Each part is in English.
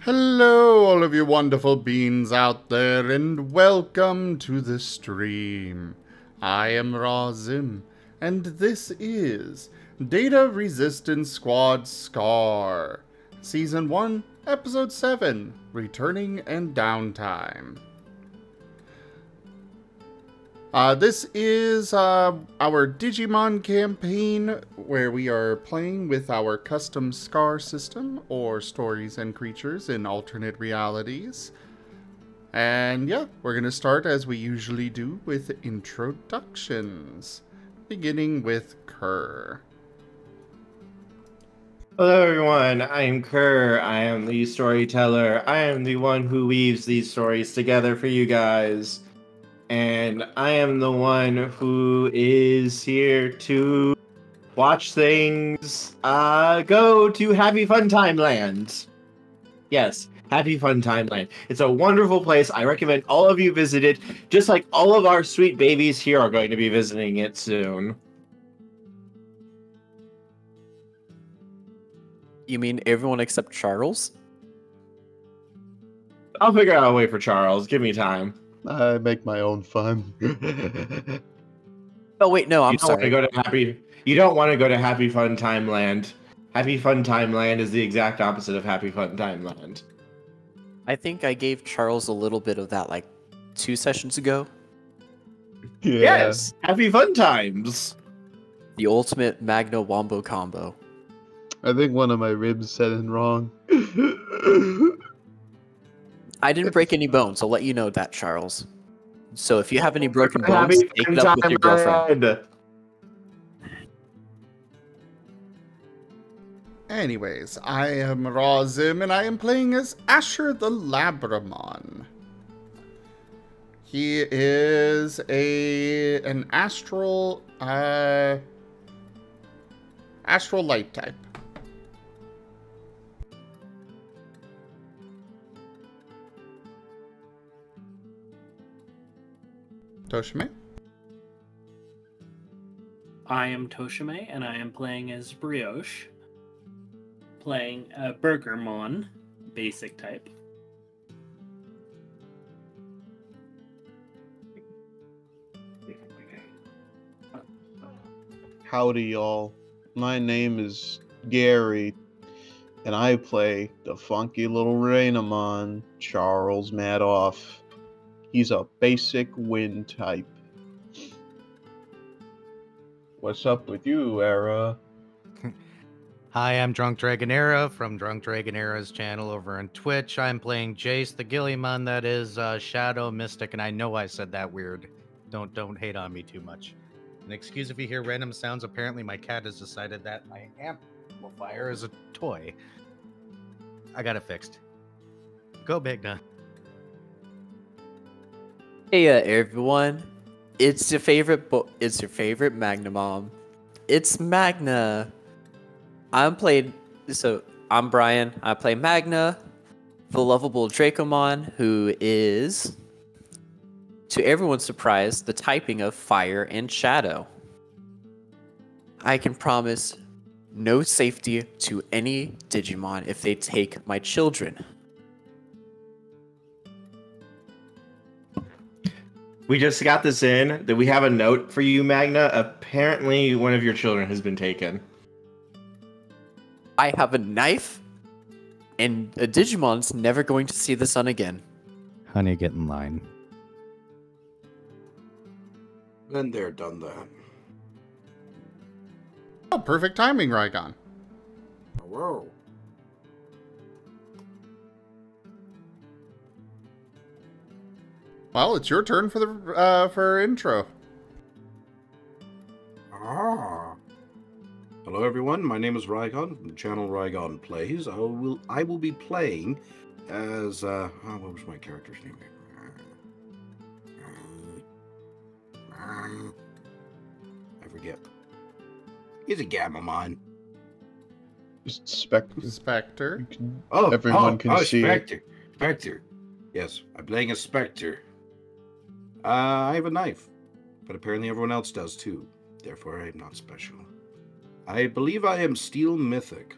Hello, all of you wonderful beings out there, and welcome to the stream. I am Razim, and this is Data Resistance Squad Scar, Season 1, Episode 7, Returning and Downtime. This is our Digimon campaign where we are playing with our custom Scar system, or stories and creatures in alternate realities. And yeah, we're going to start as we usually do with introductions, beginning with Kerr. Hello everyone, I'm Kerr. I am the storyteller. I am the one who weaves these stories together for you guys. And I am the one who is here to watch things go to Happy Fun Time Land. Yes, Happy Fun Time Land. It's a wonderful place. I recommend all of you visit it, just like all of our sweet babies here are going to be visiting it soon. You mean everyone except Charles? I'll figure out a way for Charles. Give me time. I make my own fun. Oh wait, no, I'm You don't sorry. want to go to You don't want to go to Happy Fun Time Land. Happy Fun Time Land is the exact opposite of Happy Fun Time Land. I think I gave Charles a little bit of that like 2 sessions ago. Yeah. Yes, Happy Fun Times. The ultimate Magna Wombo combo. I think one of my ribs said it wrong. I didn't break any bones, I'll let you know that, Charles. So if you have any broken bones, Happy take Fun it up with your Time girlfriend. Land. Anyways, I am Razim, and I am playing as Asher the Labramon. He is an astral light type. Tochemay? I am Tochemay, and I am playing as Brioche, playing Burgermon, basic type. Howdy, y'all. My name is Gary, and I play the funky little Rainamon, Charles Madoff. He's a basic wind type. What's up with you, Era? Hi, I'm Drunk Dragonera from Drunk Dragonera's channel over on Twitch. I'm playing Jace, the Gilliamon that is Shadow Mystic, and I know I said that weird. Don't hate on me too much. And excuse if you hear random sounds. Apparently, my cat has decided that my amplifier is a toy. I got it fixed. Go, Magna. Hey everyone, it's your favorite Magna Mom. It's Magna. I'm Bryan. I play Magna, the lovable Dracomon, who is, to everyone's surprise, the typing of fire and shadow. I can promise no safety to any Digimon if they take my children. We just got this in that we have a note for you, Magna. Apparently, one of your children has been taken. I have a knife, and a Digimon's never going to see the sun again. Honey, get in line. Been there, done that. Oh, perfect timing, Rygon. Whoa. Well, it's your turn for the for intro. Hello everyone, my name is Rygon, from the channel Rygon Plays. I will be playing as what was my character's name? I forget. He's a Gamamon. Specter. Everyone can see Specter. Specter. Yes, I'm playing a Specter. I have a knife, but apparently everyone else does too. Therefore, I am not special. I believe I am Steel Mythic.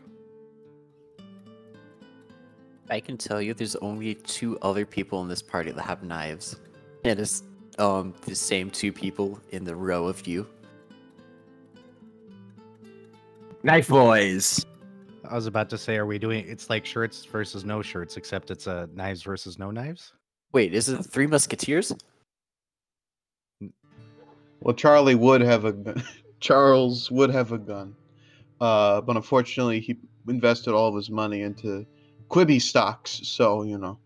I can tell you there's only 2 other people in this party that have knives. And it's the same 2 people in the row of you. Knife boys. I was about to say, are we doing? It's like shirts versus no shirts, except it's knives versus no knives. Wait, is it the 3 Musketeers? Well, Charlie would have a gun. Charles would have a gun, but unfortunately, he invested all of his money into Quibi stocks. So you know.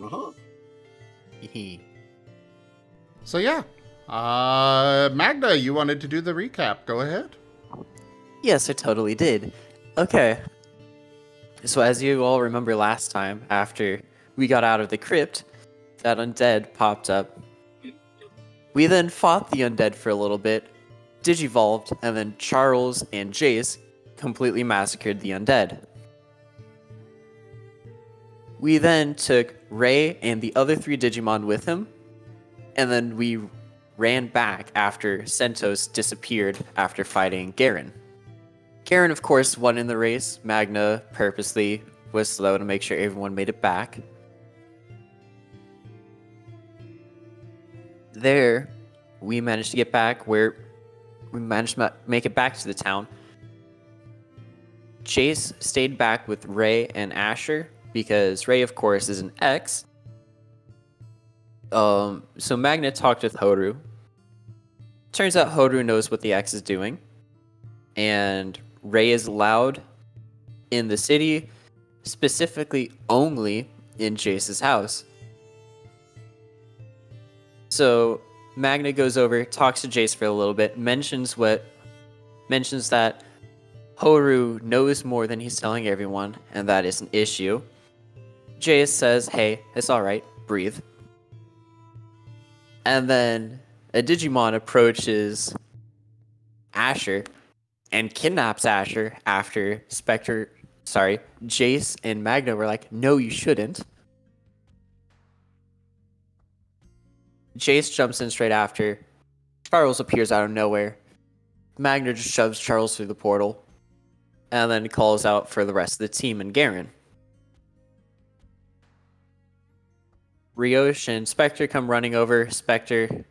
Uh-huh. So yeah, Magna, you wanted to do the recap. Go ahead. Yes, I totally did. Okay. So as you all remember last time, after we got out of the crypt, that undead popped up. We then fought the undead for a little bit, digivolved, and then Charles and Jace completely massacred the undead. We then took Ray and the other 3 Digimon with him, and then we ran back after Sentos disappeared after fighting Garen. Garen, of course, won in the race. Magna purposely was slow to make sure everyone made it back. There, we managed to get back where we managed to make it back to the town. Chase stayed back with Ray and Asher because Ray, of course, is an ex. So Magna talked with Horu. Turns out Horu knows what the ex is doing. And Ray is allowed in the city, specifically only in Jace's house. So Magna goes over, talks to Jace for a little bit, mentions that Horu knows more than he's telling everyone, and that is an issue. Jace says, hey, it's alright, breathe. And then a Digimon approaches Asher and kidnaps Asher after Jace and Magna were like, no, you shouldn't. Jace jumps in straight after. Charles appears out of nowhere. Magna just shoves Charles through the portal. And then calls out for the rest of the team and Garen. Brioche and Specter come running over. Specter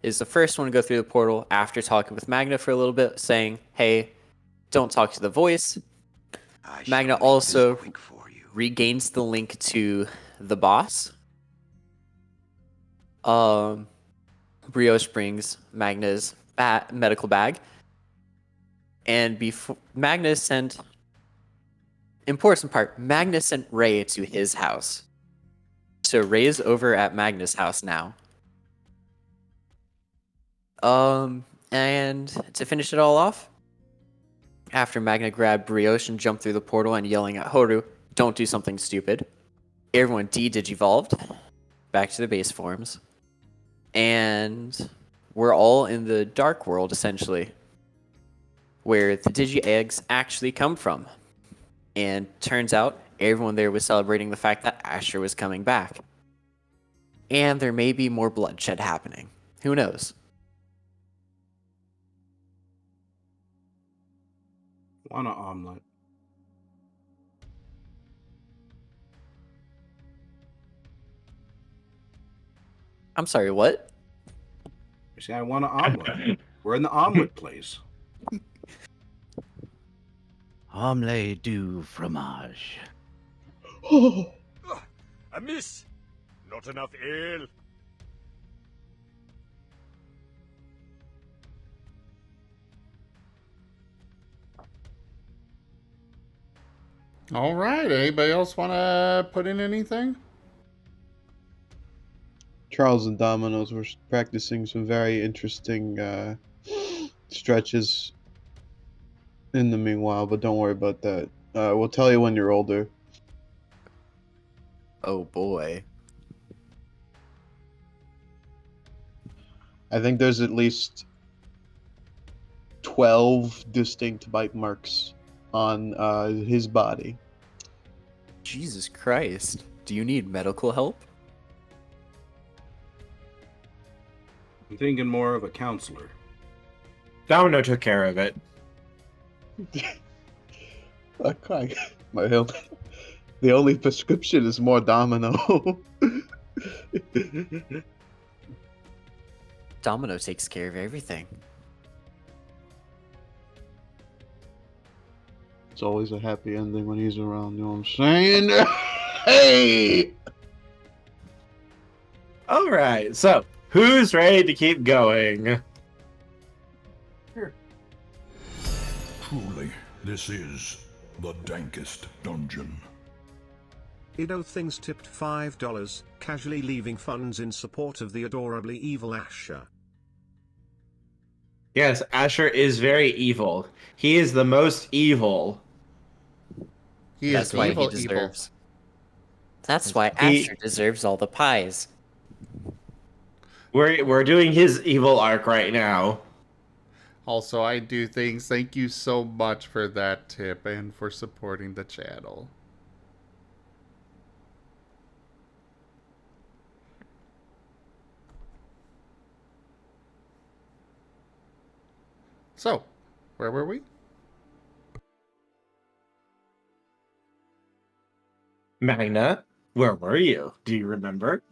is the first one to go through the portal after talking with Magna for a little bit, saying, hey, don't talk to the voice. Magna also regains the link to the boss. Brioche brings Magna's medical bag. And before Magna sent, important part, Magna sent Ray to his house. So Ray's over at Magna's house now. And to finish it all off, after Magna grabbed Brioche and jumped through the portal and yelling at Horu, don't do something stupid, everyone digivolved back to the base forms. And we're all in the dark world, essentially, where the Digi eggs actually come from. And turns out everyone there was celebrating the fact that Asher was coming back. And there may be more bloodshed happening. Who knows? Want an omelet? I'm sorry, what? I say I want an omelet. We're in the omelet place. Omelette du fromage. Oh, A miss! Not enough ale. All right. Anybody else want to put in anything? Charles and Domino's were practicing some very interesting stretches in the meanwhile, but don't worry about that. We'll tell you when you're older. Oh boy. I think there's at least 12 distinct bite marks on his body. Jesus Christ. Do you need medical help? I'm thinking more of a counselor. Domino took care of it. Okay. The only prescription is more Domino. Domino takes care of everything. It's always a happy ending when he's around, you know what I'm saying? Hey! All right, so who's ready to keep going? Truly, this is the dankest dungeon. Ido Things tipped $5, casually leaving funds in support of the adorably evil Asher. Yes, Asher is very evil. He is the most evil. He That's is why evil, he evil. deserves. That's why He- Asher deserves all the pies. We're doing his evil arc right now. Also, I do things. Thank you so much for that tip and for supporting the channel. So, where were we? Magna, where were you? Do you remember?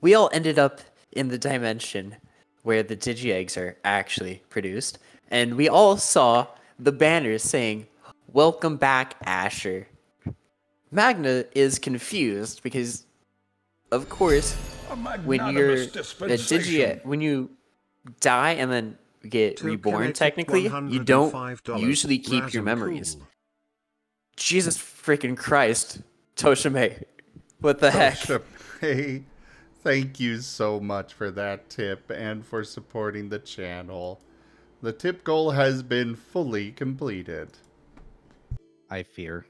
We all ended up in the dimension where the digi-eggs are actually produced, and we all saw the banners saying, "Welcome back, Asher." Magna is confused because, of course, when you're a digi, when you die and then get reborn, technically, you don't usually keep your memories. Jesus freaking Christ, Tochemay. What the heck? Tochemay, thank you so much for that tip and for supporting the channel. The tip goal has been fully completed. I fear.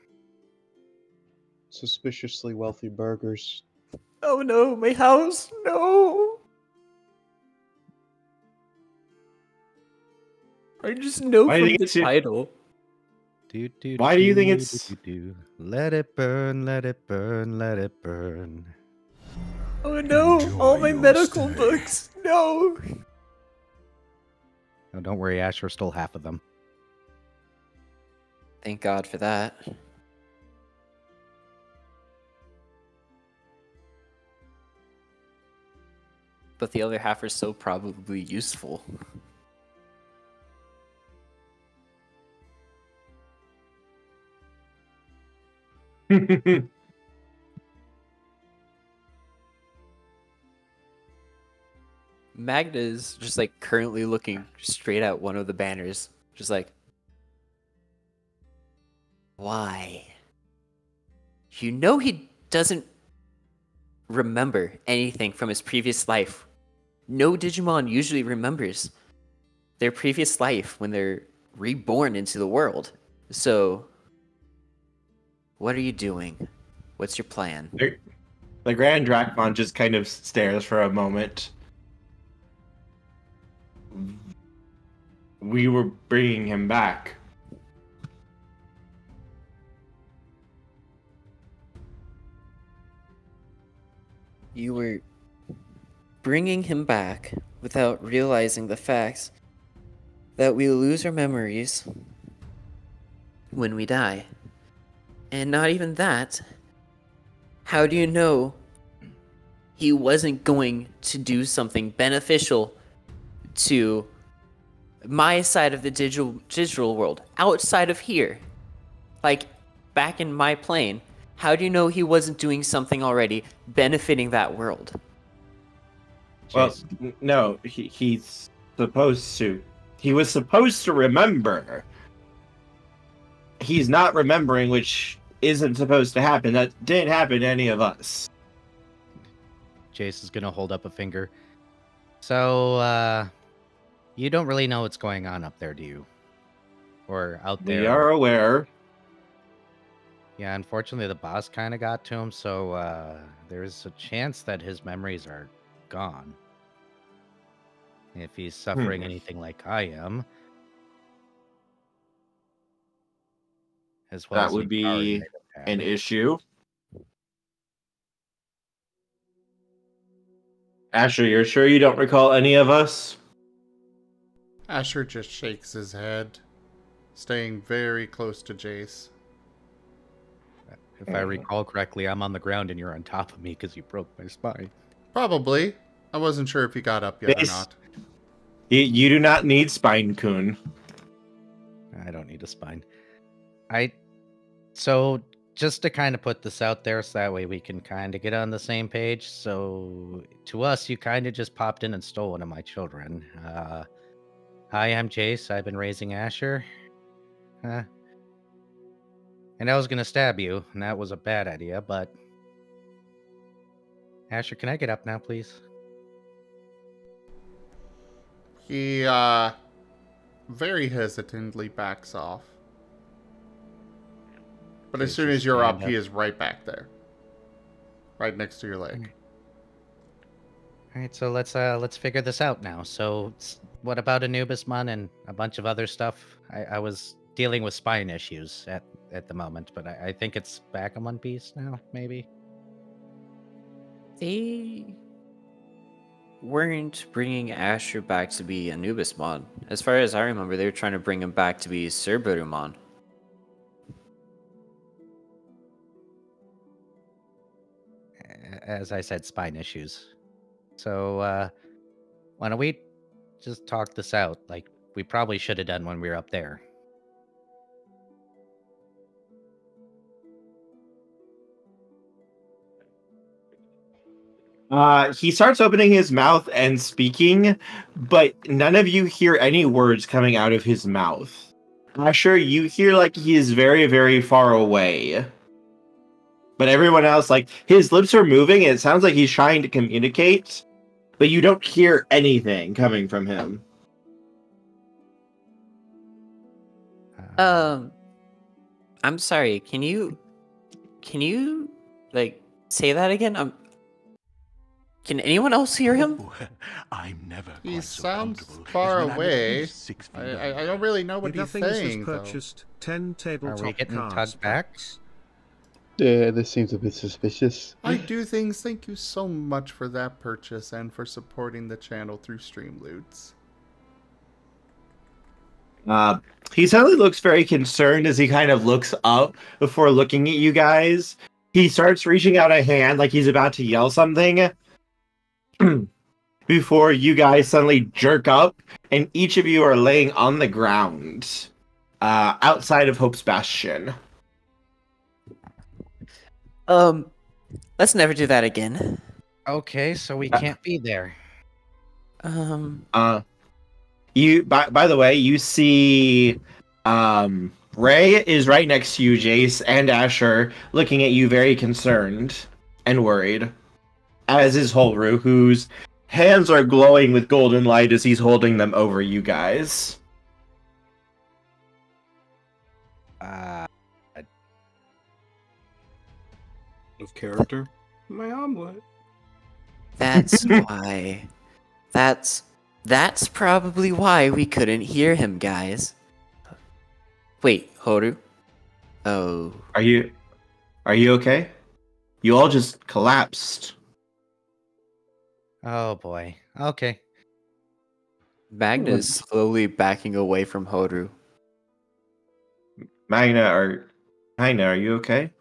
Suspiciously wealthy burgers. Oh no, my house, no! I just know Why do from you the think title. Why do you think it's- Let it burn, let it burn, let it burn. Oh no, Enjoy all my your medical stay. books, no! Oh, don't worry, Asher stole half of them. Thank God for that. But the other half are so probably useful. Magna is just like currently looking straight at one of the banners, just like, why? You know he doesn't remember anything from his previous life. No Digimon usually remembers their previous life when they're reborn into the world. So, what are you doing? What's your plan? The Grand Dracmon just kind of stares for a moment. We were bringing him back. You were bringing him back without realizing the facts that we lose our memories when we die. And not even that. How do you know he wasn't going to do something beneficial to my side of the digital world, outside of here? Like, back in my plane, how do you know he wasn't doing something already benefiting that world? Well, Jace. no, he's supposed to. He was supposed to remember. He's not remembering, which isn't supposed to happen. That didn't happen to any of us. Jace is gonna hold up a finger. So, you don't really know what's going on up there, do you? Or out there? We are aware. Yeah, unfortunately, the boss kind of got to him, so there's a chance that his memories are gone. If he's suffering anything like I am, as well That as would he be already may have had. an issue. Asher, you're sure you don't recall any of us? Asher just shakes his head, staying very close to Jace. If I recall correctly, I'm on the ground and you're on top of me because you broke my spine. Probably. I wasn't sure if he got up yet or not. You do not need Spine Coon. I don't need a spine. So just to kind of put this out there so that way we can kind of get on the same page. So to us, you kind of just popped in and stole one of my children. Hi, I'm Jace. I've been raising Asher. And I was going to stab you, and that was a bad idea, but... Asher, can I get up now, please? He, very hesitantly backs off. But as soon as you're up, he is right back there. Right next to your leg. Alright, so let's figure this out now. So, what about Anubismon and a bunch of other stuff? I was dealing with spine issues at the moment, but I think it's back in one piece now, maybe? They weren't bringing Asher back to be Anubismon. As far as I remember, they were trying to bring him back to be Cerberumon. As I said, spine issues. So, why don't we just talk this out like we probably should have done when we were up there? He starts opening his mouth and speaking, but none of you hear any words coming out of his mouth. Asher, you hear like he is very, very far away. But everyone else, like, his lips are moving and it sounds like he's trying to communicate, but you don't hear anything coming from him. I'm sorry, can you like say that again? Can anyone else hear him? I'm never He quite so sounds comfortable as far when I'm at away. least 6 feet I don't really know what he's Nothing has saying, though. purchased 10 Are tabletop we getting cards tugged back? packs. Yeah, this seems a bit suspicious. I do things. Thank you so much for that purchase and for supporting the channel through stream loots. He suddenly looks very concerned as he kind of looks up before looking at you guys. He starts reaching out a hand like he's about to yell something before you guys suddenly jerk up and each of you are laying on the ground outside of Hope's Bastion. Let's never do that again. Okay, so we can't be there. You by the way, you see Ray is right next to you, Jace, and Asher, looking at you very concerned and worried. As is Holru, whose hands are glowing with golden light as he's holding them over you guys. Of character? My omelet. That's why. That's probably why we couldn't hear him, guys. Wait, Horu? Oh. Are you okay? You all just collapsed. Oh boy. Okay. Magna is slowly backing away from Horu. Magna, are you okay?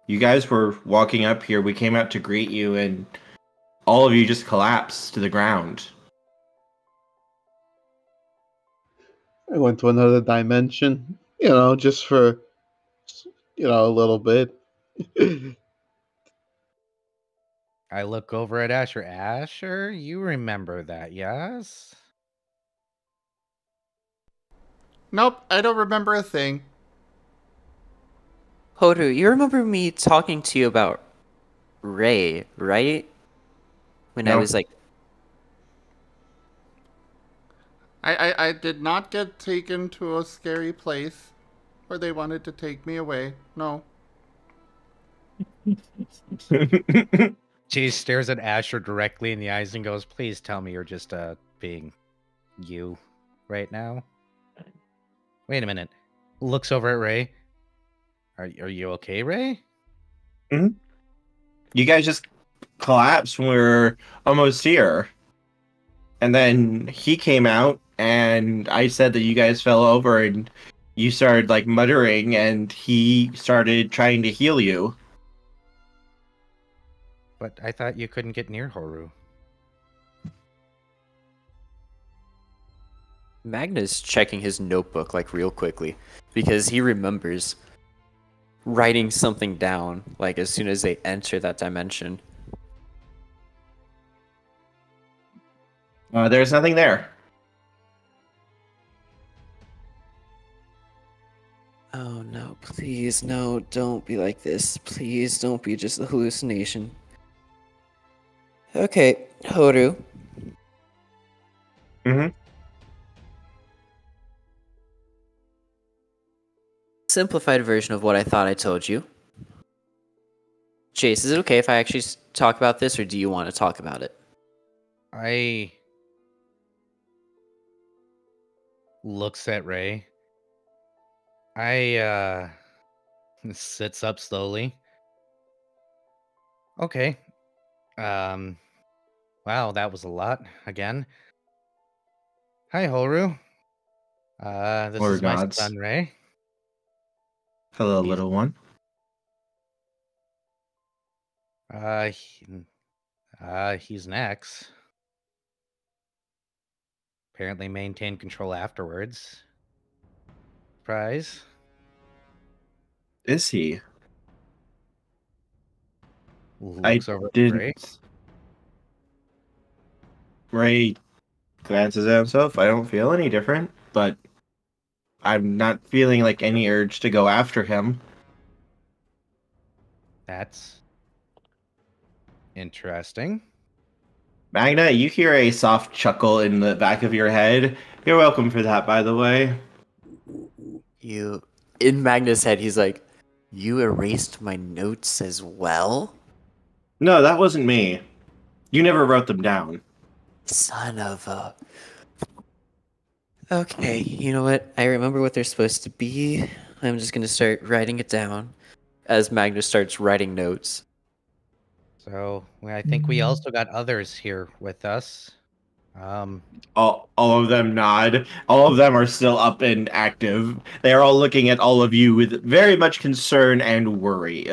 You guys were walking up here. We came out to greet you, and all of you just collapsed to the ground. I went to another dimension, just for, a little bit. I look over at Asher. Asher, you remember that, yes? Nope, I don't remember a thing. Horu, you remember me talking to you about Ray, right? When I No. was like... I did not get taken to a scary place where they wanted to take me away. No. She stares at Asher directly in the eyes and goes, "Please tell me you're just being you right now." Wait a minute. Looks over at Ray. Are you okay, Ray? You guys just collapsed when we were almost here. And then he came out, and I said that you guys fell over, and you started like muttering, and he started trying to heal you. But I thought you couldn't get near Horu. Magna's checking his notebook like real quickly because he remembers writing something down like as soon as they enter that dimension. There's nothing there. Oh no, please, no, don't be like this. Please don't be just a hallucination. Okay, Horu. Mm-hmm. Simplified version of what I thought I told you. Chase, is it okay if I actually talk about this, or do you want to talk about it? I looks at Ray. I sits up slowly. Okay. Wow, that was a lot again. Hi, Horu. This Or is my gods. son, Ray. Hello, He's- little one. He's next. Apparently maintained control afterwards. Surprise. Is he? Looks over at didn't. Ray. Ray glances at himself. I don't feel any different, but I'm not feeling like any urge to go after him. That's interesting. Magna, you hear a soft chuckle in the back of your head. You're welcome for that, by the way. You, in Magna's head, he's like, you erased my notes as well? No, that wasn't me. You never wrote them down. Son of a... Okay, you know what? I remember what they're supposed to be. I'm just gonna start writing it down as Magna starts writing notes. So I think we also got others here with us. All of them nod. All of them are still up and active. They are all looking at all of you with very much concern and worry.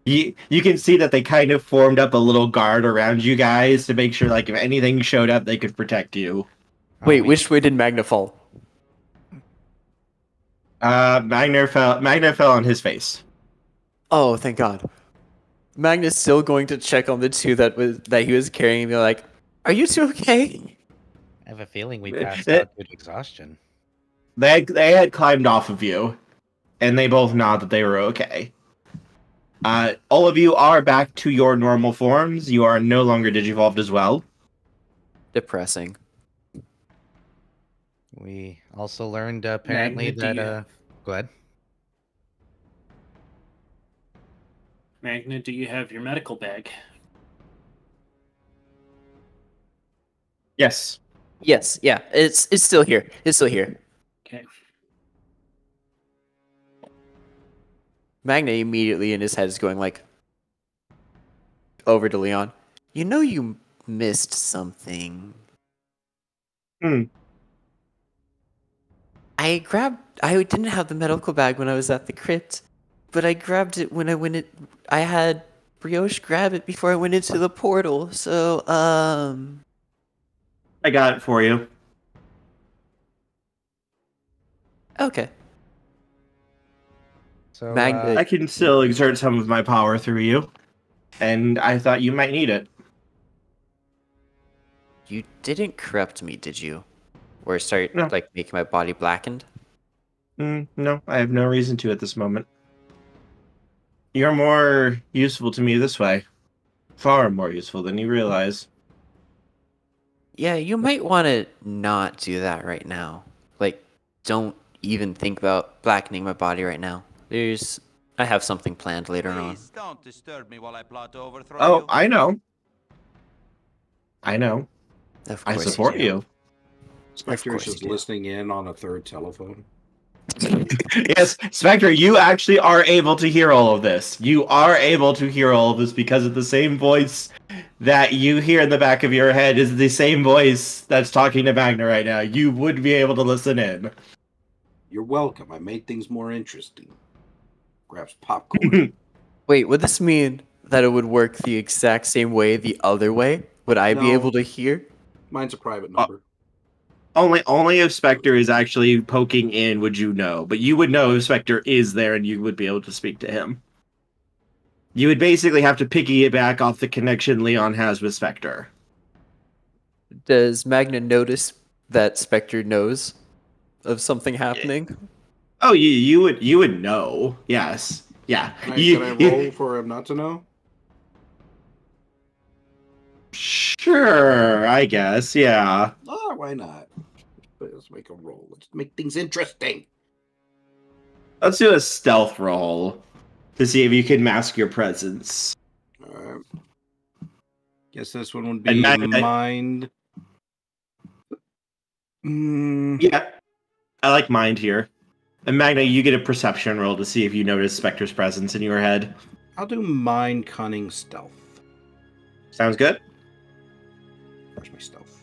You can see that they kind of formed up a little guard around you guys to make sure, like, if anything showed up, they could protect you. Wait, which way did Magna fall? Magna fell on his face. Oh, thank God. Magna's still going to check on the two that he was carrying and be like, are you two okay? I have a feeling we passed out due to exhaustion. They had climbed off of you, and they both nod that they were okay. All of you are back to your normal forms. You are no longer digivolved as well. Depressing. We also learned apparently that go ahead. Magna, do you have your medical bag? Yes. Yes, yeah, it's still here. It's still here. Okay. Magna immediately in his head is going like over to Leon. You know you missed something. I didn't have the medical bag when I was at the crypt, but I grabbed it when I had Brioche grab it before I went into the portal. So I got it for you. Okay. So Magna, I can still exert some of my power through you, and I thought you might need it. you didn't corrupt me, did you? Or start No. like making my body blackened? No, I have no reason to at this moment. You're more useful to me this way. Far more useful than you realize. Yeah, you might want to not do that right now. Like, don't even think about blackening my body right now. I have something planned later on. Please don't disturb me while I plot to overthrow Oh, you. I know. I know. Of I course support do. you. Specter's course just you do. listening in on a third telephone. Yes, Spectre, you actually are able to hear all of this. You are able to hear all of this because of the same voice that you hear in the back of your head is the same voice that's talking to Magna right now. You would be able to listen in. You're welcome. I made things more interesting. Grabs popcorn. Wait, would this mean that it would work the exact same way the other way? Would I be No. able to hear? Mine's a private number. Only if Spectre is actually poking in would you know. But you would know if Spectre is there and you would be able to speak to him. You would basically have to piggyback off the connection Leon has with Spectre. Does Magna notice that Spectre knows of something happening? Oh, you would know. Yes. Yeah. Can I roll for him not to know? Sure, I guess. Yeah. Oh, why not? Let's make a roll. Let's make things interesting. Let's do a stealth roll to see if you can mask your presence. Alright. Guess this one would be And mind. Yeah. I like mind here. And Magna, you get a perception roll to see if you notice Spectre's presence in your head. I'll do mind, cunning, stealth. Sounds good? Where's my stealth?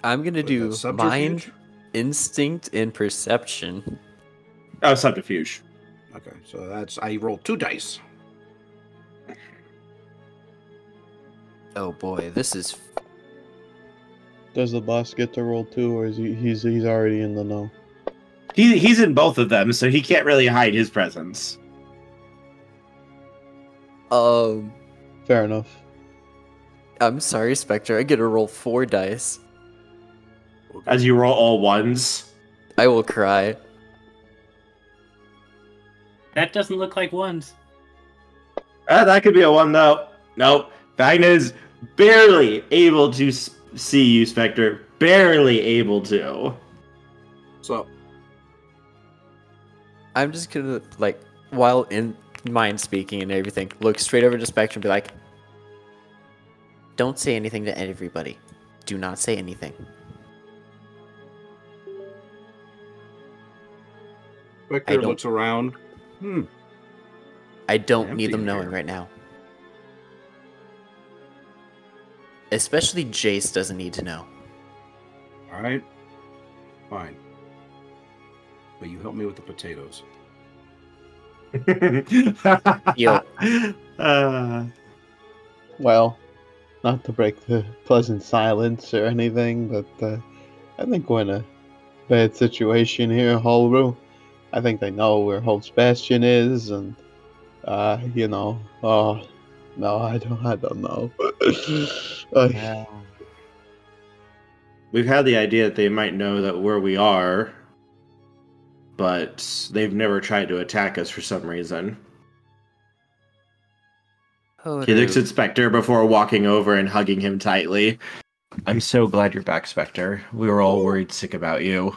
I'm gonna do That's subterfuge? mind, instinct, and perception. Oh, subterfuge. Okay, so that's I rolled 2 dice. Oh boy, this is. Does the boss get to roll too, or is he's already in the know? He's in both of them, so he can't really hide his presence. Fair enough. I'm sorry, Spectre. I get to roll 4 dice. As you roll all ones. I will cry. That doesn't look like ones. That could be a 1 though. Nope. Magna's barely able to see you, Spectre. Barely able to. So I'm just gonna, like, while in mind speaking and everything, look straight over to Spectre and be like, don't say anything to everybody. Do not say anything. Spectre looks around. I don't need Empty them in knowing here. right now. Especially Jace doesn't need to know. Alright. Fine. But you help me with the potatoes. Yo. Well, not to break the pleasant silence or anything, but I think we're in a bad situation here, Holru. I think they know where Hope's Bastion is, and you know, oh no, I don't know. We've had the idea that they might know that where we are, but they've never tried to attack us for some reason. He looks at Spectre before walking over and hugging him tightly. I'm so glad you're back, Spectre. We were all worried sick about you.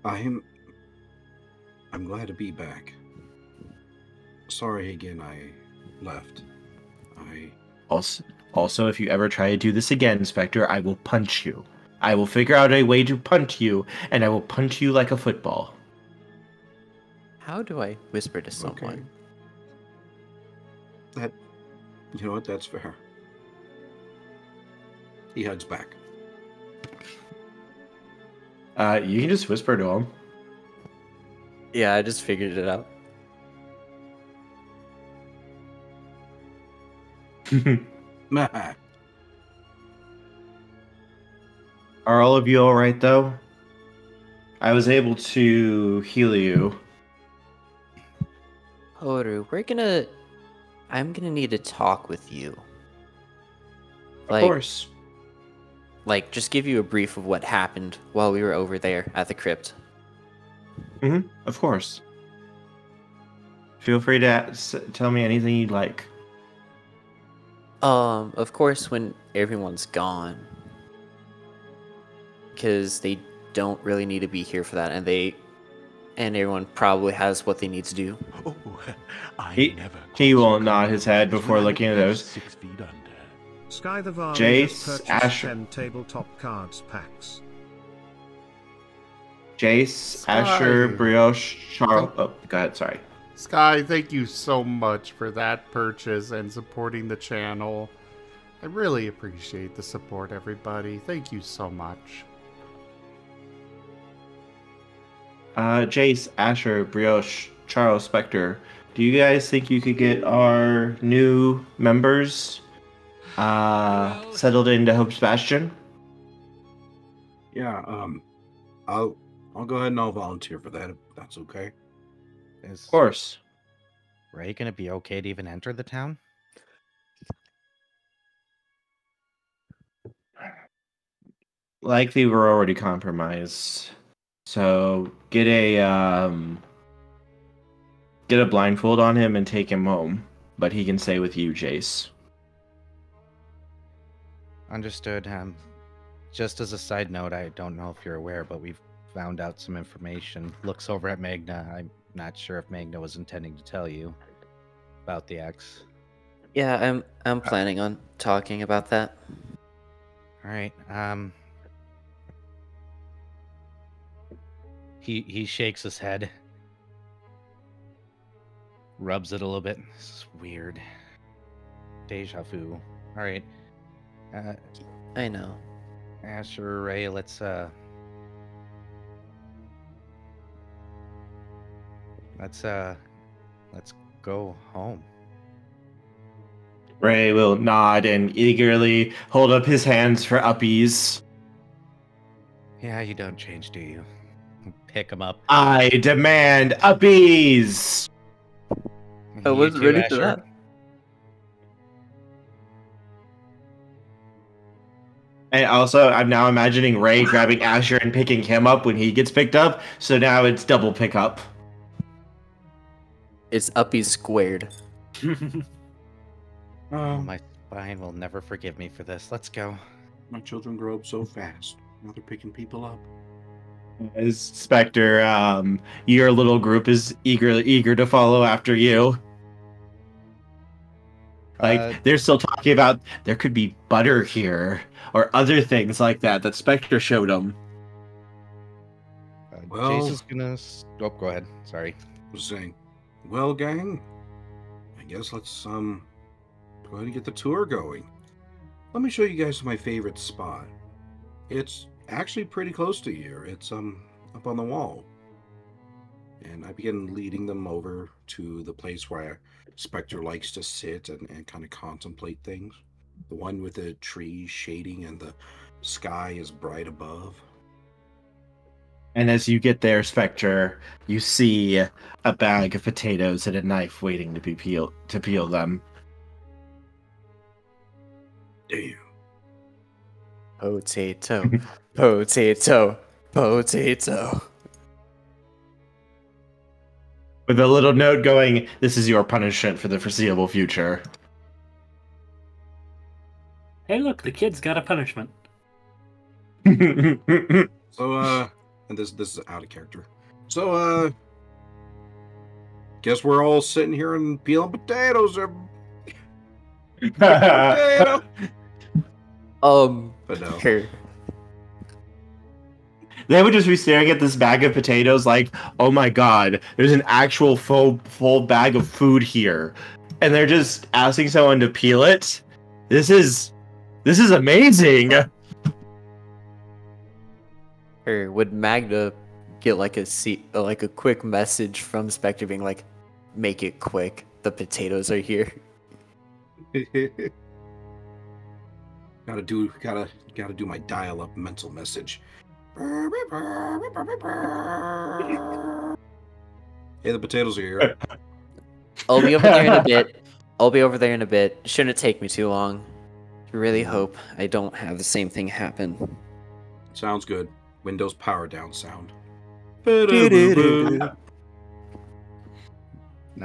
I'm glad to be back. Sorry again I left. Also, if you ever try to do this again, Spectre, I will punch you. I will figure out a way to punch you, and I will punch you like a football. How do I whisper to someone? Okay. You know what? That's fair. He hugs back. You can just whisper to him. Yeah, I just figured it out. Are all of you alright, though? I was able to heal you. Horu, I'm gonna need to talk with you. Of course. Like, just give you a brief of what happened while we were over there at the crypt. Of course. Feel free to tell me anything you'd like. Of course, when everyone's gone. Because they don't really need to be here for that, and everyone probably has what they need to do. He will nod his head before looking at those. 6 feet under. Sky the Varley has Jace, purchased Asher. 10 tabletop cards packs. Jace, Sky. Asher, Brioche, Charles. Oh, go ahead. Sorry. Sky, thank you so much for that purchase and supporting the channel. I really appreciate the support, everybody. Thank you so much. Jace, Asher, Brioche, Charles, Specter. Do you guys think you could get our new members settled into Hope's Bastion? Yeah, I'll go ahead and I'll volunteer for that if that's okay. Is Of course. Ray gonna be okay to even enter the town? Likely we're already compromised. So get a blindfold on him and take him home. But he can stay with you, Jace. Understood. Just as a side note, I don't know if you're aware, but we've found out some information. Looks over at Magna. I'm not sure if Magna was intending to tell you about the X. Yeah, I'm planning on talking about that. All right. He shakes his head, rubs it a little bit. This is weird. Deja vu. All right. I know. Asher, Ray, let's go home. Ray will nod and eagerly hold up his hands for uppies. Yeah, you don't change, do you? Pick him up. I demand uppies! I You wasn't too, ready for Asher? that. And also, I'm now imagining Ray grabbing Asher and picking him up when he gets picked up, so now it's double pickup. It's uppies squared. Oh, my spine will never forgive me for this. Let's go. My children grow up so fast. Now they're picking people up. As Specter, your little group is eager to follow after you. Like, they're still talking about there could be butter here, or other things like that Specter showed them. Well- Jace is gonna... Oh, go ahead. Sorry. I was saying, well, gang, I guess let's go ahead and get the tour going. Let me show you guys my favorite spot. It's actually pretty close to here. It's up on the wall. And I begin leading them over to the place where Specter likes to sit and kind of contemplate things. The one with the trees shading and the sky is bright above. And as you get there, Specter, you see a bag of potatoes and a knife waiting to be peel them. Damn. Potato. Potato. Potato. With a little note going, "This is your punishment for the foreseeable future." Hey, look, the kid's got a punishment. So, and this is out of character. So, guess we're all sitting here and peeling potatoes. Potato. But no. Here. They would just be staring at this bag of potatoes like, "Oh my god, there's an actual full bag of food here." And they're just asking someone to peel it. This is amazing. Or would Magna get like a quick message from Specter being like, "Make it quick. The potatoes are here." gotta do my dial-up mental message. Hey, the potatoes are here. I'll be over there in a bit. Shouldn't take me too long. I really hope I don't have the same thing happen. Sounds good. Windows power down sound. Now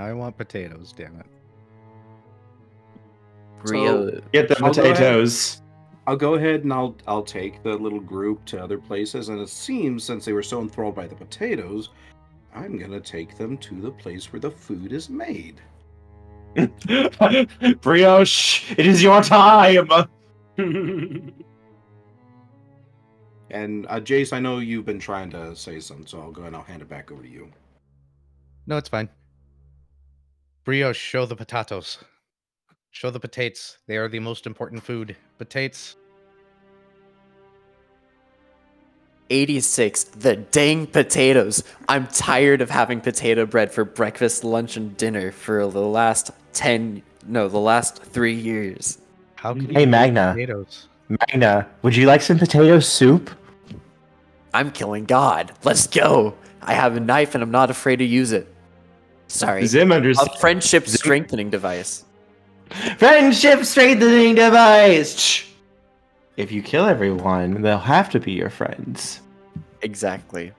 I want potatoes, damn it. Brio. Get the I'll go ahead. potatoes. I'll go ahead and I'll take the little group to other places, and it seems since they were so enthralled by the potatoes, I'm gonna take them to the place where the food is made. Brioche, it is your time! And Jace, I know you've been trying to say something, so I'll go ahead and I'll hand it back over to you. No, it's fine. Brioche, show the potatoes. Show the potatoes. They are the most important food. Potatoes. 86. The dang potatoes. I'm tired of having potato bread for breakfast, lunch, and dinner for the last 3 years. How can you Hey, eat Magna. potatoes? Magna, would you like some potato soup? I'm killing God. Let's go. I have a knife and I'm not afraid to use it. Sorry. Zim A understands. friendship strengthening device. Friendship strengthening device! Shh. If you kill everyone, they'll have to be your friends. Exactly.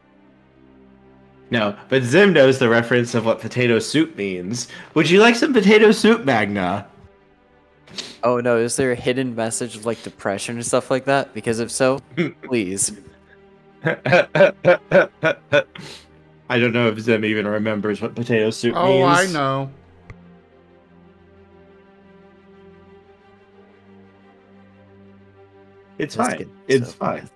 No, but Zim knows the reference of what potato soup means. Would you like some potato soup, Magna? Oh no, is there a hidden message of like depression and stuff like that? Because if so, please. I don't know if Zim even remembers what potato soup means. Oh, I know. It's Let's fine. get It's so fine.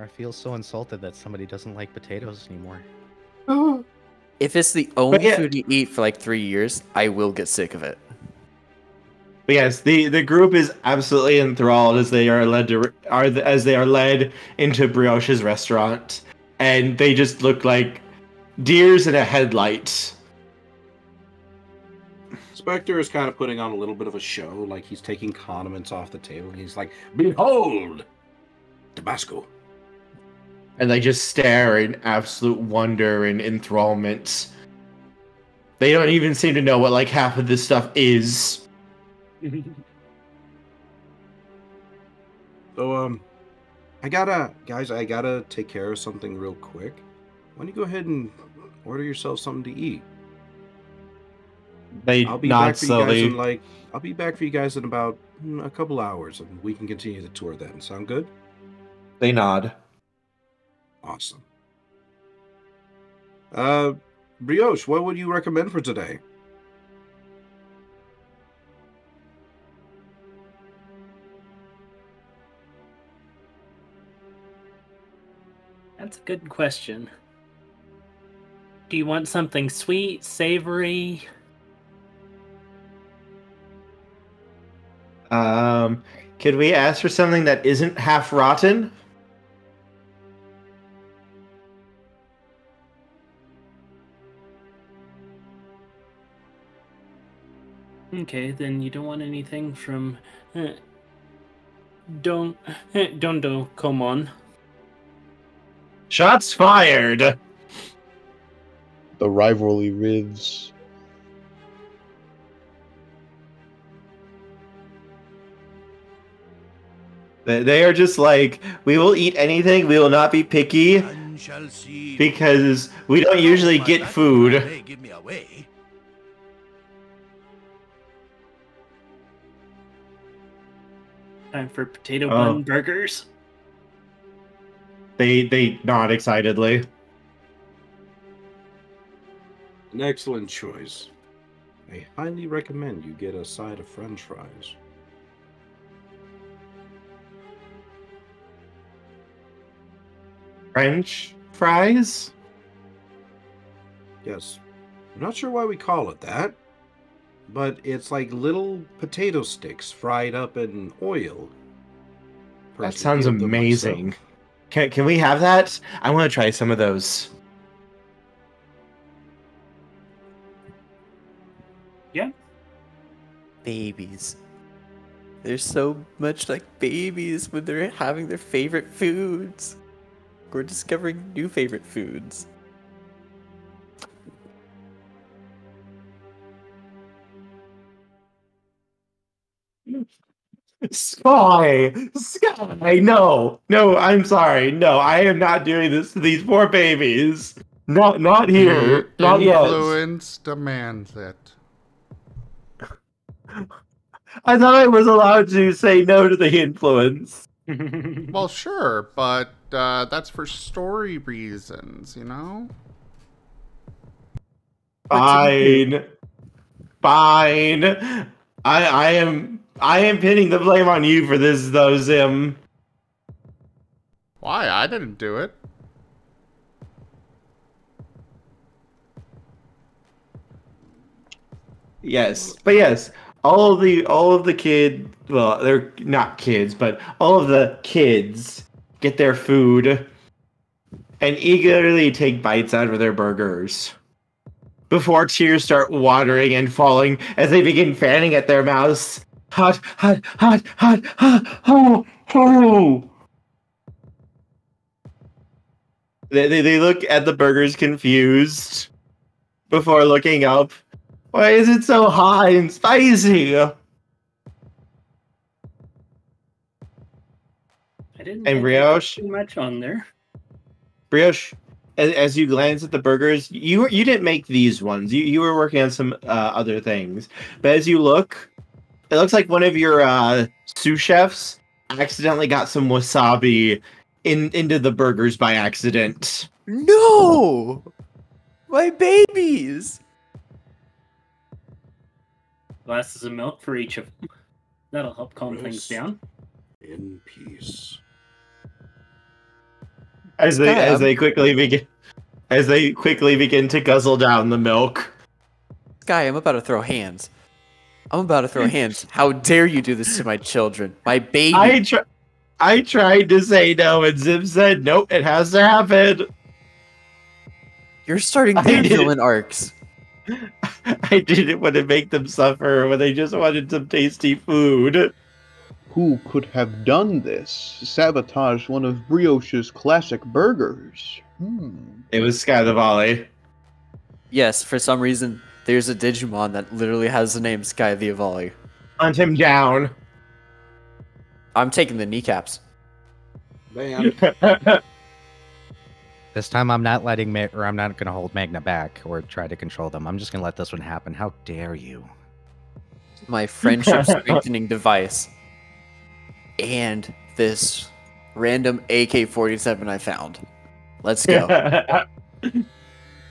I feel so insulted that somebody doesn't like potatoes anymore. If it's the only yeah. food you eat for like 3 years, I will get sick of it. But yes, the group is absolutely enthralled as they are led into Brioche's restaurant, and they just look like deers in a headlight. Specter is kind of putting on a little bit of a show, like he's taking condiments off the table. He's like, "Behold, Tabasco." And they just stare in absolute wonder and enthrallment. They don't even seem to know what like half of this stuff is. So, I gotta take care of something real quick. Why don't you go ahead and order yourself something to eat? They I'll be nod back for you guys slowly. in I'll be back for you guys in about a couple hours, and we can continue the tour then. Sound good? They nod. Awesome. Brioche, what would you recommend for today? That's a good question. Do you want something sweet, savory? Could we ask for something that isn't half rotten? Okay, then you don't want anything from Tochemay. Shots fired! The rivalry ribs. They are just like, we will eat anything, we will not be picky, because we don't usually get food. Give me away. Time for potato bun burgers. They nod excitedly. An excellent choice. I highly recommend you get a side of French fries. French fries? Yes. I'm not sure why we call it that, but it's like little potato sticks fried up in oil. That Personally, sounds eat them amazing. myself. Can we have that? I want to try some of those. Yeah. Babies. They're so much like babies when they're having their favorite foods. We're discovering new favorite foods. Sky! Sky! No! No, I'm sorry. No, I am not doing this to these poor babies. Not here. Not yet. Influence demands it. I thought I was allowed to say no to the influence. Well, sure, but that's for story reasons, you know? Fine. Fine. I am pinning the blame on you for this though, Zim. Why? I didn't do it. Yes. But yes, all of the kid, well, they're not kids, but all of the kids get their food and eagerly take bites out of their burgers before tears start watering and falling as they begin fanning at their mouths. Hot, hot, hot, hot, hot, oh, oh. They look at the burgers confused before looking up. Why is it so hot and spicy? I didn't And think Brioche? too much on there. Brioche, as you glance at the burgers, you didn't make these ones. You were working on some other things. But as you look, it looks like one of your sous chefs accidentally got some wasabi into the burgers by accident. No! My babies! Glasses of milk for each of them. That'll help calm things Yes. down. In peace. As they quickly begin to guzzle down the milk. Sky, I'm about to throw hands. How dare you do this to my children? My baby. I tried to say no, and Zim said nope. It has to happen. You're starting their villain arcs. I didn't want to make them suffer when they just wanted some tasty food. Who could have done this? Sabotage one of Brioche's classic burgers. It was Sky the Volley. Yes, for some reason, there's a Digimon that literally has the name Sky the Avali. Hunt him down. I'm taking the kneecaps. Man. This time I'm not letting I'm not going to hold Magna back or try to control them. I'm just going to let this one happen. How dare you? My friendship strengthening device. And this random AK-47 I found. Let's go.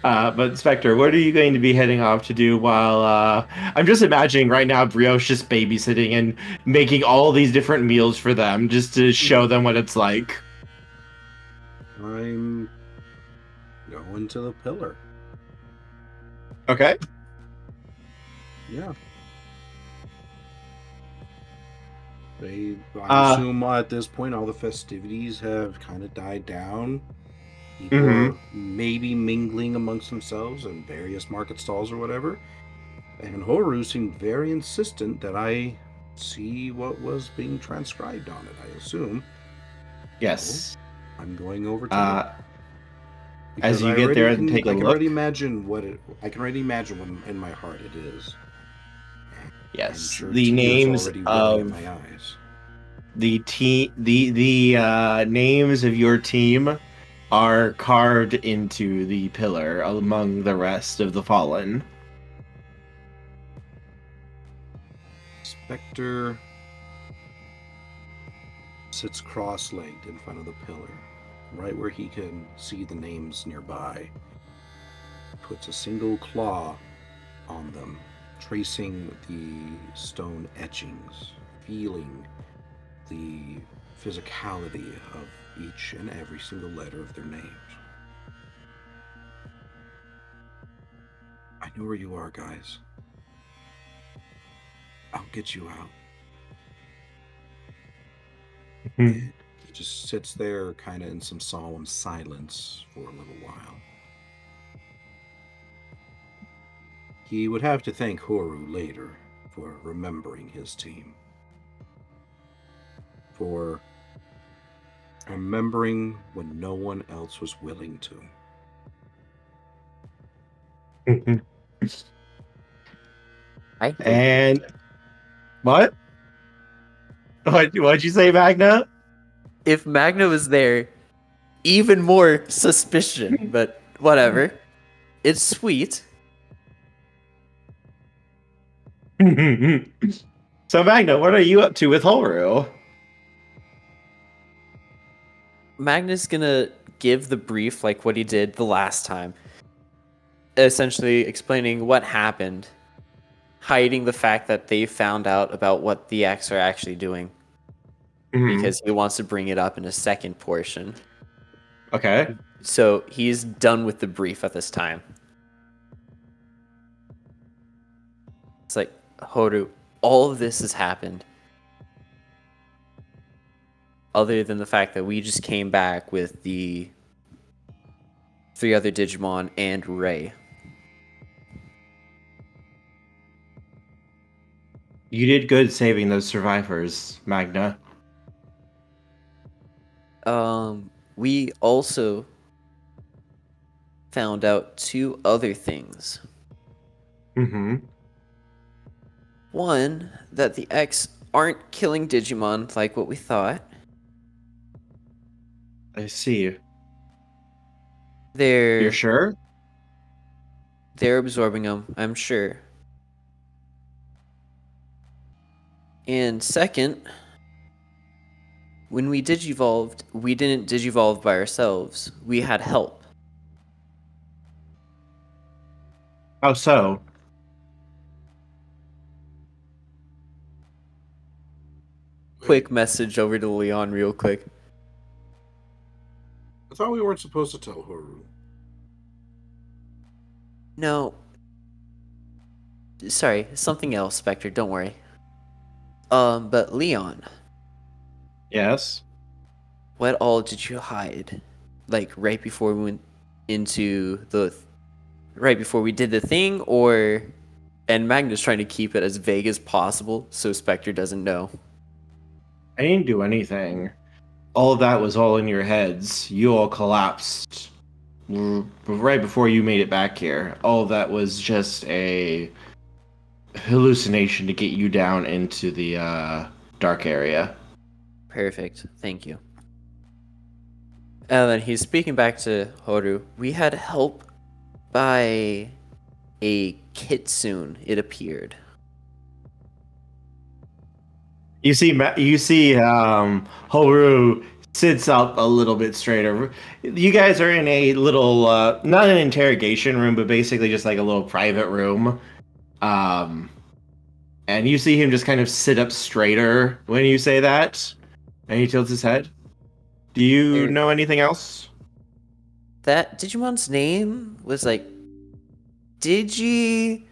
But Specter, what are you going to be heading off to do while I'm just imagining right now Brioche just babysitting and making all these different meals for them just to show them what it's like. I'm going to the pillar. Okay. Yeah. I assume at this point all the festivities have kind of died down. People are maybe mingling amongst themselves in various market stalls or whatever. And Horu seemed very insistent that I see what was being transcribed on it, I assume. Yes. So I'm going over to it. As you get there and take a look. I can already imagine what in my heart it is. Yes, Sure the names of my eyes. the names of your team are carved into the pillar among the rest of the fallen. Specter sits cross-legged in front of the pillar, right where he can see the names nearby. Puts a single claw on them, tracing the stone etchings, feeling the physicality of each and every single letter of their names. I know where you are, guys. I'll get you out. And he just sits there kind of in some solemn silence for a little while. He would have to thank Horu later for remembering his team. For remembering when no one else was willing to. And what? What'd you say, Magna? If Magna was there, even more suspicion, but whatever. It's sweet. So Magna, what are you up to with Horu? Magna's gonna give the brief like what he did the last time. essentially explaining what happened, hiding the fact that they found out about what the X are actually doing, because he wants to bring it up in a second portion. Okay. So he's done with the brief at this time. It's like, Horu, all of this has happened. Other than the fact that we just came back with the 3 other Digimon and Ray. You did good saving those survivors, Magna. We also found out 2 other things. One, that the X aren't killing Digimon like what we thought. I see. You're You're sure? They're absorbing them, I'm sure. And second, when we digivolved, we didn't digivolve by ourselves. We had help. How so? Quick message over to Leon real quick. I thought we weren't supposed to tell Horu. No. Sorry, something else, Specter, don't worry. But Leon. Yes? What all did you hide? Like, right before we went into the... Right before we did the thing, or... And Magna's trying to keep it as vague as possible, so Specter doesn't know. I didn't do anything. All of that was all in your heads. You all collapsed right before you made it back here. All of that was just a hallucination to get you down into the dark area. Perfect, thank you. And then he's speaking back to Horu. We had help by a kitsune, it appeared. You see Horu sits up a little bit straighter. You guys are in a little, not an interrogation room, but basically just like a little private room. And you see him just kind of sit up straighter when you say that. And he tilts his head. Do you know anything else? That Digimon's name was like Demi?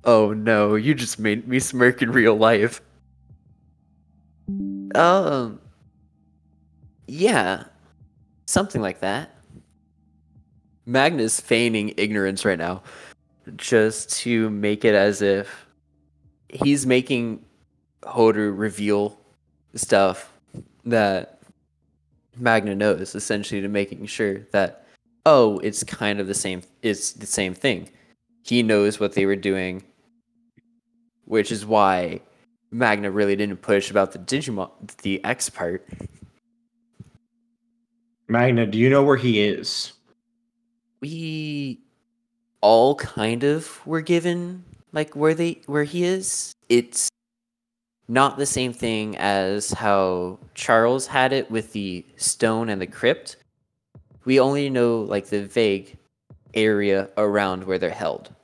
Oh no, you just made me smirk in real life. Yeah. Something like that. Magna's feigning ignorance right now. Just to make it as if he's making Horu reveal stuff that Magna knows, essentially to making sure that, oh, it's kind of the same thing. He knows what they were doing, which is why Magna really didn't push about the Digimon, the X part. Magna, do you know where he is? We all kind of were given like where he is. It's not the same thing as how Charles had it with the stone and the crypt. We only know like the vague area around where they're held.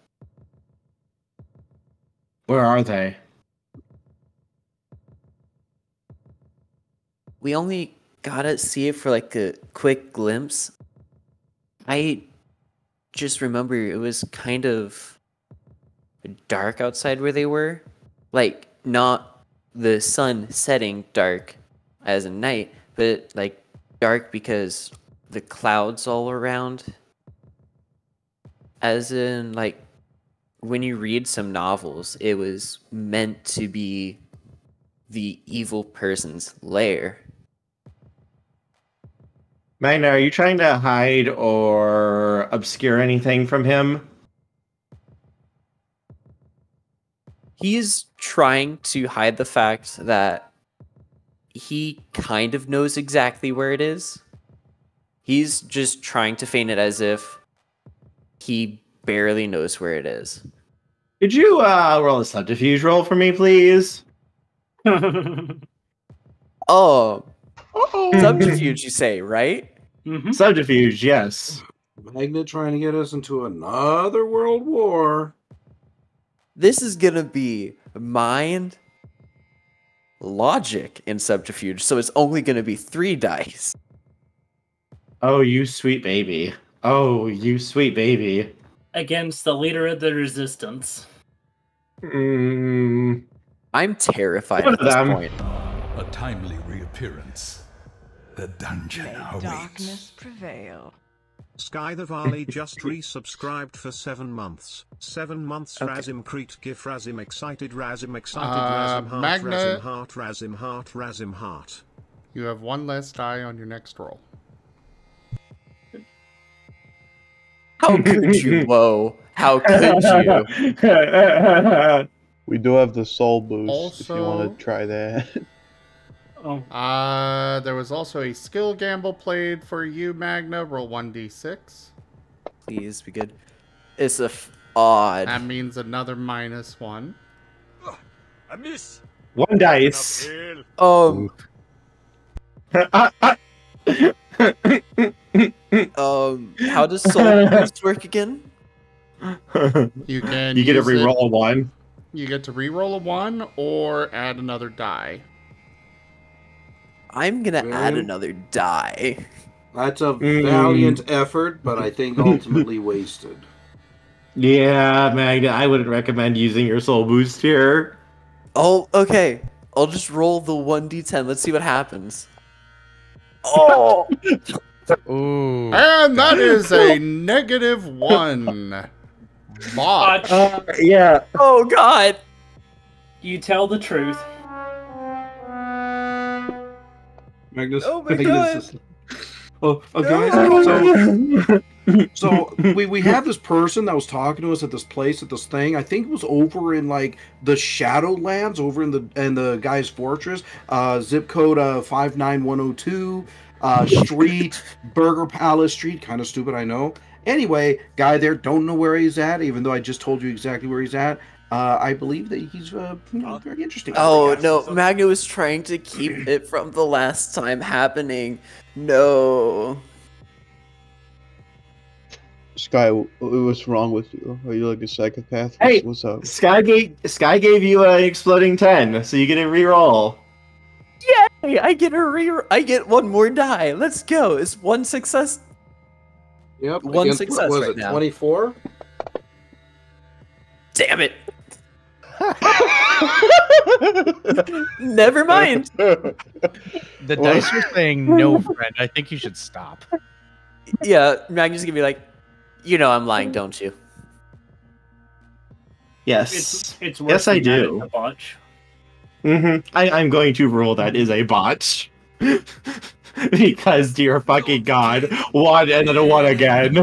Where are they? We only gotta see it for like a quick glimpse. I just remember it was kind of dark outside where they were. Like, not the sun setting dark as in night, but like dark because the clouds all around. As in, like, when you read some novels, it was meant to be the evil person's lair. Magna, are you trying to hide or obscure anything from him? He's trying to hide the fact that he kind of knows exactly where it is. He's just trying to feign it as if he barely knows where it is. Could you roll a subterfuge roll for me, please? Oh, Uh-oh. subterfuge, you say, right? Mm-hmm. Subterfuge, yes. Magna trying to get us into another world war. This is gonna be mind, logic, and subterfuge, so it's only gonna be 3 dice. Oh, you sweet baby. Oh, you sweet baby. Against the leader of the resistance. Mm. I'm terrified One at of this them. point. A timely reappearance. The dungeon May awaits. darkness prevail. Sky the Valley just resubscribed for 7 months. 7 months. Okay. Razim Crete GIF Razim excited Razim Razim heart Magna- Razim heart Razim heart Razim heart. You have 1 less die on your next roll. How could you, Whoa? How could you? We do have the soul boost if you Also- want to try that. Oh, There was also a skill gamble played for you, Magna. Roll 1d6. Please be good. It's odd. That means another -1. I miss. One dice. Fail. How does soul boost work again? You can You get to use it- reroll one. You get to reroll a 1 or add another die. I'm gonna add Really? another die. That's a valiant effort, but I think ultimately wasted. Yeah, Magna, I wouldn't recommend using your soul boost here. Oh, okay. I'll just roll the 1d10. Let's see what happens. Oh! Ooh. And that is a -1. Botch. Yeah. Oh, God! you tell the truth. Magnus, Oh my God. guys, so we have this person that was talking to us at this place at this thing. I think it was over in like the Shadowlands, over in the guy's fortress. Zip code 59102. Street Burger Palace Street. Kind of stupid, I know. Anyway, guy there, don't know where he's at, even though I just told you exactly where he's at. I believe that he's very interesting. Oh, no. Magna was trying to keep it from the last time happening. No. Sky, what's wrong with you? Are you like a psychopath? Hey, What's up? Sky gave you an exploding 10, so you get a reroll. Yay! I get 1 more die. Let's go. It's 1 success. Yep. One against- success what was right it, now. 24? Damn it. Never mind. The dice are saying no, friend. I think you should stop. Yeah, Magnus gonna be like, you know I'm lying, don't you? Yes. It's Yes, I worse than that do. at the botch. I'm going to rule that is a botch. Because, dear fucking god, 1 and then a 1 again.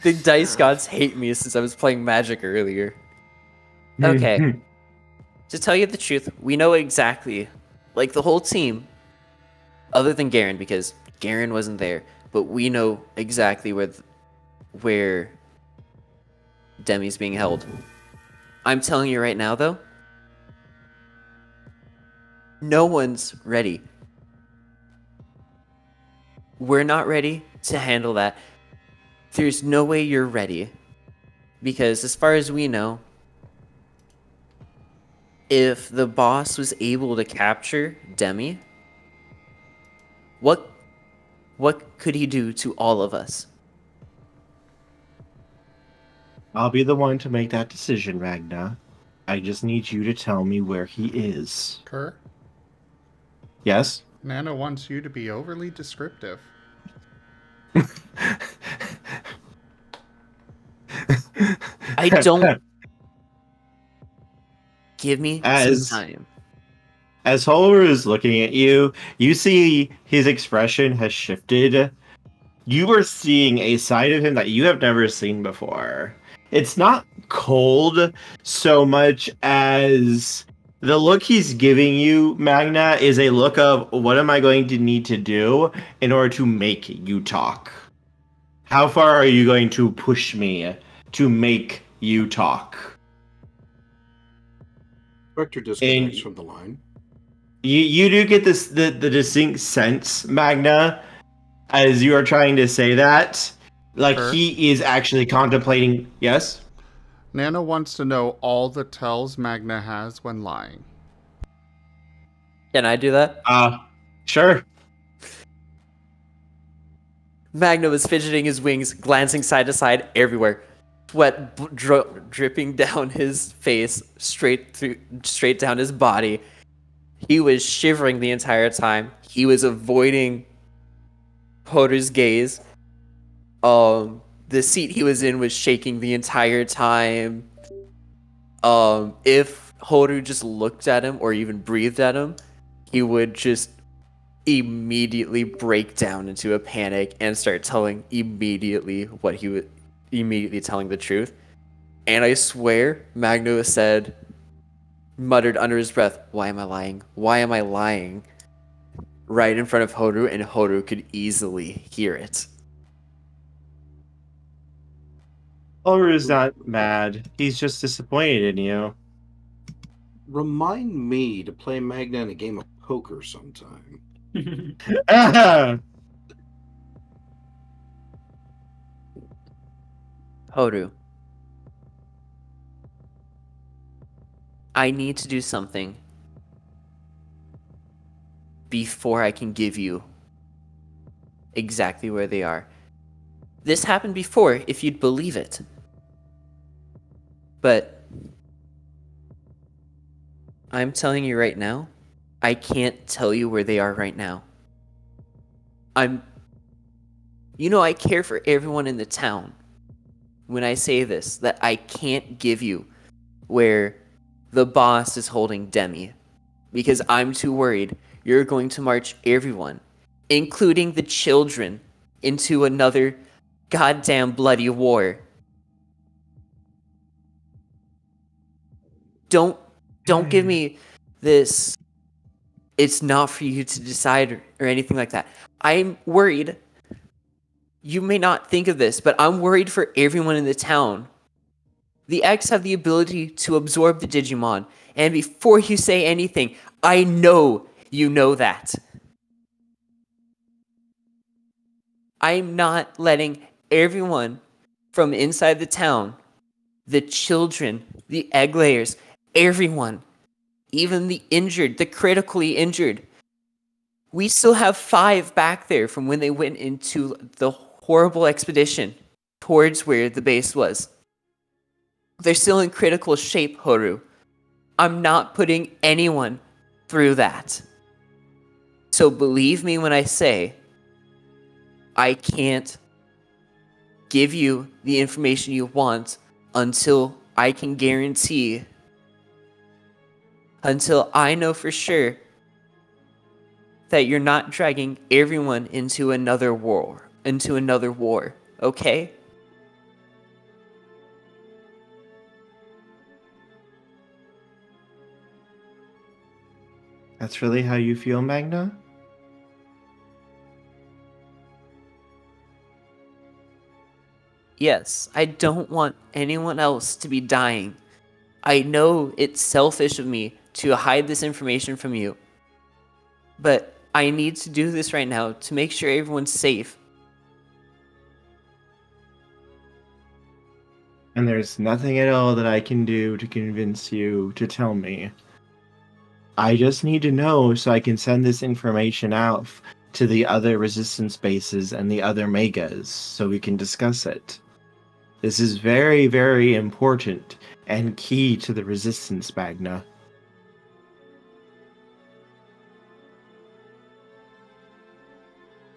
The dice gods hate me since I was playing Magic earlier. Okay. To tell you the truth, we know exactly, like the whole team, other than Garen, because Garen wasn't there, but we know exactly where Demi's being held. I'm telling you right now, though, no one's ready. We're not ready to handle that. There's no way you're ready. Because as far as we know, if the boss was able to capture Demi, what could he do to all of us? I'll be the one to make that decision, Magna. I just need you to tell me where he is. Kerr, Yes? Nana wants you to be overly descriptive. I don't... Give me As- some time. As Holger is looking at you, you see his expression has shifted. You are seeing a side of him that you have never seen before. It's not cold so much as the look he's giving you, Magna, is a look of what am I going to need to do in order to make you talk? How far are you going to push me to make you talk? Specter disconnects from the line. You do get this the distinct sense, Magna, as you are trying to say that, like Sure. he is actually contemplating. Yes. Nana wants to know all the tells Magna has when lying. Can I do that? Sure. Magna was fidgeting his wings, glancing side to side everywhere. Sweat dripping down his face, straight down his body. He was shivering the entire time. He was avoiding Horu's gaze. The seat he was in was shaking the entire time. If Horu just looked at him or even breathed at him, he would just immediately break down into a panic and start telling immediately telling the truth. And I swear, Magno said, muttered under his breath, "Why am I lying? Why am I lying?" Right in front of Horu, and Horu could easily hear it. Horu's not mad. He's just disappointed in you. Remind me to play Magna in a game of poker sometime. Horu, I need to do something before I can give you exactly where they are. This happened before, if you'd believe it. But I'm telling you right now, I can't tell you where they are right now. I care for everyone in the town when I say this, that I can't give you where the boss is holding Demi, because I'm too worried you're going to march everyone, including the children, into another goddamn bloody war. Don't give me this, it's not for you to decide or anything like that. I'm worried. You may not think of this, but I'm worried for everyone in the town. The X have the ability to absorb the Digimon, and before you say anything, I know you know that. I'm not letting everyone from inside the town, the children, the egg layers, everyone, even the injured, the critically injured. We still have 5 back there from when they went into the horrible expedition towards where the base was. They're still in critical shape, Horu. I'm not putting anyone through that. So believe me when I say, I can't give you the information you want until I can guarantee, until I know for sure that you're not dragging everyone into another war, okay? That's really how you feel, Magna? Yes, I don't want anyone else to be dying. I know it's selfish of me to hide this information from you, but I need to do this right now to make sure everyone's safe. And there's nothing at all that I can do to convince you to tell me. I just need to know so I can send this information out to the other resistance bases and the other megas so we can discuss it. This is very, very important and key to the resistance, Magna.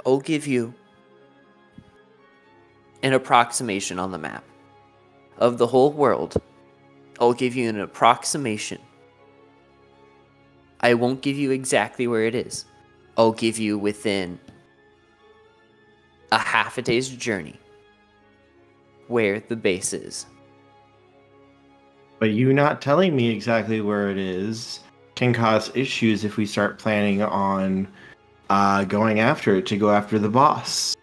I'll give you an approximation on the map of the whole world. I'll give you an approximation. I won't give you exactly where it is. I'll give you within a half a day's journey where the base is. But you not telling me exactly where it is can cause issues if we start planning on going after it to go after the boss.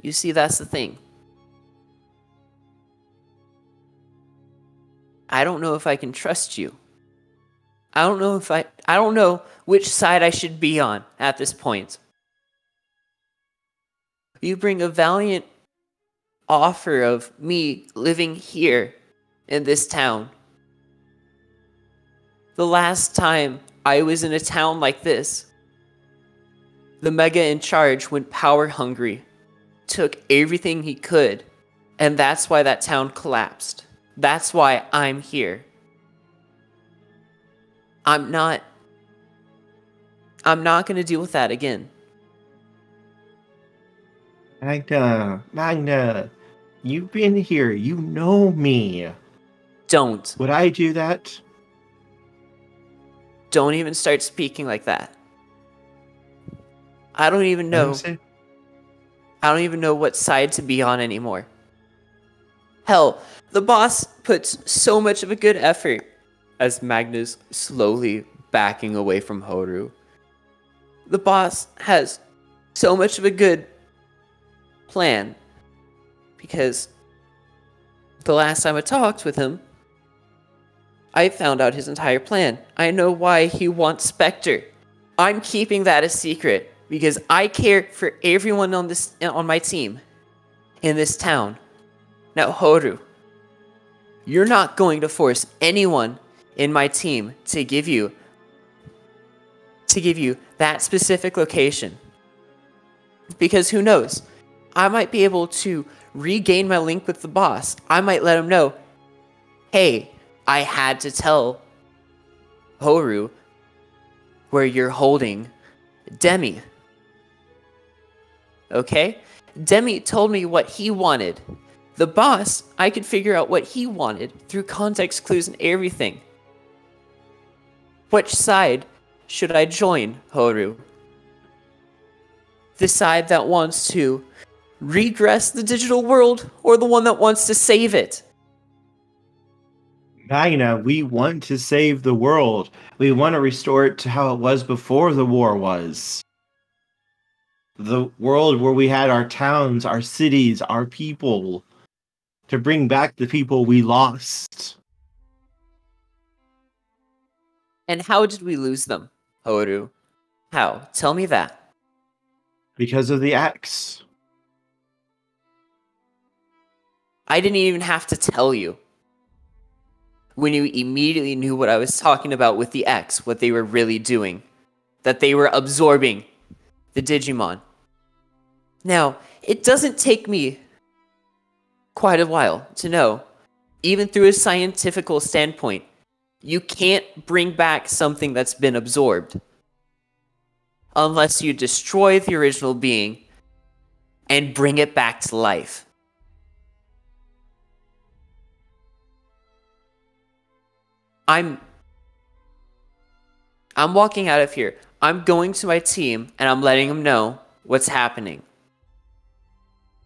You see, that's the thing. I don't know if I can trust you I don't know which side I should be on at this point. You bring a valiant offer of me living here in this town. The last time I was in a town like this, the Mega in charge went power hungry, took everything he could, and that's why that town collapsed. That's why I'm here. I'm not going to deal with that again. Magna, you've been here. You know me. Don't. Would I do that? Don't even start speaking like that. I don't even know what side to be on anymore. Hell, the boss puts so much of a good effort as Magna's slowly backing away from Horu. The boss has so much of a good plan because the last time I talked with him, I found out his entire plan. I know why he wants Specter. I'm keeping that a secret because I care for everyone on my team in this town. Now, Horu, you're not going to force anyone in my team to give you that specific location. Because who knows? I might be able to regain my link with the boss. I might let him know, hey, I had to tell Horu where you're holding Demi. Okay? Demi told me what he wanted. The boss, I could figure out what he wanted through context clues and everything. Which side should I join, Horu? The side that wants to regress the digital world, or the one that wants to save it? Magna, we want to save the world. We want to restore it to how it was before the war was. The world where we had our towns, our cities, our people. To bring back the people we lost. And how did we lose them, Horu? How? Tell me that. Because of the X. I didn't even have to tell you. When you immediately knew what I was talking about with the X, what they were really doing. That they were absorbing the Digimon. Now, it doesn't take me quite a while to know, even through a scientific standpoint, you can't bring back something that's been absorbed unless you destroy the original being and bring it back to life. I'm walking out of here. I'm going to my team and I'm letting them know what's happening.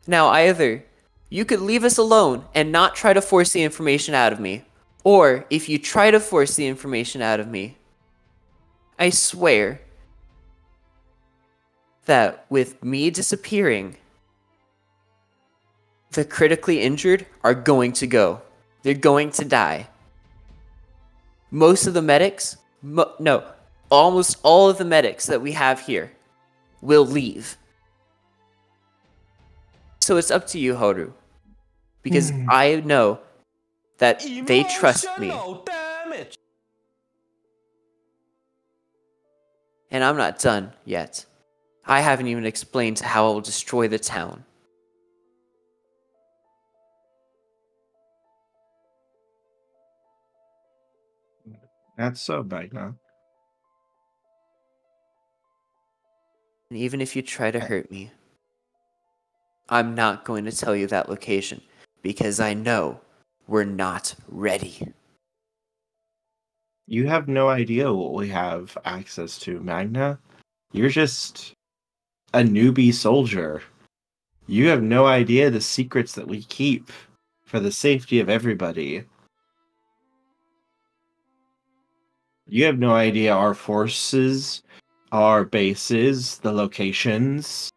Now, either you could leave us alone and not try to force the information out of me, or if you try to force the information out of me, I swear that with me disappearing, the critically injured are going to go. They're going to die. Most of the medics, almost all of the medics that we have here will leave. So it's up to you, Horu. Because I know that they trust me. Damage. And I'm not done yet. I haven't even explained how I will destroy the town. That's so Magna. And even if you try to hurt me, I'm not going to tell you that location. Because I know we're not ready. You have no idea what we have access to, Magna. You're just a newbie soldier. You have no idea the secrets that we keep for the safety of everybody. You have no idea our forces, our bases, the locations.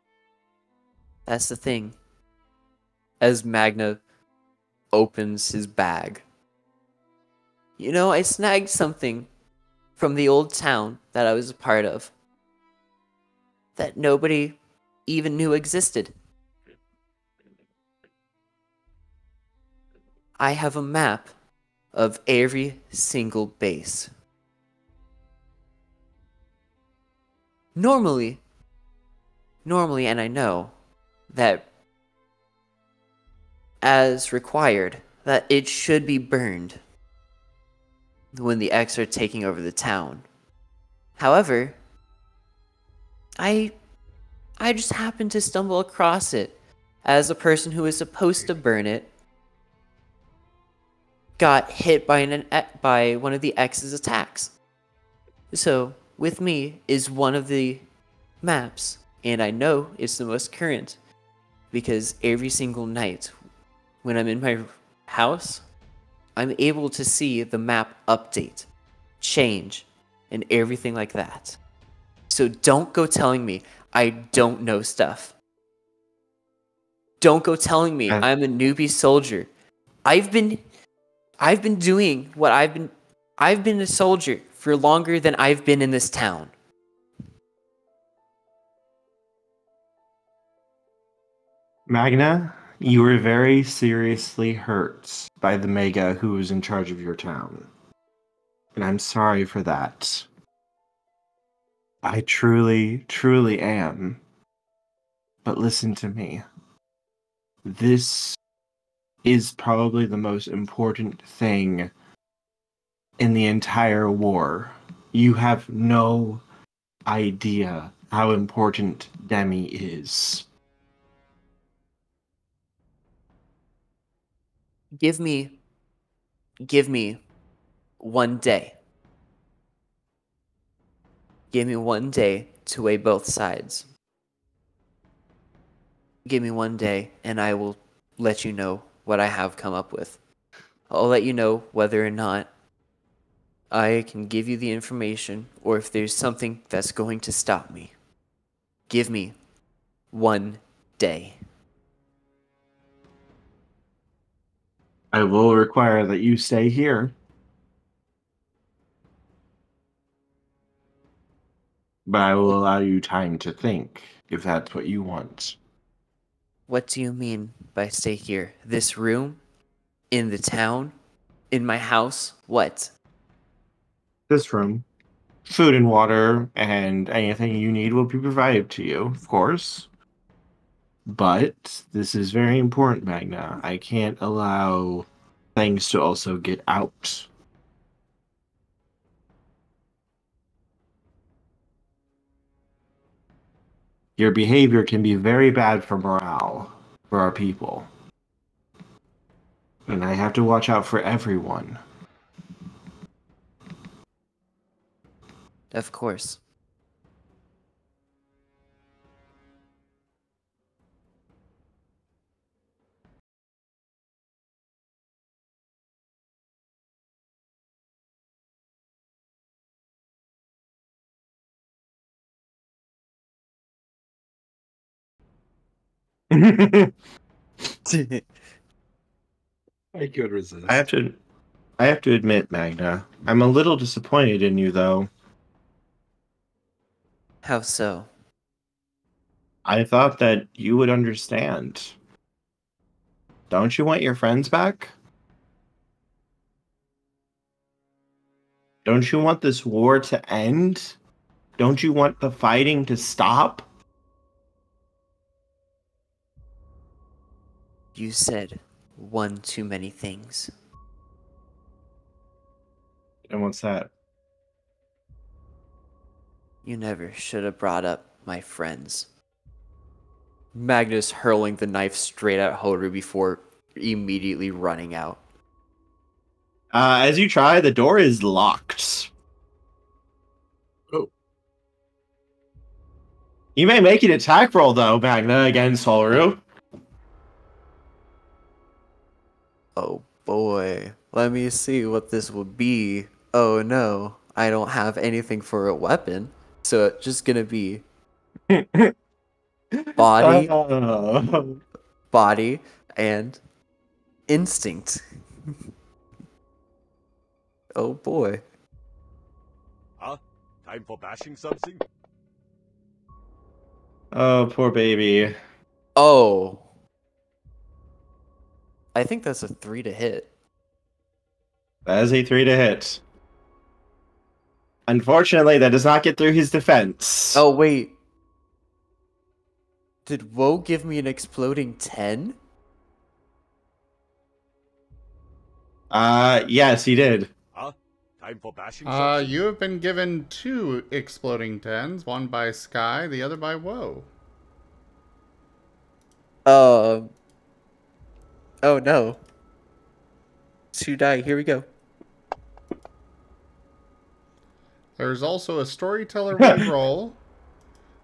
That's the thing. As Magna opens his bag. You know, I snagged something from the old town that I was a part of that nobody even knew existed. I have a map of every single base. Normally, and I know that as required, that it should be burned when the X are taking over the town. However, I just happened to stumble across it as a person who was supposed to burn it got hit by one of the X's attacks. So, with me is one of the maps, and I know it's the most current because every single night when I'm in my house, I'm able to see the map update, change, and everything like that. So don't go telling me I don't know stuff. Don't go telling me I'm a newbie soldier. I've been doing what I've been a soldier for longer than I've been in this town. Magna, you were very seriously hurt by the Mega who was in charge of your town. And I'm sorry for that. I truly, truly am. But listen to me. This is probably the most important thing in the entire war. You have no idea how important Demi is. Give me 1 day. Give me 1 day to weigh both sides. Give me 1 day, and I will let you know what I have come up with. I'll let you know whether or not I can give you the information or if there's something that's going to stop me. Give me 1 day. I will require that you stay here. But I will allow you time to think, if that's what you want. What do you mean by stay here? This room? In the town? In my house? What? This room. Food and water and anything you need will be provided to you, of course. But this is very important, Magna. I can't allow things to also get out. Your behavior can be very bad for morale for our people. And I have to watch out for everyone. Of course. I could resist. I have to admit, Magna, I'm a little disappointed in you, though. How so? I thought that you would understand. Don't you want your friends back? Don't you want this war to end? Don't you want the fighting to stop? You said one too many things. And what's that? You never should have brought up my friends. Magnus hurling the knife straight at Horu before immediately running out. As you try, the door is locked. Oh. You may make an attack roll, though, Magna, against Horu. Oh boy, let me see what this would be. Oh no, I don't have anything for a weapon, so it's just gonna be body, body, and instinct. Oh boy. Time for bashing something? Oh, poor baby. Oh. I think that's a 3 to hit. That is a 3 to hit. Unfortunately, that does not get through his defense. Oh, wait. Did Woe give me an exploding 10? Yes, he did. Huh? Time for bashing something? You have been given 2 exploding 10s, one by Sky, the other by Woe. Oh no. 2 die, here we go. There's also a Storyteller reroll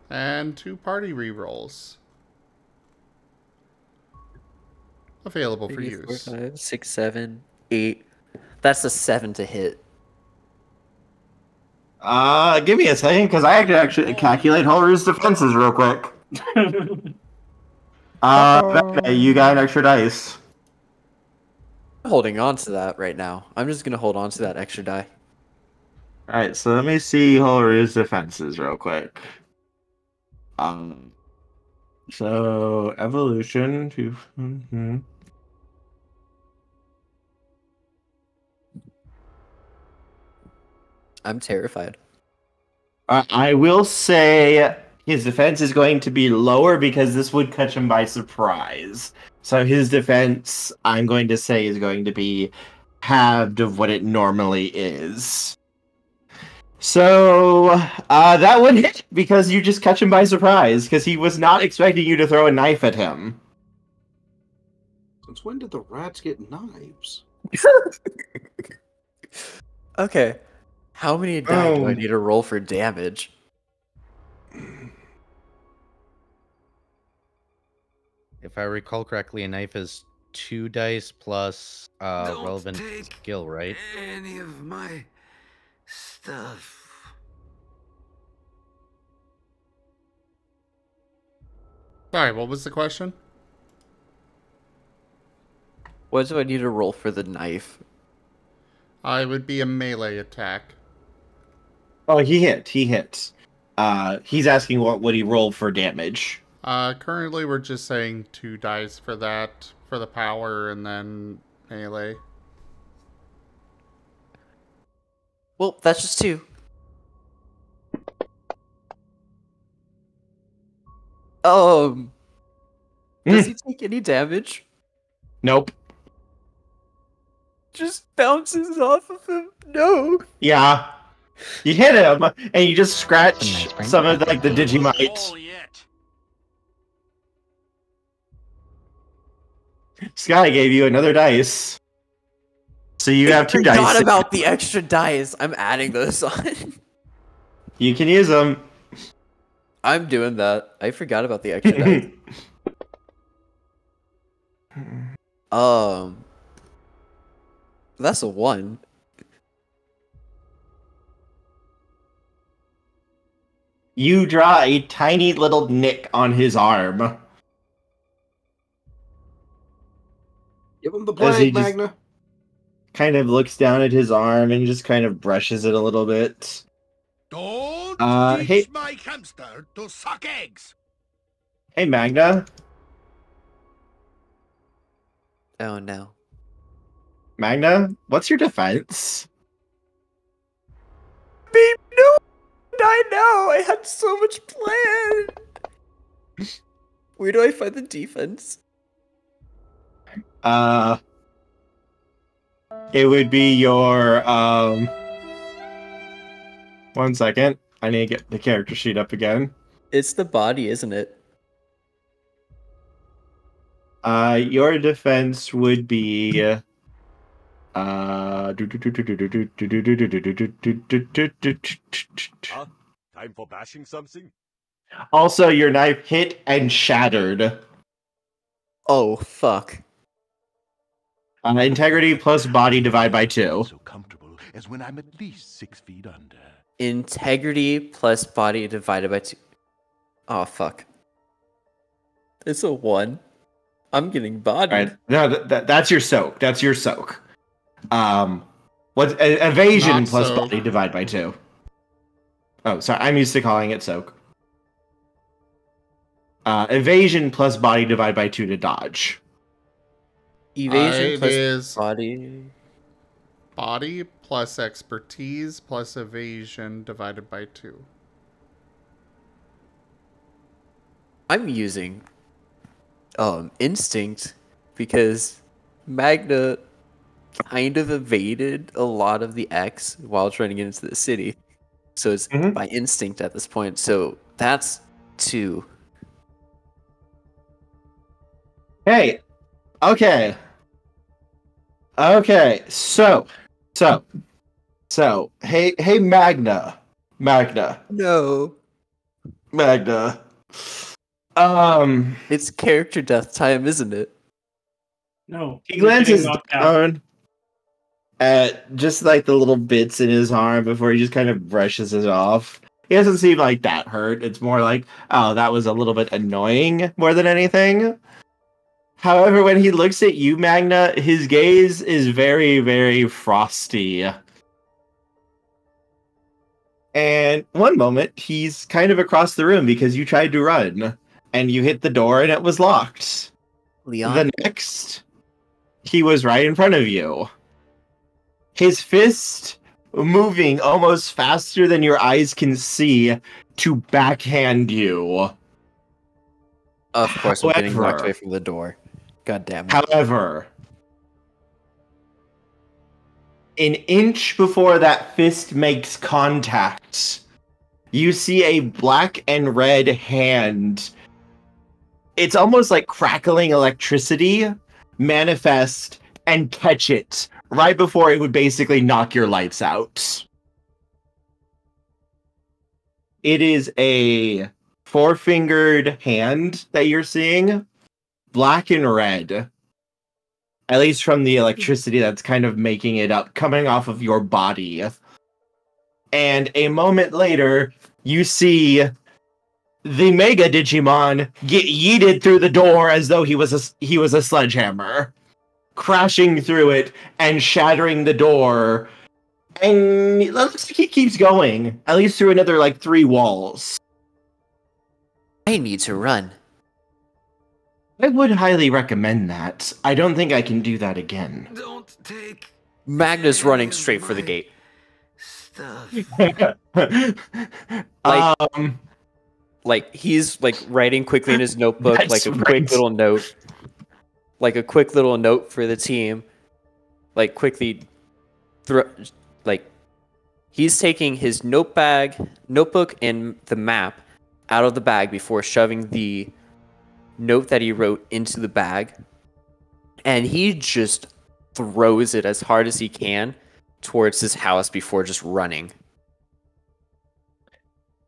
and 2 party rerolls available for 3, use. 4, 5, 6, 7, 8. That's a 7 to hit. Give me a second, because I have to actually calculate Horu's defenses real quick. Magna, you got an extra dice. I'm holding on to that right now. I'm just gonna hold on to that extra die. Alright, so let me see Horu's defenses real quick. So evolution to I'm terrified. I will say his defense is going to be lower because this would catch him by surprise. So his defense, I'm going to say, is going to be halved of what it normally is. So that would hit because you just catch him by surprise because he was not expecting you to throw a knife at him. Since when did the rats get knives? Okay. How many die do I need to roll for damage? If I recall correctly, a knife is 2 dice plus relevant skill, right? Any of my stuff. Alright, what was the question? What do I need to roll for the knife? It would be a melee attack. Oh, he hit. He hit. He's asking what would he roll for damage. Currently we're just saying 2 dice for that, for the power, and then melee. Well, that's just 2. Does he take any damage? Nope. Just bounces off of him? No. Yeah. You hit him, and you just scratch some of like the Digimite. Sky gave you another dice. So you have 2 dice. I forgot about the extra dice. I'm adding those on. You can use them. I'm doing that. I forgot about the extra dice. That's a 1. You draw a tiny little nick on his arm. Give him the As he plague, just Magna. kind of looks down at his arm and just kind of brushes it a little bit. Don't hey, teach my hamster to suck eggs. hey, Magna. Oh no. Magna, what's your defense? Babe, no! I know! I had so much planned! Where do I find the defense? It would be your, 1 second. I need to get the character sheet up again. It's the body, isn't it? Your defense would be, Huh? Time for bashing something? also your knife hit and shattered. Oh, fuck. Integrity plus body divide by 2. So comfortable as when I'm at least 6 feet under. Integrity plus body divided by 2. Oh, fuck. It's a 1. I'm getting bodied. Alright, no, that's your soak. That's your soak. What's evasion Not plus soak. body divide by 2? Oh, sorry. I'm used to calling it soak. Evasion plus body divided by 2 to dodge. Evasion It plus is body. body plus expertise plus evasion divided by 2. I'm using instinct because Magna kind of evaded a lot of the X while trying to get into the city. So it's by instinct at this point. So that's 2. Hey. Okay. Okay. So, hey, Magna. No. Magna. It's character death time, isn't it? No. He you're getting glances knocked out. down at just like the little bits in his arm before he just kind of brushes it off. He doesn't seem like that hurt. It's more like, oh, that was a little bit annoying more than anything. However, when he looks at you, Magna, his gaze is very, very frosty. And one moment, he's kind of across the room because you tried to run, and you hit the door and it was locked. Leon? The next, he was right in front of you. His fist moving almost faster than your eyes can see to backhand you. Of course, I'm getting knocked However- away from the door. God damn it. However, an inch before that fist makes contact, you see a black and red hand. It's almost like crackling electricity manifest and catch it right before it would basically knock your lights out. It is a 4-fingered hand that you're seeing, black and red. At least from the electricity that's kind of making it up, coming off of your body. And a moment later, you see the Mega Digimon get yeeted through the door as though he was a sledgehammer, crashing through it and shattering the door. And it looks like he keeps going, at least through another like 3 walls. I need to run. I would highly recommend that. I don't think I can do that again. Don't take Magna's running straight for the gate. stuff. Like he's like writing quickly in his notebook, That's like a right. quick little note. Like a quick little note for the team. Like quickly like he's taking his notebook and the map out of the bag before shoving the note that he wrote into the bag, and he just throws it as hard as he can towards his house before just running.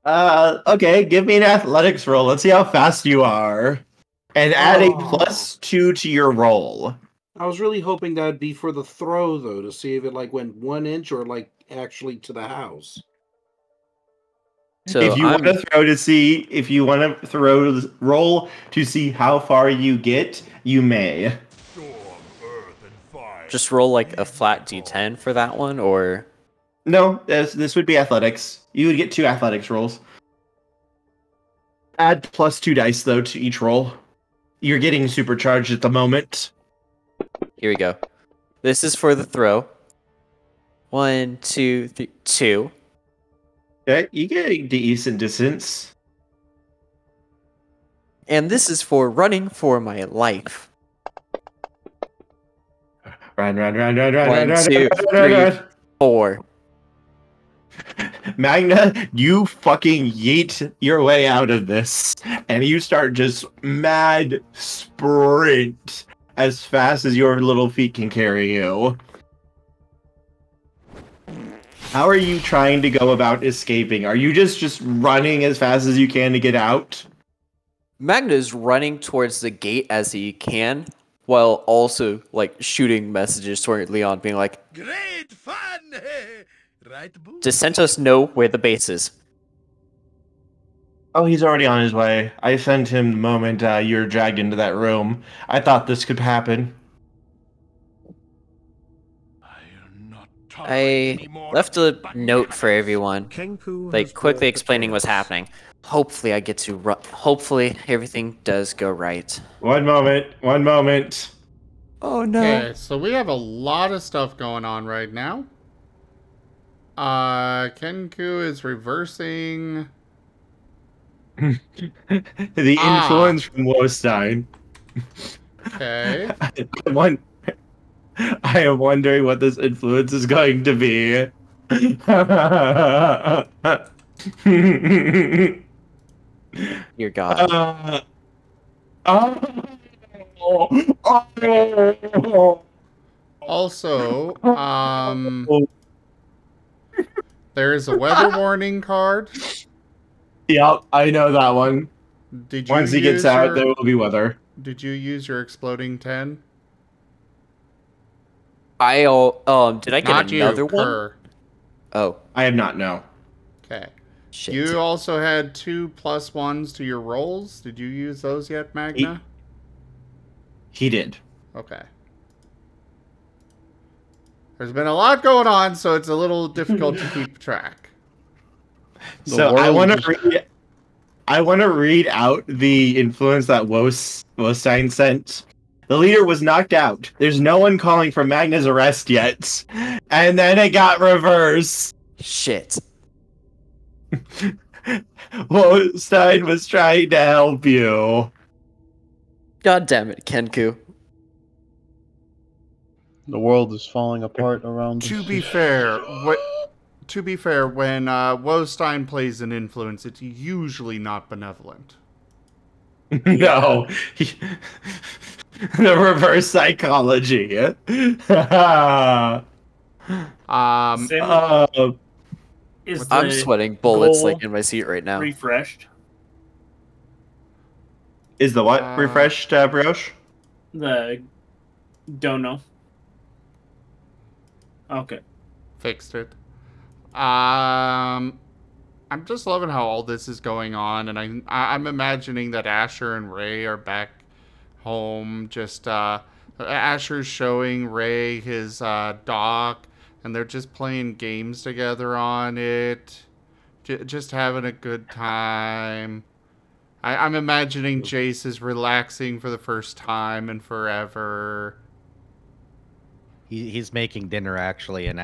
Okay, give me an athletics roll. Let's see how fast you are. And add a +2 to your roll. I was really hoping that'd be for the throw, though, to see if it like went 1 inch or like actually to the house. So If you want to throw to see, if you want to roll to see how far you get, you may. just roll like a flat d10 for that one, or No, this would be athletics. You would get 2 athletics rolls. Add +2 dice though to each roll. You're getting supercharged at the moment. here we go. This is for the throw. 1, 2, 3, 2. Okay, you get a decent distance. And this is for running for my life. Run, 1, 2, 3, 4. Magna, you fucking yeet your way out of this, and you start just mad sprint as fast as your little feet can carry you. How are you trying to go about escaping? Are you just running as fast as you can to get out? Magna is running towards the gate as he can, while also like shooting messages toward Leon, being like, Great fun! Right, boo? just sent us know where the base is. Oh, he's already on his way. I sent him the moment you're dragged into that room. I thought this could happen. I'll not I left a note for everyone, Kenku like has quickly brought the explaining what's chaos. happening. Hopefully I get to hopefully everything does go right. One moment. One moment. Oh no. Okay, so we have a lot of stuff going on right now. Kenku is reversing. The influence from Wostein. Okay. I am wondering what this influence is going to be. Dear God. Also, there is a weather warning card. Yep, I know that one. Did you Once he gets out, there will be weather. Did you use your exploding 10? Did I get Not another you, one? Kerr. Oh. I have not, no. Okay. Shit. You also had 2 +1s to your rolls. Did you use those yet, Magna? He did. Okay. There's been a lot going on, so it's a little difficult to keep track. So I want to read out the influence that Wostein sent. The leader was knocked out. There's no one calling for Magna's arrest yet. And then it got reversed. Shit. Wostein was trying to help you. God damn it, Kenku. The world is falling apart around us. To be fair, when Wostein plays an influence, it's usually not benevolent. No. The reverse psychology. I'm sweating bullets like in my seat right now. Refreshed. Is the what refreshed, Brioche? Don't know. Okay. Fixed it. I'm just loving how all this is going on, and I'm imagining that Asher and Ray are back home. Just Asher's showing Ray his dock, and they're just playing games together on it, just having a good time. I'm imagining Jace is relaxing for the first time in forever. He's making dinner actually and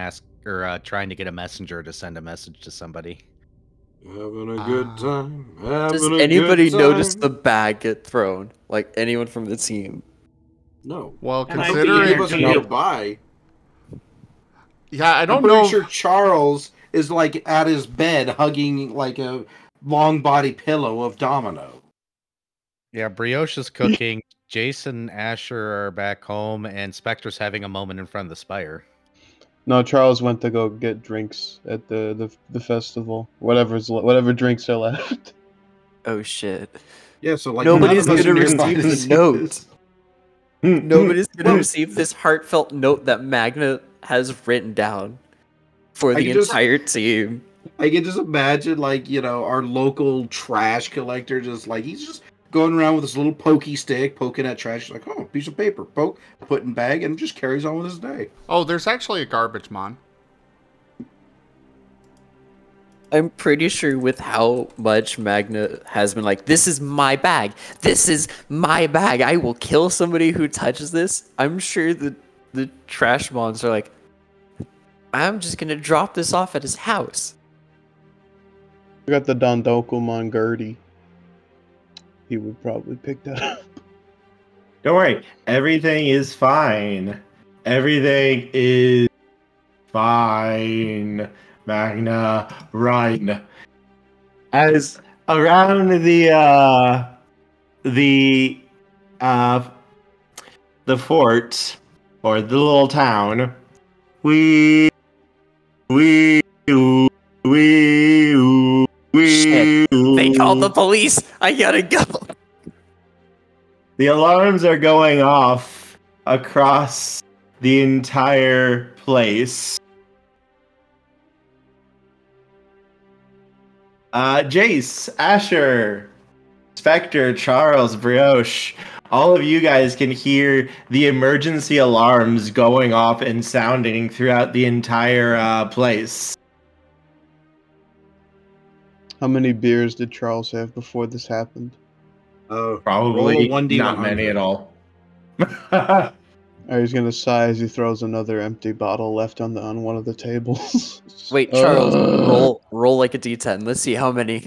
trying to get a messenger to send a message to somebody. Having a good time. Does anybody notice the bag get thrown? Like anyone from the team? No. Well, And considering he wasn't nearby. Yeah, I don't I'm pretty know. sure Charles is like at his bed hugging like a long body pillow of Domino. Yeah, Brioche is cooking. Jason, Asher are back home, and Specter's having a moment in front of the spire. No, Charles went to go get drinks at the festival. Whatever drinks are left. Oh shit. Yeah, so like nobody's none of us gonna are nearby receive to the see note. this. Nobody's gonna receive this heartfelt note that Magna has written down for the entire team. I can just imagine, like, you know, our local trash collector just like he's just going around with this little pokey stick, poking at trash. Like, oh, piece of paper, poke, put in bag, and just carries on with his day. Oh, there's actually a garbage mon. I'm pretty sure with how much Magna has been like, this is my bag. This is my bag. I will kill somebody who touches this. I'm sure the trash mons are like, I'm just going to drop this off at his house. We got the Dondokumon Gertie. He would probably pick that up. Don't worry. Everything is fine. Everything is fine. Magna, run. As around the fort or the little town, Shit. They called the police. I gotta go. The alarms are going off across the entire place. Jace, Asher, Specter, Charles, Brioche, all of you guys can hear the emergency alarms going off and sounding throughout the entire place. How many beers did Charles have before this happened? Probably roll a 1d100. not many at all. He's gonna sigh as he throws another empty bottle left on one of the tables. Wait, Charles, roll like a d10. Let's see how many.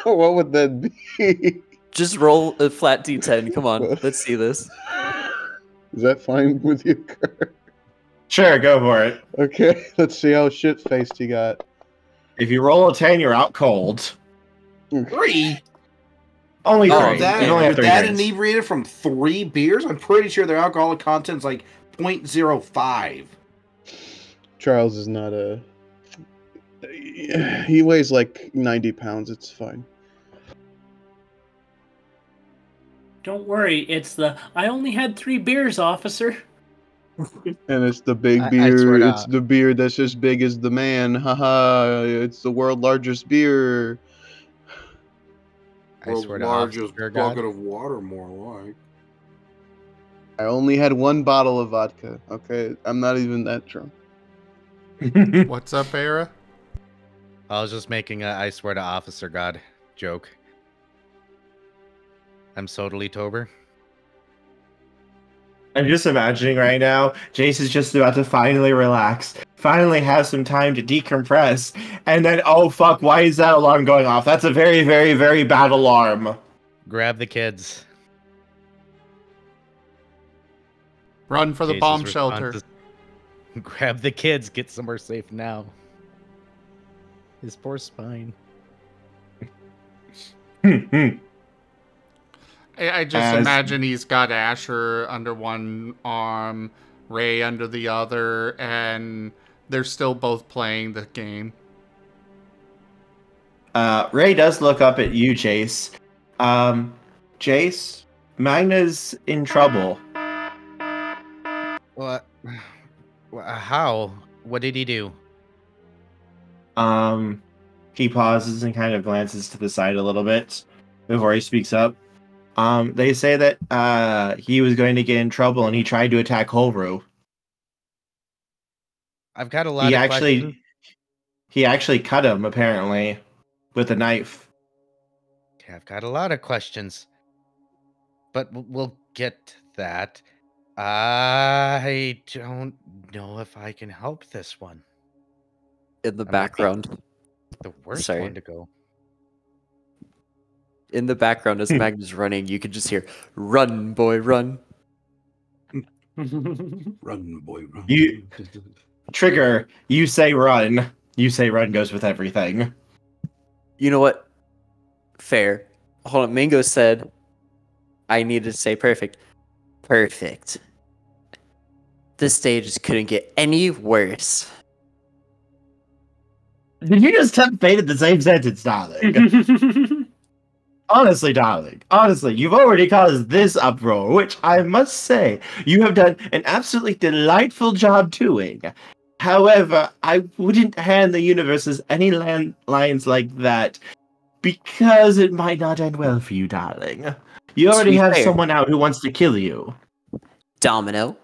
What would that be? Just roll a flat d10. Come on, let's see this. Is that fine with you, Kurt? Sure, go for it. Okay, let's see how shit-faced he got. If you roll a 10, you're out cold. 3? Only 3. Oh, that, You only have with 3 that drinks. inebriated from 3 beers? I'm pretty sure their alcoholic content's like 0.05. Charles is not a... He weighs like 90 pounds, it's fine. Don't worry, it's the I only had 3 beers, officer. And it's the big I beer. swear to It's the beer that's as big as the man. Haha! It's the world's largest beer. I World's swear to largest Officer God. bucket of water, more like. I only had 1 bottle of vodka. Okay, I'm not even that drunk. What's up, Era? I was just making a I swear to Officer God joke. I'm totally tober. I'm just imagining right now, Jace is just about to finally relax, finally have some time to decompress, and then, oh fuck, why is that alarm going off? That's a very, very, very bad alarm. Grab the kids. Run for the Jace's bomb response shelter. is, grab the kids. Get somewhere safe now. His poor spine. I just imagine he's got Asher under one arm, Ray under the other, and they're still both playing the game. Ray does look up at you, Jace. Jace, Magna's in trouble. What? How? What did he do? He pauses and kind of glances to the side a little bit before he speaks up. They say that he was going to get in trouble and he tried to attack Holbrook. I've got a lot of questions. He actually cut him, apparently, with a knife. Okay, I've got a lot of questions. But we'll get to that. I don't know if I can help this one. In the background. The worst Sorry. one to go. In the background, as Magna's running, you can just hear, "Run, boy, run." Run, boy, run. Trigger, you say run. You say run goes with everything. You know what? Fair. Hold on, Mingo said I needed to say perfect. Perfect. The stages couldn't get any worse. Did you just tempt fate at the same sentence, darling? Honestly, darling, honestly, you've already caused this uproar, which I must say, you have done an absolutely delightful job doing. However, I wouldn't hand the universes any landlines like that, because it might not end well for you, darling. You already have someone out who wants to kill you. Domino.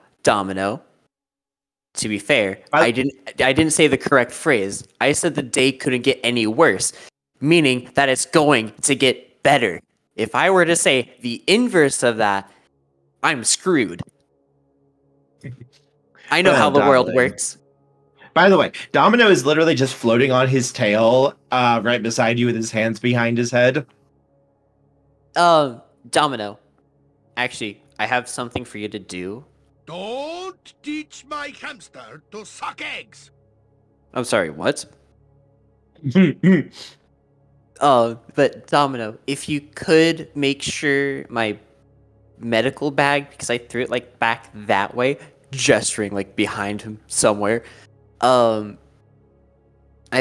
To be fair, I didn't say the correct phrase. I said the day couldn't get any worse, meaning that it's going to get better. If I were to say the inverse of that, I'm screwed. I know how the world works. By the way, Domino is literally just floating on his tail right beside you with his hands behind his head. Domino. Actually, I have something for you to do. Don't teach my hamster to suck eggs. I'm sorry, what? But Domino, if you could make sure my medical bag, because I threw it like back that way, gesturing like behind him somewhere. I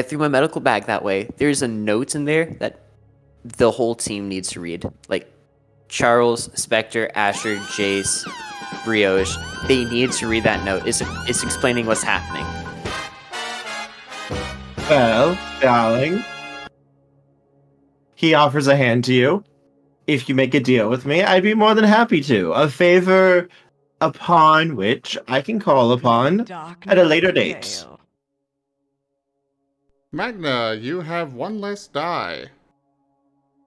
threw my medical bag that way. There's a note in there that the whole team needs to read. Like Charles, Specter, Asher, Jace, Brioche. They need to read that note. It's explaining what's happening. Well, darling. He offers a hand to you. if you make a deal with me, I'd be more than happy to. A favor upon which I can call upon at a later date. Magna, you have one less die.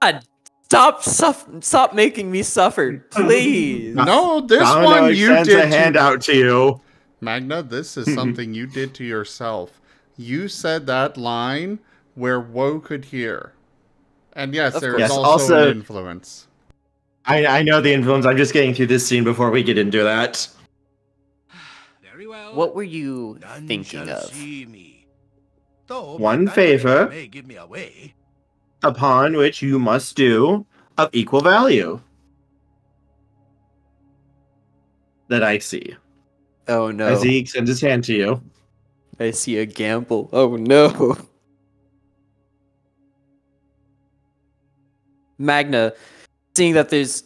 God, stop making me suffer, please. No, this Domino one you extends did a hand out to you. Magna, this is something you did to yourself. You said that line where Woe could hear. And yes, there is also an influence. I know the influence. I'm just getting through this scene before we get into that. Very well. What were you thinking of? One favor may give me away. upon which you must do of equal value that I see. Oh no. As he extends his hand to you. I see a gamble. Oh no. Magna, seeing that there's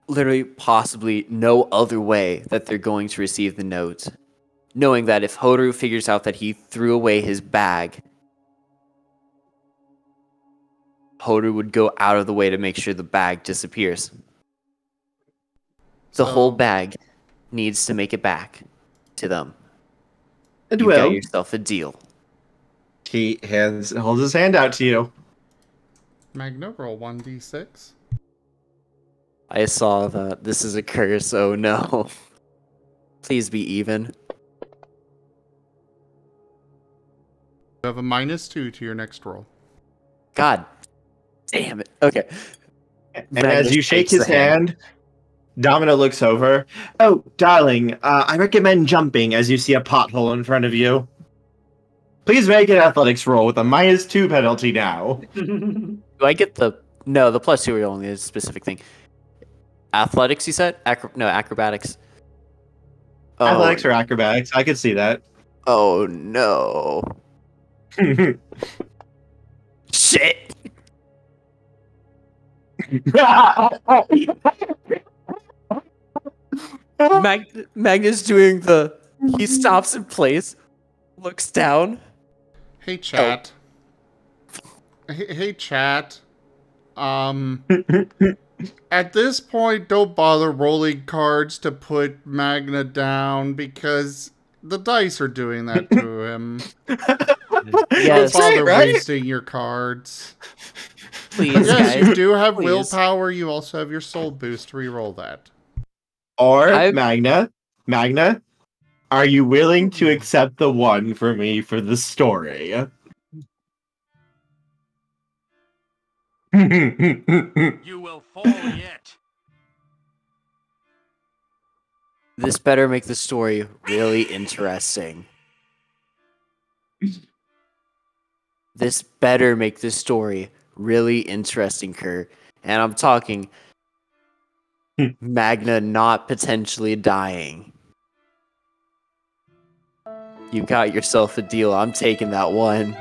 literally possibly no other way that they're going to receive the note, knowing that if Hotaru figures out that he threw away his bag, Hotaru would go out of the way to make sure the bag disappears. The whole bag needs to make it back to them. And You got yourself a deal. He holds his hand out to you. Magna, roll 1d6. I saw that. This is a curse. Oh no. Please be even. You have a -2 to your next roll. God damn it. Okay. And as you shake his hand, Domino looks over. Oh, darling, I recommend jumping as you see a pothole in front of you. Please make an athletics roll with a -2 penalty now. Do I get the... No, the +2 are only a specific thing. Athletics, you said? No, acrobatics. Oh. Athletics or acrobatics, I could see that. Oh, no. Shit! Magna's doing the... He stops in place, looks down. Hey, chat. Hey, chat. At this point, don't bother rolling cards to put Magna down because the dice are doing that to him. Yes, don't bother right? wasting your cards. Please, Yes, guys. you do have Please. willpower. You also have your soul boost. Reroll that. Or, Magna, are you willing to accept the 1 for me for the story? You will fall yet. This better make the story really interesting. This better make the story really interesting, Kerr. And I'm talking Magna not potentially dying. You got yourself a deal. I'm taking that one.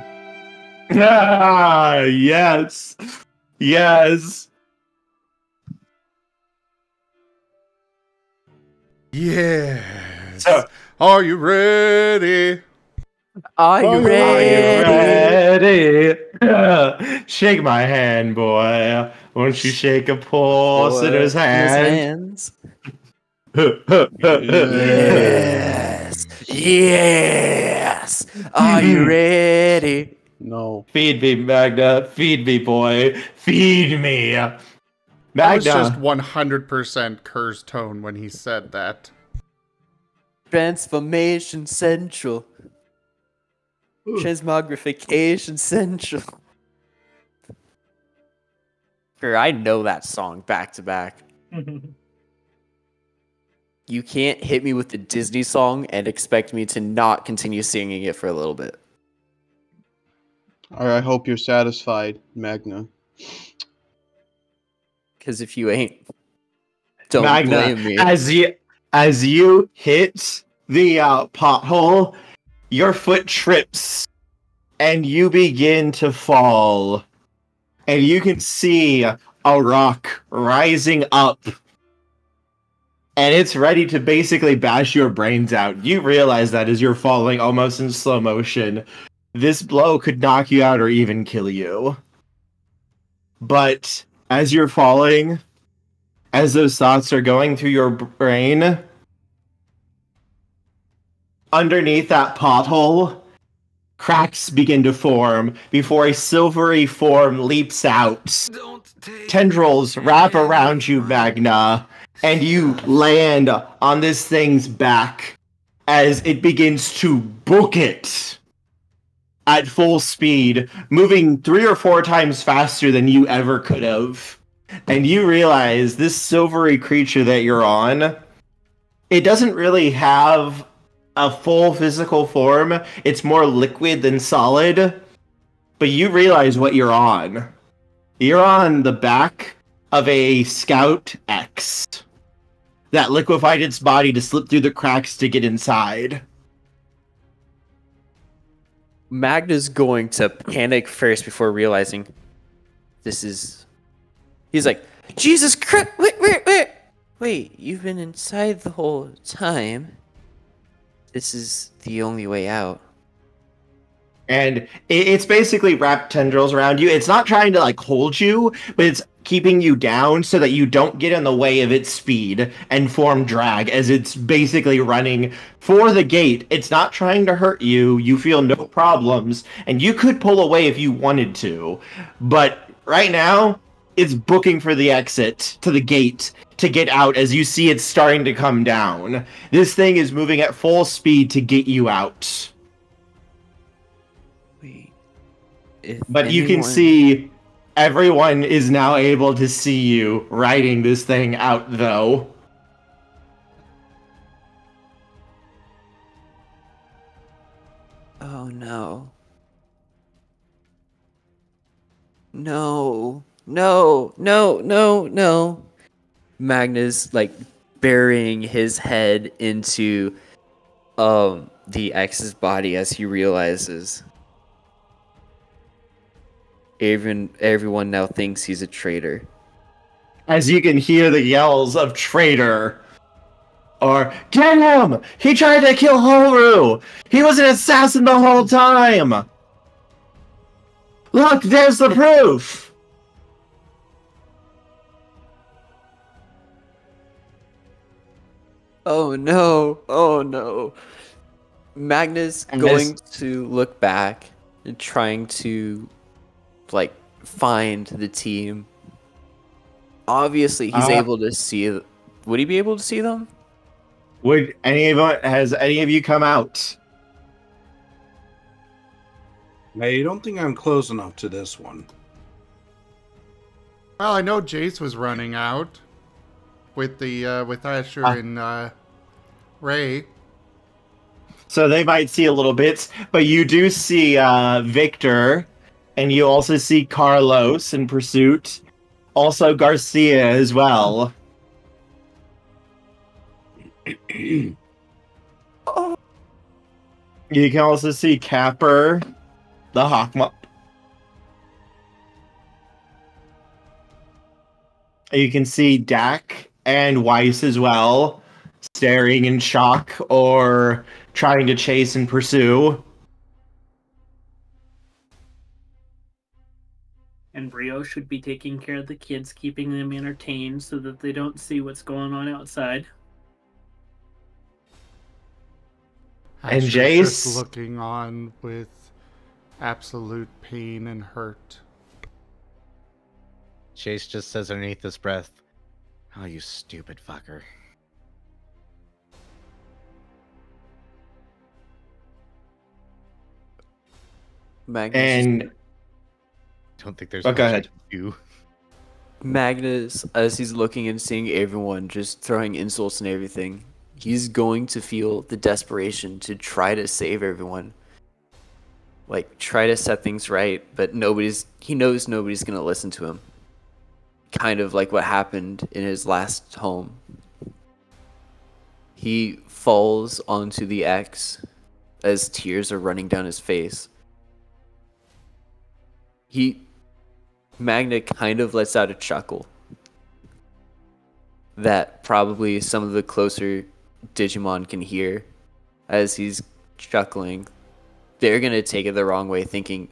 Ah, yes. Yes. Yes. So, are you ready? Are you ready? Ready? Shake my hand, boy. Won't you shake a poor sinner's hand? Yes. Yes. Are you ready? No. Feed me, Magna. Feed me, boy. Feed me. That was Magna. just 100% Kerr's tone when he said that. Transformation Central. Transmogrification Central. Kerr, I know that song back to back. You can't hit me with the Disney song and expect me to not continue singing it for a little bit. I hope you're satisfied, Magna. Because if you ain't, don't Magna, blame me. as you hit the pothole, your foot trips and you begin to fall. And you can see a rock rising up. And it's ready to basically bash your brains out. You realize that as you're falling almost in slow motion, this blow could knock you out or even kill you. But as you're falling, as those thoughts are going through your brain, underneath that pothole, cracks begin to form before a silvery form leaps out. Tendrils wrap around you, Magna, and you land on this thing's back as it begins to book it at full speed, moving 3 or 4 times faster than you ever could have. And you realize this silvery creature that you're on, it doesn't really have a full physical form. It's more liquid than solid. But you realize what you're on. You're on the back of a Scout X that liquefied its body to slip through the cracks to get inside. Magna's going to panic first before realizing this is... He's like, Jesus Christ! Wait, you've been inside the whole time. This is the only way out. And it's basically wrapped tendrils around you. It's not trying to, like, hold you, but it's keeping you down so that you don't get in the way of its speed and form drag as it's basically running for the gate. It's not trying to hurt you. You feel no problems, and you could pull away if you wanted to. But right now, it's booking for the exit to the gate to get out as you see it's starting to come down. This thing is moving at full speed to get you out. Wait. But you can see everyone is now able to see you riding this thing out, though. Oh no. No. No. Magna's like burying his head into the X's body as he realizes everyone now thinks he's a traitor. As you can hear the yells of traitor. Or, get him! He tried to kill Horu! He was an assassin the whole time! Look, there's the proof! Oh no. Magna's going to look back and trying to, like, find the team. Obviously, he's able to see... Would he be able to see them? Has any of you come out? I don't think I'm close enough to this one. Well, I know Jace was running out with the with Asher and Ray. So they might see a little bit, but you do see Victor, and you also see Carlos in pursuit. Also Garcia as well. You can also see Capper, the Hawkmoth. You can see Dak and Weiss as well, staring in shock or trying to chase and pursue. And Brioche should be taking care of the kids, keeping them entertained so that they don't see what's going on outside. And Asher's Jace just looking on with absolute pain and hurt. Chase just says underneath his breath, "Oh, you stupid fucker." And don't think there's go ahead. to do. Magnus, as he's looking and seeing everyone just throwing insults and everything, he's going to feel the desperation to try to save everyone. Like, try to set things right, but he knows nobody's going to listen to him. Kind of like what happened in his last home. He falls onto the X as tears are running down his face. Magna kind of lets out a chuckle that probably some of the closer Digimon can hear as he's chuckling. They're going to take it the wrong way, thinking,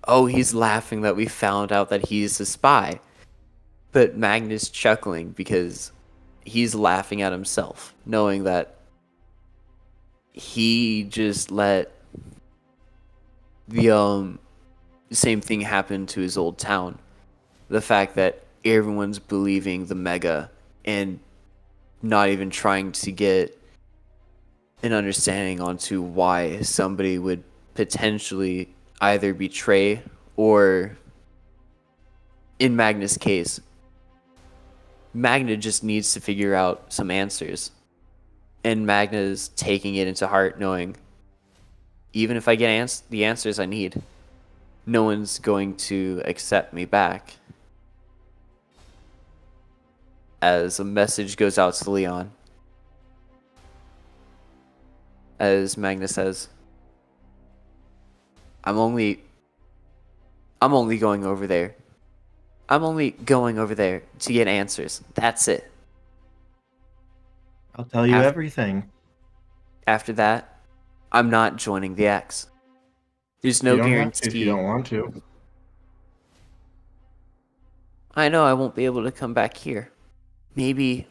oh, he's laughing that we found out that he's a spy. But Magna's chuckling because he's laughing at himself, knowing that he just let the same thing happen to his old town. The fact that everyone's believing the Mega and not even trying to get an understanding onto why somebody would potentially either betray or, in Magna's case, Magna just needs to figure out some answers. And Magna's taking it into heart, knowing even if I get the answers I need, no one's going to accept me back. As a message goes out to Leon, as Magna says, I'm only going over there. I'm only going over there to get answers. That's it. I'll tell you everything. After that, I'm not joining the X. There's no you don't guarantee. Have to if you don't want to. I know I won't be able to come back here. Maybe.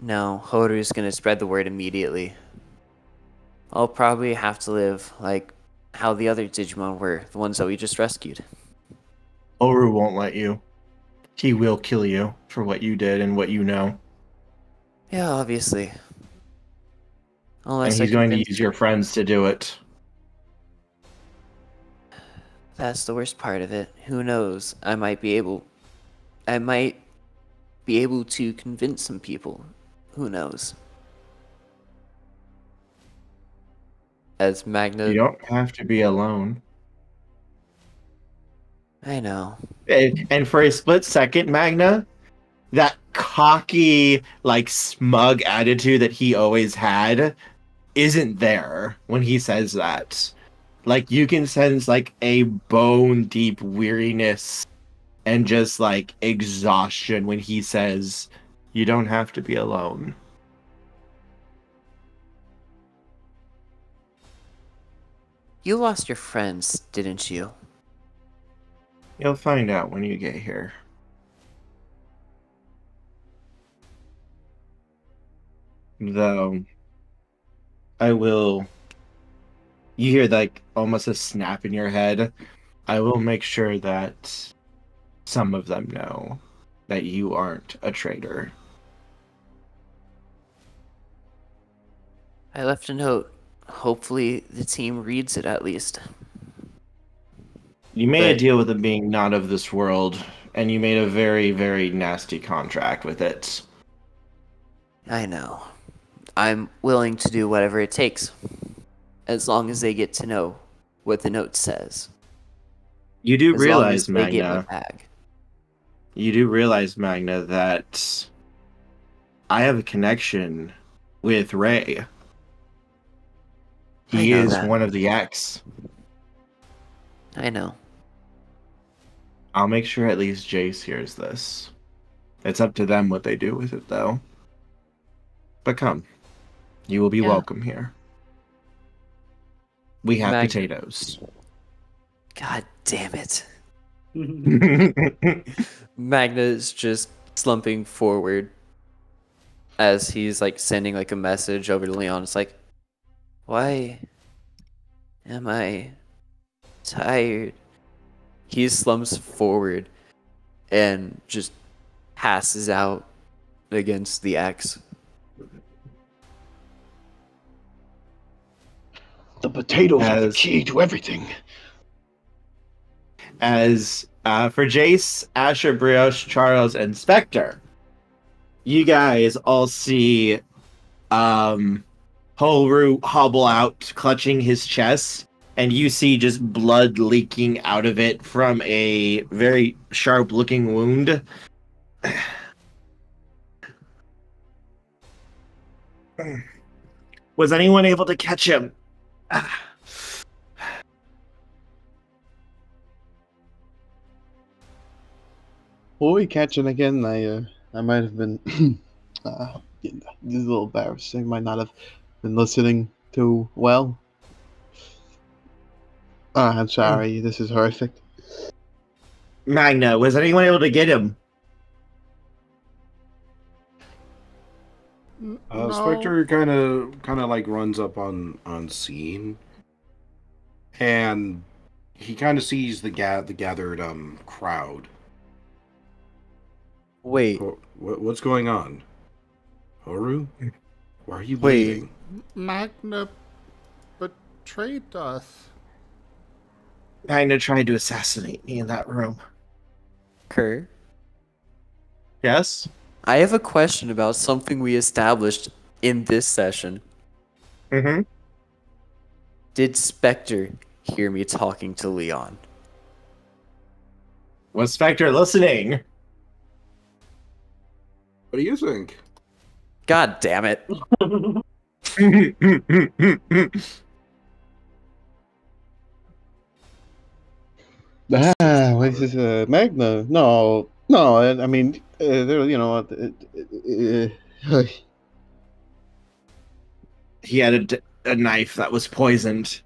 No, Horu's gonna spread the word immediately. I'll probably have to live like how the other Digimon were, the ones that we just rescued. Horu won't let you. He will kill you for what you did and what you know. Yeah, obviously. And he's going to use your friends to do it. That's the worst part of it. Who knows? I might be able to convince some people. Who knows? As Magna... You don't have to be alone. I know. And for a split second, Magna, that cocky, like, smug attitude that he always had isn't there when he says that. Like, you can sense, like, a bone-deep weariness and just, like, exhaustion when he says, you don't have to be alone. You lost your friends, didn't you? You'll find out when you get here. Though, I will... You hear, like, almost a snap in your head. I will make sure that some of them know that you aren't a traitor. I left a note. Hopefully the team reads it at least. You made a deal with them being not of this world, and you made a very, very nasty contract with it. I know. I'm willing to do whatever it takes, as long as they get to know what the note says. You do as realize, long as they get my Magna. bag. You do realize, Magna, that I have a connection with Ray. He is one of the X. I know. I'll make sure at least Jace hears this. It's up to them what they do with it, though. But come. You will be welcome here. We have potatoes. God damn it. Magna's just slumping forward as he's like sending like a message over to Leon. It's like, why am I tired? He slumps forward and just passes out against the axe. The potatoes are the key to everything. As for Jace, Asher, Brioche, Charles, and Specter, you guys all see Horu hobble out, clutching his chest, and you see just blood leaking out of it from a very sharp-looking wound. Was anyone able to catch him? Before we catch him again, I might have been this is a little embarrassing. Might not have been listening too well. I'm sorry. This is horrific. Magna, was anyone able to get him? No. Specter kind of like runs up on scene, and he kind of sees the gathered crowd. Wait, What's going on? Horu? Why are you Wait. leaving? Magna betrayed us. Magna tried to assassinate me in that room. Kerr? Yes? I have a question about something we established in this session. Mm-hmm. Did Specter hear me talking to Leon? Was Specter listening? What do you think? God damn it. What is this? Magna? No. I mean, there. He had a knife that was poisoned.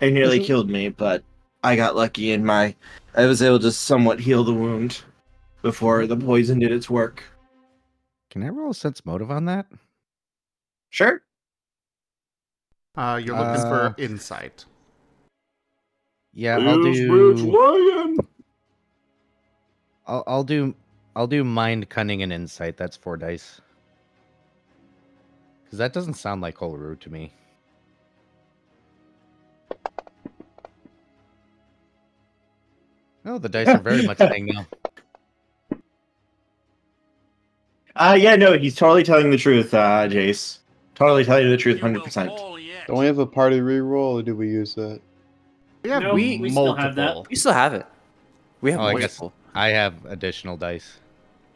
It nearly killed me, but I got lucky and I was able to somewhat heal the wound before the poison did its work. Can I roll a sense motive on that? Sure. You're looking for insight. Yeah, I'll do mind, cunning, and insight. That's 4 dice. Because that doesn't sound like Horu to me. Oh, the dice are very much saying no. Yeah, no, he's totally telling the truth, Jace. Totally telling you the truth, 100%. Don't we have a party reroll, or do we use that? Yeah, No, we still have that. We still have it. We have I guess multiple. I have additional dice.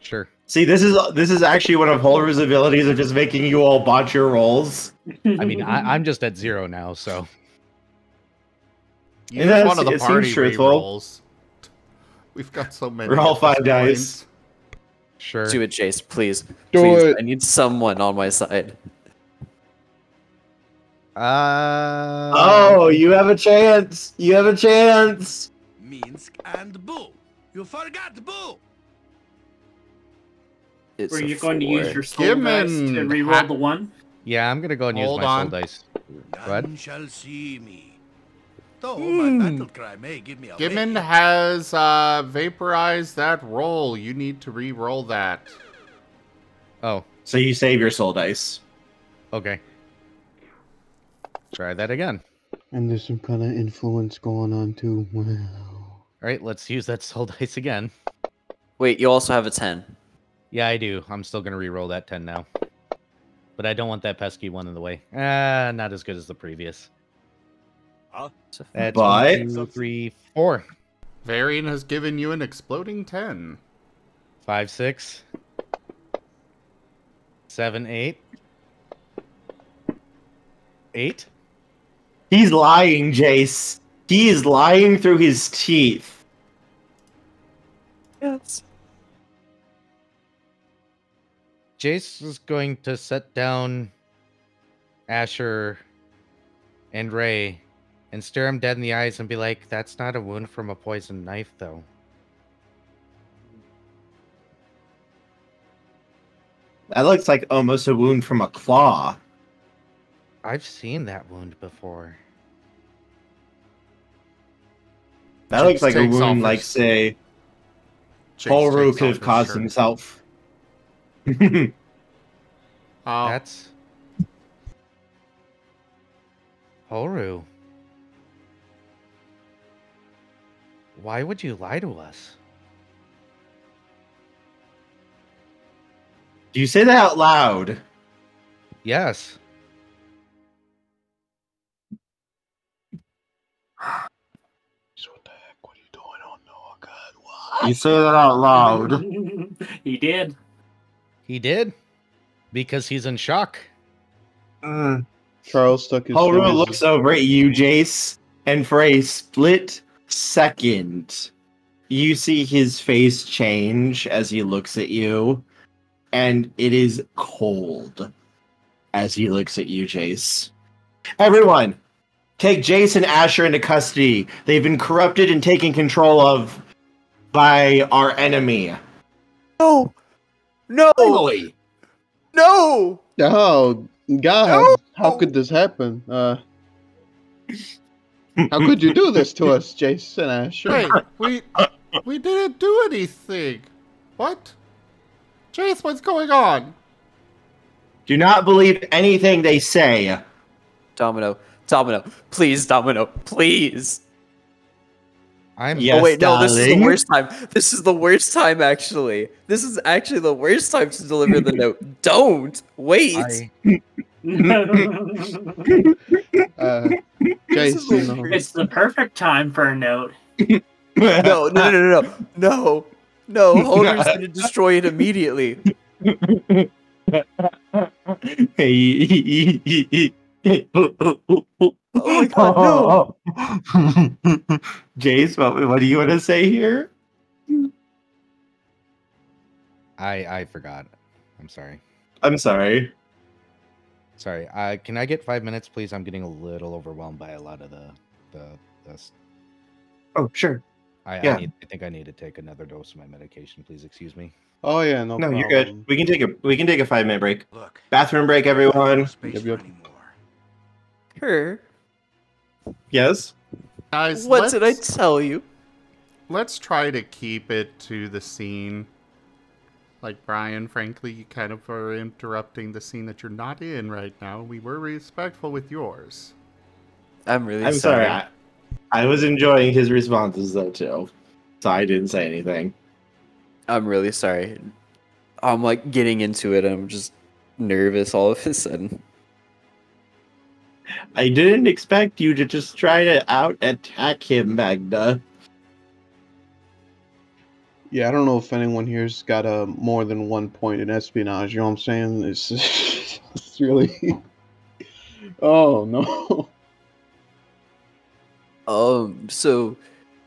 Sure. See, this is actually one of Horu's abilities of just making you all botch your rolls. I mean, I'm just at 0 now, so. Use one of the party rerolls. We've got so many. Roll 5 dice. Sure. Do it, Jace, please. Do Please. it. I need someone on my side. Oh, you have a chance. You have a chance. Minsk and Boo. You forgot Boo. It's Were a you going to use 4. your soul dice to reroll the 1? Yeah, I'm gonna go and use Hold my on. soul dice. None shall see me. Though my battle cry may give me a Gimmon way. has vaporized that roll. You need to re-roll that. Oh, So you save your soul dice. okay. Try that again. And there's some kind of influence going on too. Wow. All right, let's use that soul dice again. Wait, you also have a 10. Yeah, I do. I'm still gonna re-roll that 10 now. But I don't want that pesky one in the way. Not as good as the previous. That's But- 1, 2, 3, 4. Varian has given you an exploding 10. 5, 6, 7, 8. 8? He's lying, Jace. He is lying through his teeth. Yes. Jace is going to set down Asher and Ray and stare him dead in the eyes and be like, that's not a wound from a poisoned knife, though. That looks like almost a wound from a claw. I've seen that wound before. That looks like a takes off wound, his- like, say, Jace Horu takes could off have his caused shirt. himself. Oh, That's Horu. Why would you lie to us? Do you say that out loud? Yes. So what the heck? What are you doing? Oh no, God! What? You say that out loud. He did. He did. Because he's in shock. Charles stuck his Horu fingers- looks over at you, Jace, and for a split second, you see his face change as he looks at you, and it is cold as he looks at you, Jace. Everyone, take Jace and Asher into custody. They've been corrupted and taken control of by our enemy. No. No! Finally! No! Oh God! How could this happen? How could you do this to us, Jason Asher? Wait, we didn't do anything. What? Chase, what's going on? Do not believe anything they say. Domino, please, Domino, please. Yes, oh wait, no, this is the darling. worst time. This is the worst time, actually. This is actually the worst time to deliver the note. Don't wait. Jason, It's the perfect time for a note. No. Holder's gonna destroy it immediately. Oh my god, no! Jace, what do you want to say here? I forgot. I'm sorry. I'm sorry. Sorry. Can I get 5 minutes, please? I'm getting a little overwhelmed by a lot of the Oh, sure. I think I need to take another dose of my medication. Please excuse me. Oh yeah, no No, problem. you're good. We can take a 5-minute break. Look, bathroom break, everyone. Yep. Her. Yes. Guys, What did I tell you? Let's try to keep it to the scene. Like Bryan, frankly, you kind of are interrupting the scene that you're not in right now. We were respectful with yours. I'm really I'm sorry. I was enjoying his responses though too, so I didn't say anything. I'm really sorry. I'm like getting into it and I'm just nervous all of a sudden. I didn't expect you to just try to out attack him, Magna. Yeah, I don't know if anyone here's got a more than 1 point in espionage. You know what I'm saying? It's it's really. Oh no. So,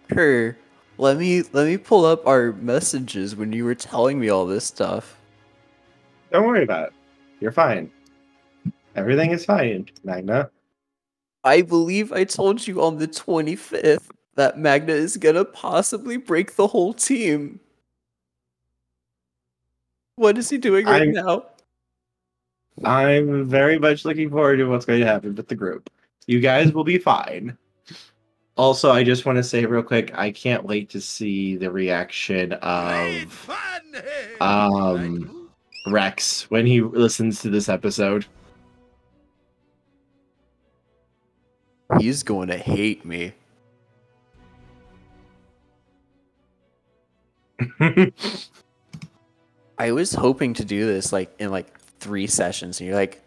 Kerr, let me pull up our messages when you were telling me all this stuff. Don't worry about it. You're fine. Everything is fine, Magna. I believe I told you on the 25th that Magna is gonna possibly break the whole team. What is he doing right now? I'm very much looking forward to what's going to happen with the group. You guys will be fine. Also, I just want to say real quick, I can't wait to see the reaction of Rex when he listens to this episode. He's going to hate me. I was hoping to do this in 3 sessions, and you're like,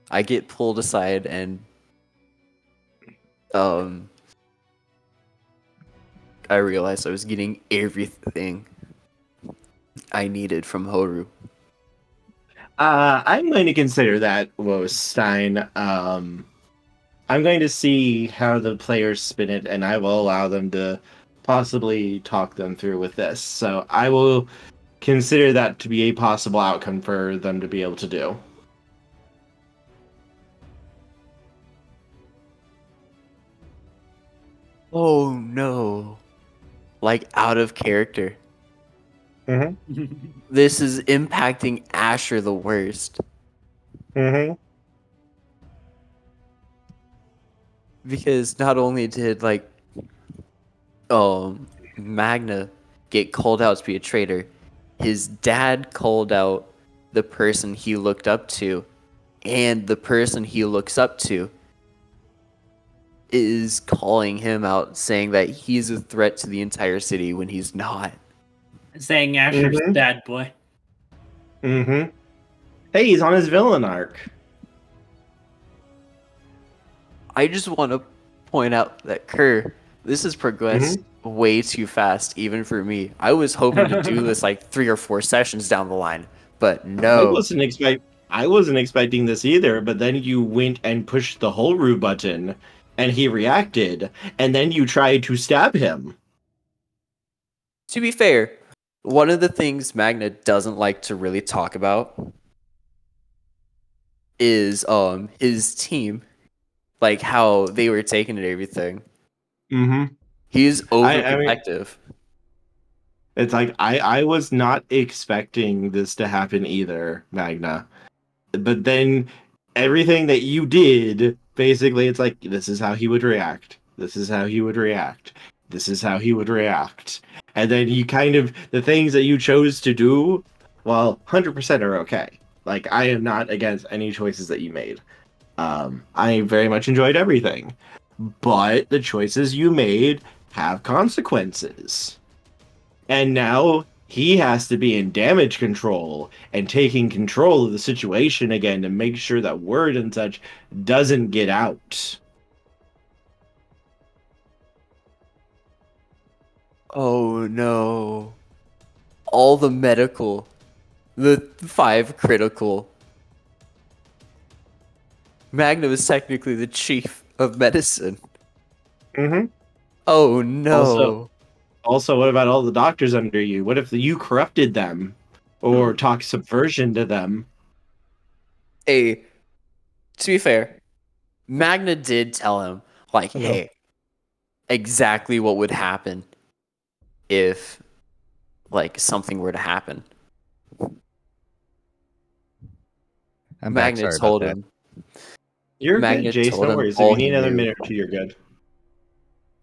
I get pulled aside and I realized I was getting everything I needed from Horu. I'm going to consider that, Wostein. I'm going to see how the players spin it, and I will allow them to possibly talk them through with this. So I will consider that to be a possible outcome for them to be able to do. Oh no. Like out of character. Mm-hmm. This is impacting Asher the worst. Mm-hmm. Because not only did Magna get called out to be a traitor, his dad called out the person he looked up to, and the person he looks up to is calling him out, saying that he's a threat to the entire city when he's not. Saying Asher's bad boy. Mm-hmm. Hey, he's on his villain arc. I just want to point out that Kerr, this has progressed way too fast, even for me. I was hoping to do this 3 or 4 sessions down the line, but no. I wasn't expecting this either, but then you went and pushed the Horu button, and he reacted, and then you tried to stab him. To be fair, one of the things Magna doesn't like to really talk about is his team, like how they were taking and everything. Mm-hmm. He's overprotective. It's like I was not expecting this to happen either, Magna. But then everything that you did, basically, it's like this is how he would react. This is how he would react. This is how he would react. And then you kind of the things that you chose to do, well, 100% are okay. Like I am not against any choices that you made. I very much enjoyed everything, but the choices you made have consequences. And now he has to be in damage control and taking control of the situation again to make sure that word and such doesn't get out. Oh no. All the medical. The 5 critical. Magna was technically the chief of medicine. Mm-hmm. Oh no. Also, what about all the doctors under you? What if you corrupted them or talked subversion to them? Hey, to be fair, Magna did tell him, like, hey, exactly what would happen if, like, something were to happen. I'm back. Magna Sorry told about him. You're Magna good, Jace. told No him worries. If all you he need another knew. minute or two, you're good.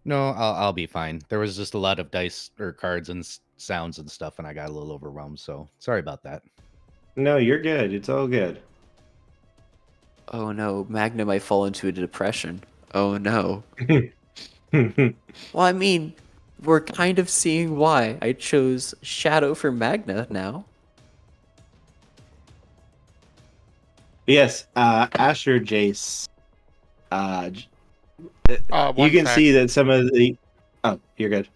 No, I'll be fine. There was just a lot of dice or cards and sounds and stuff, and I got a little overwhelmed. So sorry about that. No, you're good. It's all good. Oh no, Magna might fall into a depression. Oh no. Well, I mean, we're kind of seeing why I chose Shadow for Magna now. Yes, Asher Jace. You One can sec. see that some of the. Oh, you're good.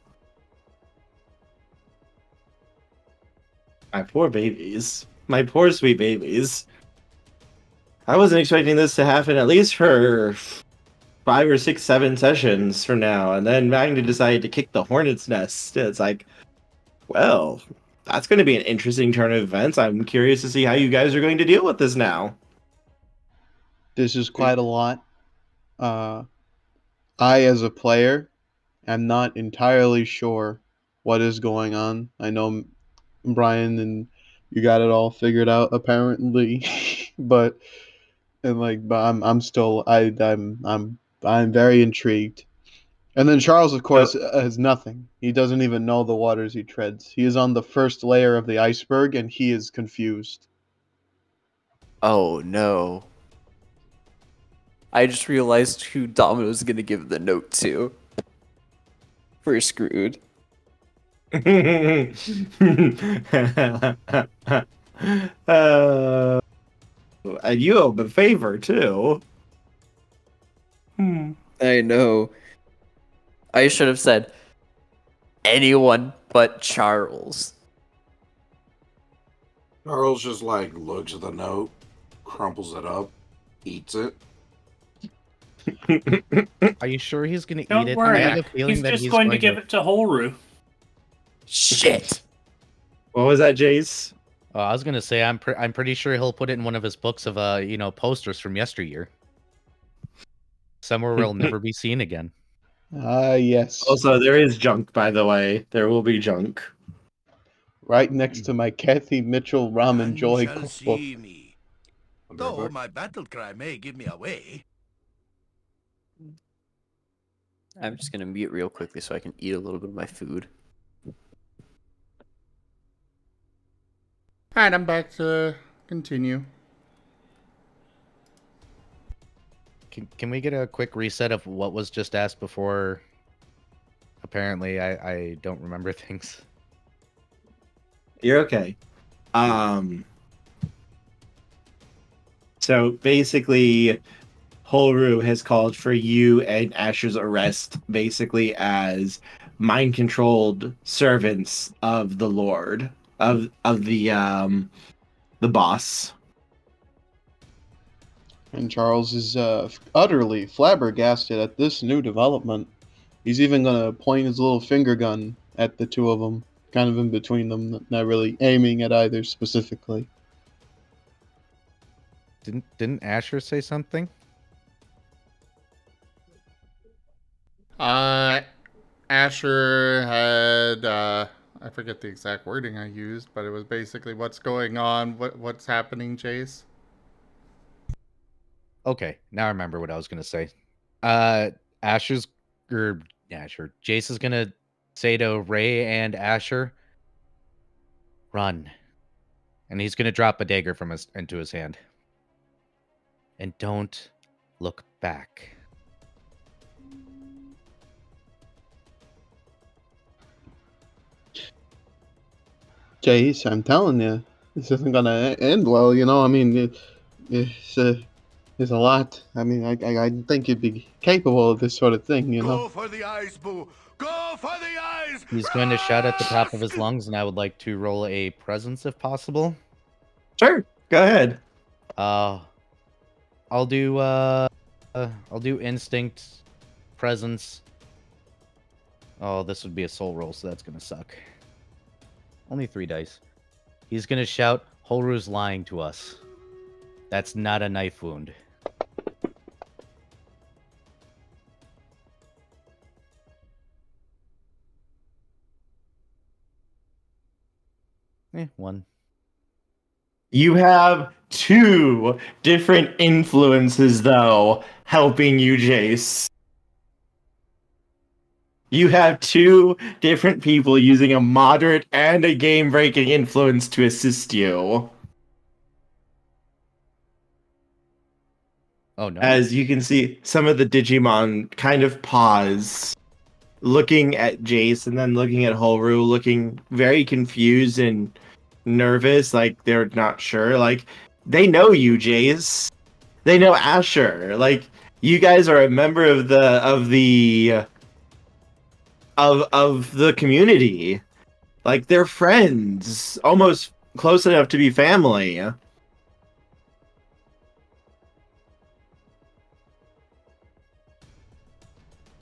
My poor babies. My poor sweet babies. I wasn't expecting this to happen at least for 5 or 6, 7 sessions from now, and then Magna decided to kick the hornet's nest. It's like, well, that's going to be an interesting turn of events. I'm curious to see how you guys are going to deal with this now. This is quite a lot. I, as a player, am not entirely sure what is going on. I know Bryan and you got it all figured out apparently, but I'm very intrigued. And then Charles, of course, has nothing. He doesn't even know the waters he treads. He is on the first layer of the iceberg, and he is confused. Oh no. I just realized who Domino's gonna give the note to. We're screwed. And you owe a favor too. I know. I should have said anyone but Charles. Charles just like looks at the note, crumples it up, eats it. Are you sure he's gonna Don't eat it? worry, I have a feeling he's that just going to give it to Holru. Shit. What was that, Jace? I was gonna say I'm pretty sure he'll put it in one of his books of posters from yesteryear, somewhere where it'll never be seen again. Yes. Also, there is junk, by the way. There will be junk. Right next to my Kathy Mitchell Ramen None Joy shall cookbook. see me. Though my battle cry may give me away. I'm just gonna mute real quickly so I can eat a little bit of my food. Alright, I'm back to continue. Can we get a quick reset of what was just asked before? Apparently, I don't remember things. You're okay. So basically, Holru has called for you and Asher's arrest, basically as mind-controlled servants of the Lord of the boss. And Charles is utterly flabbergasted at this new development. He's even going to point his little finger gun at the two of them, kind of in between them, not really aiming at either specifically. Didn't Asher say something? Asher had I forget the exact wording I used, but it was basically what's going on, what's happening, Jace. Okay, now I remember what I was gonna say. Asher's or Asher, Jace is gonna say to Ray and Asher, "Run," and he's gonna drop a dagger from into his hand, and don't look back. Jace, I'm telling you, this isn't gonna end well. You know, I mean, there's a lot. I mean, I think you'd be capable of this sort of thing. You know. Go for the eyes, boo! Go for the eyes! He's going to shout at the top of his lungs, and I would like to roll a presence if possible. Sure, go ahead. I'll do instinct, presence. Oh, this would be a soul roll, so that's gonna suck. Only 3 dice. He's gonna shout, "Holru's lying to us. That's not a knife wound." One. You have 2 different influences, though, helping you, Jace. You have 2 different people using a moderate and a game-breaking influence to assist you. Oh, no. As you can see, some of the Digimon kind of pause, looking at Jace and then looking at Holru, looking very confused and nervous, like they're not sure. Like, they know you, Jace. They know Asher. Like, you guys are a member of the community. Like, they're friends, almost close enough to be family.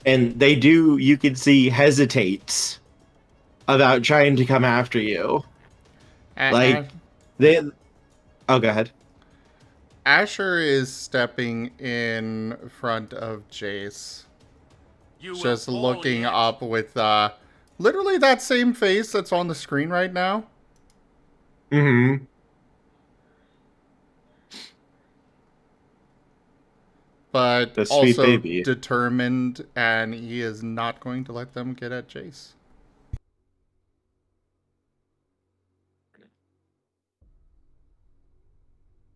And they do, you can see, hesitate about trying to come after you. Like, they... Oh, go ahead. Asher is stepping in front of Jace. Just looking up with literally that same face that's on the screen right now. Mm-hmm. But The sweet also baby. determined, and he is not going to let them get at Jace.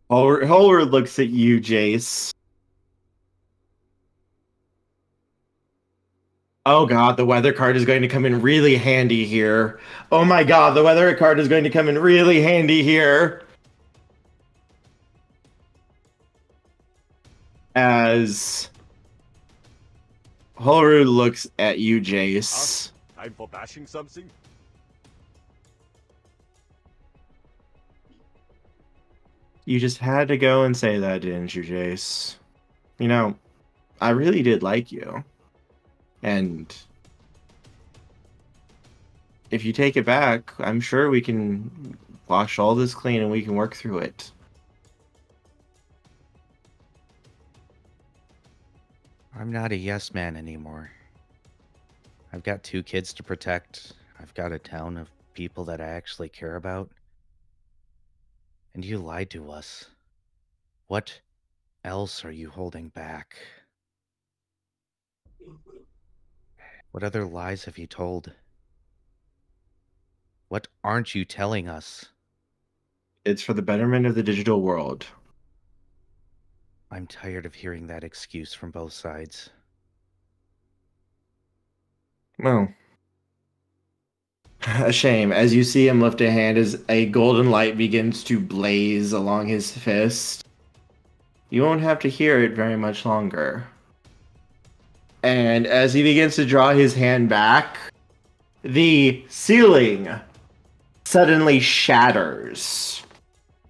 Holward looks at you, Jace. Oh god, the weather card is going to come in really handy here. Oh my god, the weather card is going to come in really handy here. As Holru looks at you, Jace. Time for bashing something? You just had to go and say that, didn't you, Jace? You know, I really did like you. And if you take it back, I'm sure we can wash all this clean and we can work through it. I'm not a yes man anymore. I've got 2 kids to protect. I've got a town of people that I actually care about. And you lied to us. What else are you holding back? What other lies have you told? What aren't you telling us? It's for the betterment of the digital world. I'm tired of hearing that excuse from both sides. Well, a shame. As you see him lift a hand as a golden light begins to blaze along his fist, you won't have to hear it very much longer. And as he begins to draw his hand back, the ceiling suddenly shatters.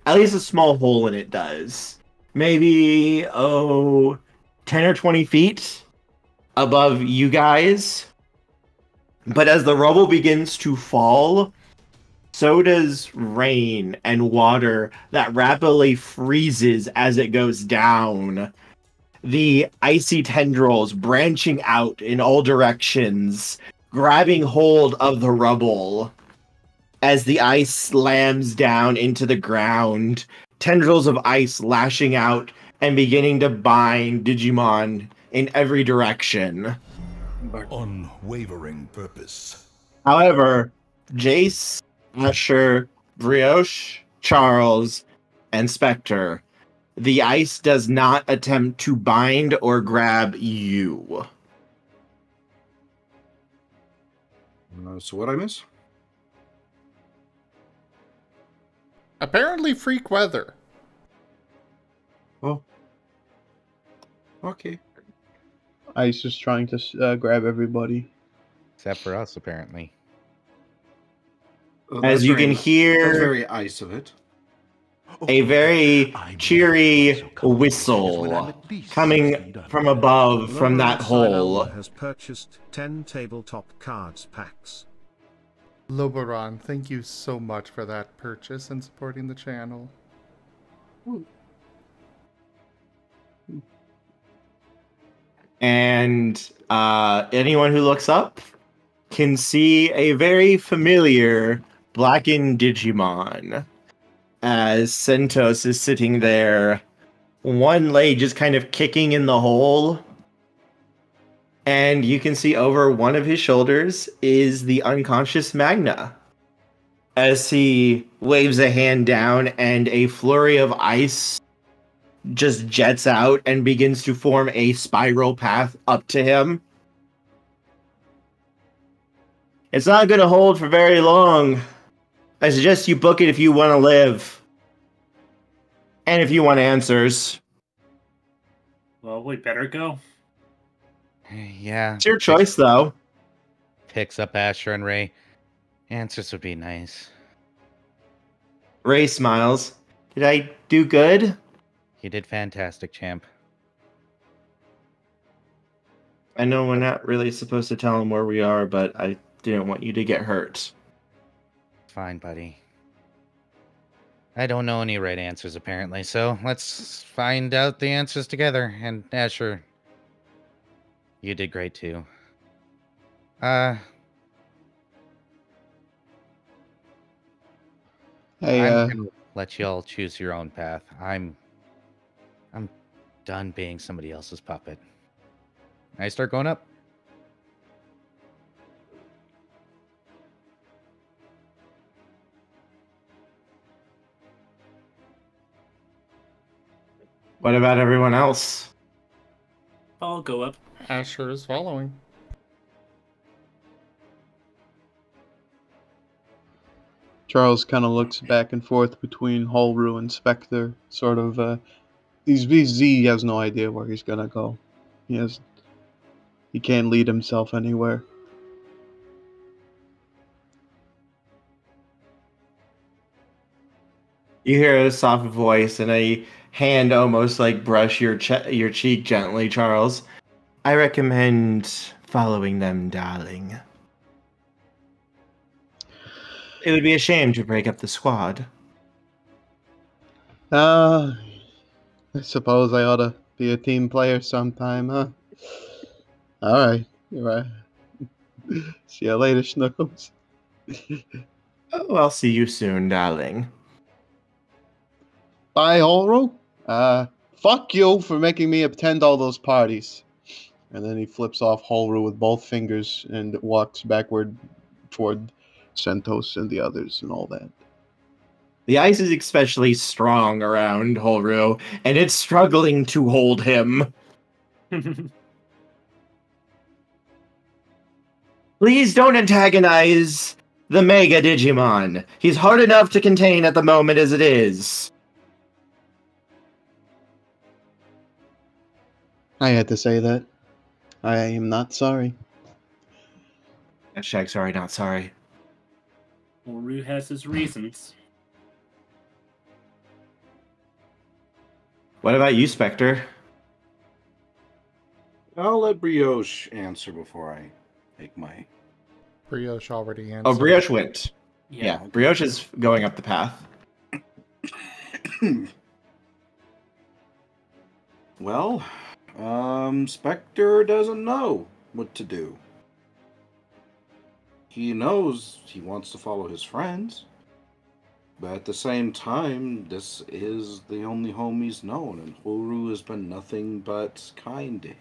At least a small hole in it does. Maybe, 10 or 20 feet above you guys. But as the rubble begins to fall, so does rain and water that rapidly freezes as it goes down. The icy tendrils branching out in all directions, grabbing hold of the rubble. as the ice slams down into the ground, tendrils of ice lashing out and beginning to bind Digimon in every direction. Unwavering purpose. However, Jace, Asher, Brioche, Charles, and Specter, the ice does not attempt to bind or grab you. So what I miss? Apparently freak weather. Oh. Okay. Ice is trying to grab everybody. Except for us, apparently. Well, As that's you very- can That's hear very ice of it. a very cheery whistle coming from above from that hole. Has purchased 10 tabletop cards packs. Loboron, thank you so much for that purchase and supporting the channel. And anyone who looks up can see a very familiar blackened Digimon as Sentos is sitting there, one leg just kind of kicking in the hole. And you can see over one of his shoulders is the unconscious Magna as he waves a hand down and a flurry of ice just jets out and begins to form a spiral path up to him. It's not going to hold for very long. I suggest you book it if you want to live. And if you want answers. Well, we better go. Yeah. It's your choice, though. Picks up Asher and Ray. Answers would be nice. Ray smiles. Did I do good? You did fantastic, champ. I know we're not really supposed to tell him where we are, but I didn't want you to get hurt. Fine, buddy. I don't know any right answers, apparently, so let's find out the answers together. And Asher, you did great, too. Hey, I'm gonna let y'all choose your own path. I'm done being somebody else's puppet. I start going up. What about everyone else? I'll go up. Asher is following. Charles kind of looks back and forth between Holru and Specter, sort of. He has no idea where he's gonna go. He can't lead himself anywhere. You hear a soft voice and a hand almost like brush your cheek gently, Charles. I recommend following them, darling. It would be a shame to break up the squad. I suppose I ought to be a team player sometime, huh? Alright, you're right. See you later, Snuggles. Oh, I'll see you soon, darling. Bye, Holru. Fuck you for making me attend all those parties. And then he flips off Holru with both fingers and walks backward toward Sentos and the others and all that. The ice is especially strong around Holru, and it's struggling to hold him. Please don't antagonize the Mega Digimon. He's hard enough to contain at the moment as it is. I had to say that. I am not sorry. Hashtag sorry, not sorry. Well, Rue has his reasons. What about you, Specter? I'll let Brioche answer before I make my... Brioche already answered. Oh, Brioche went. Yeah. Yeah, Brioche is going up the path. Well, Specter doesn't know what to do. he knows he wants to follow his friends. But at the same time, this is the only home he's known, and Horu has been nothing but kind to him.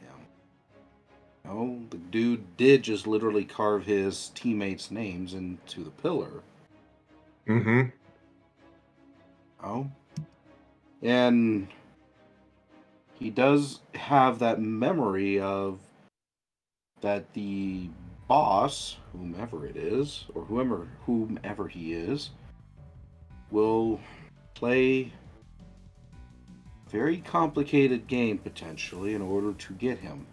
The dude did just literally carve his teammates' names into the pillar. Mm-hmm. And he does have that memory of that the boss, whomever it is, or whomever he is, will play a very complicated game potentially in order to get him.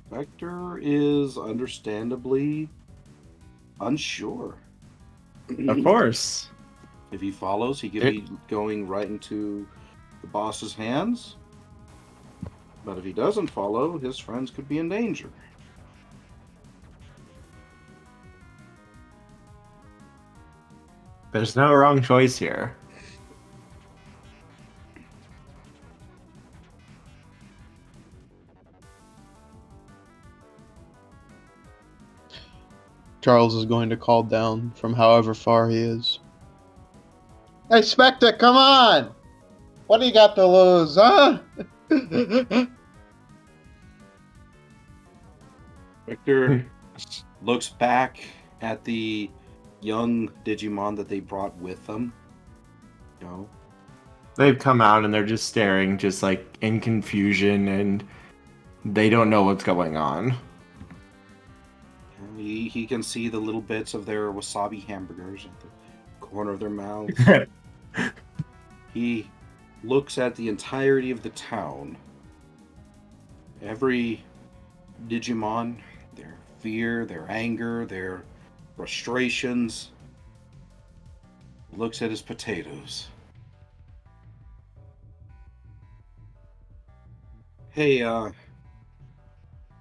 Specter is understandably unsure. Of course. If he follows, he could be going right into the boss's hands. But if he doesn't follow, his friends could be in danger. There's no wrong choice here. Charles is going to call down from however far he is. Hey, Specter, come on! What do you got to lose, huh? Specter looks back at the young Digimon that they brought with them. They've come out and they're just staring, just like in confusion, and they don't know what's going on. He can see the little bits of their wasabi hamburgers at the corner of their mouths. He looks at the entirety of the town. Every Digimon, their fear, their anger, their frustrations. Looks at his potatoes. Hey,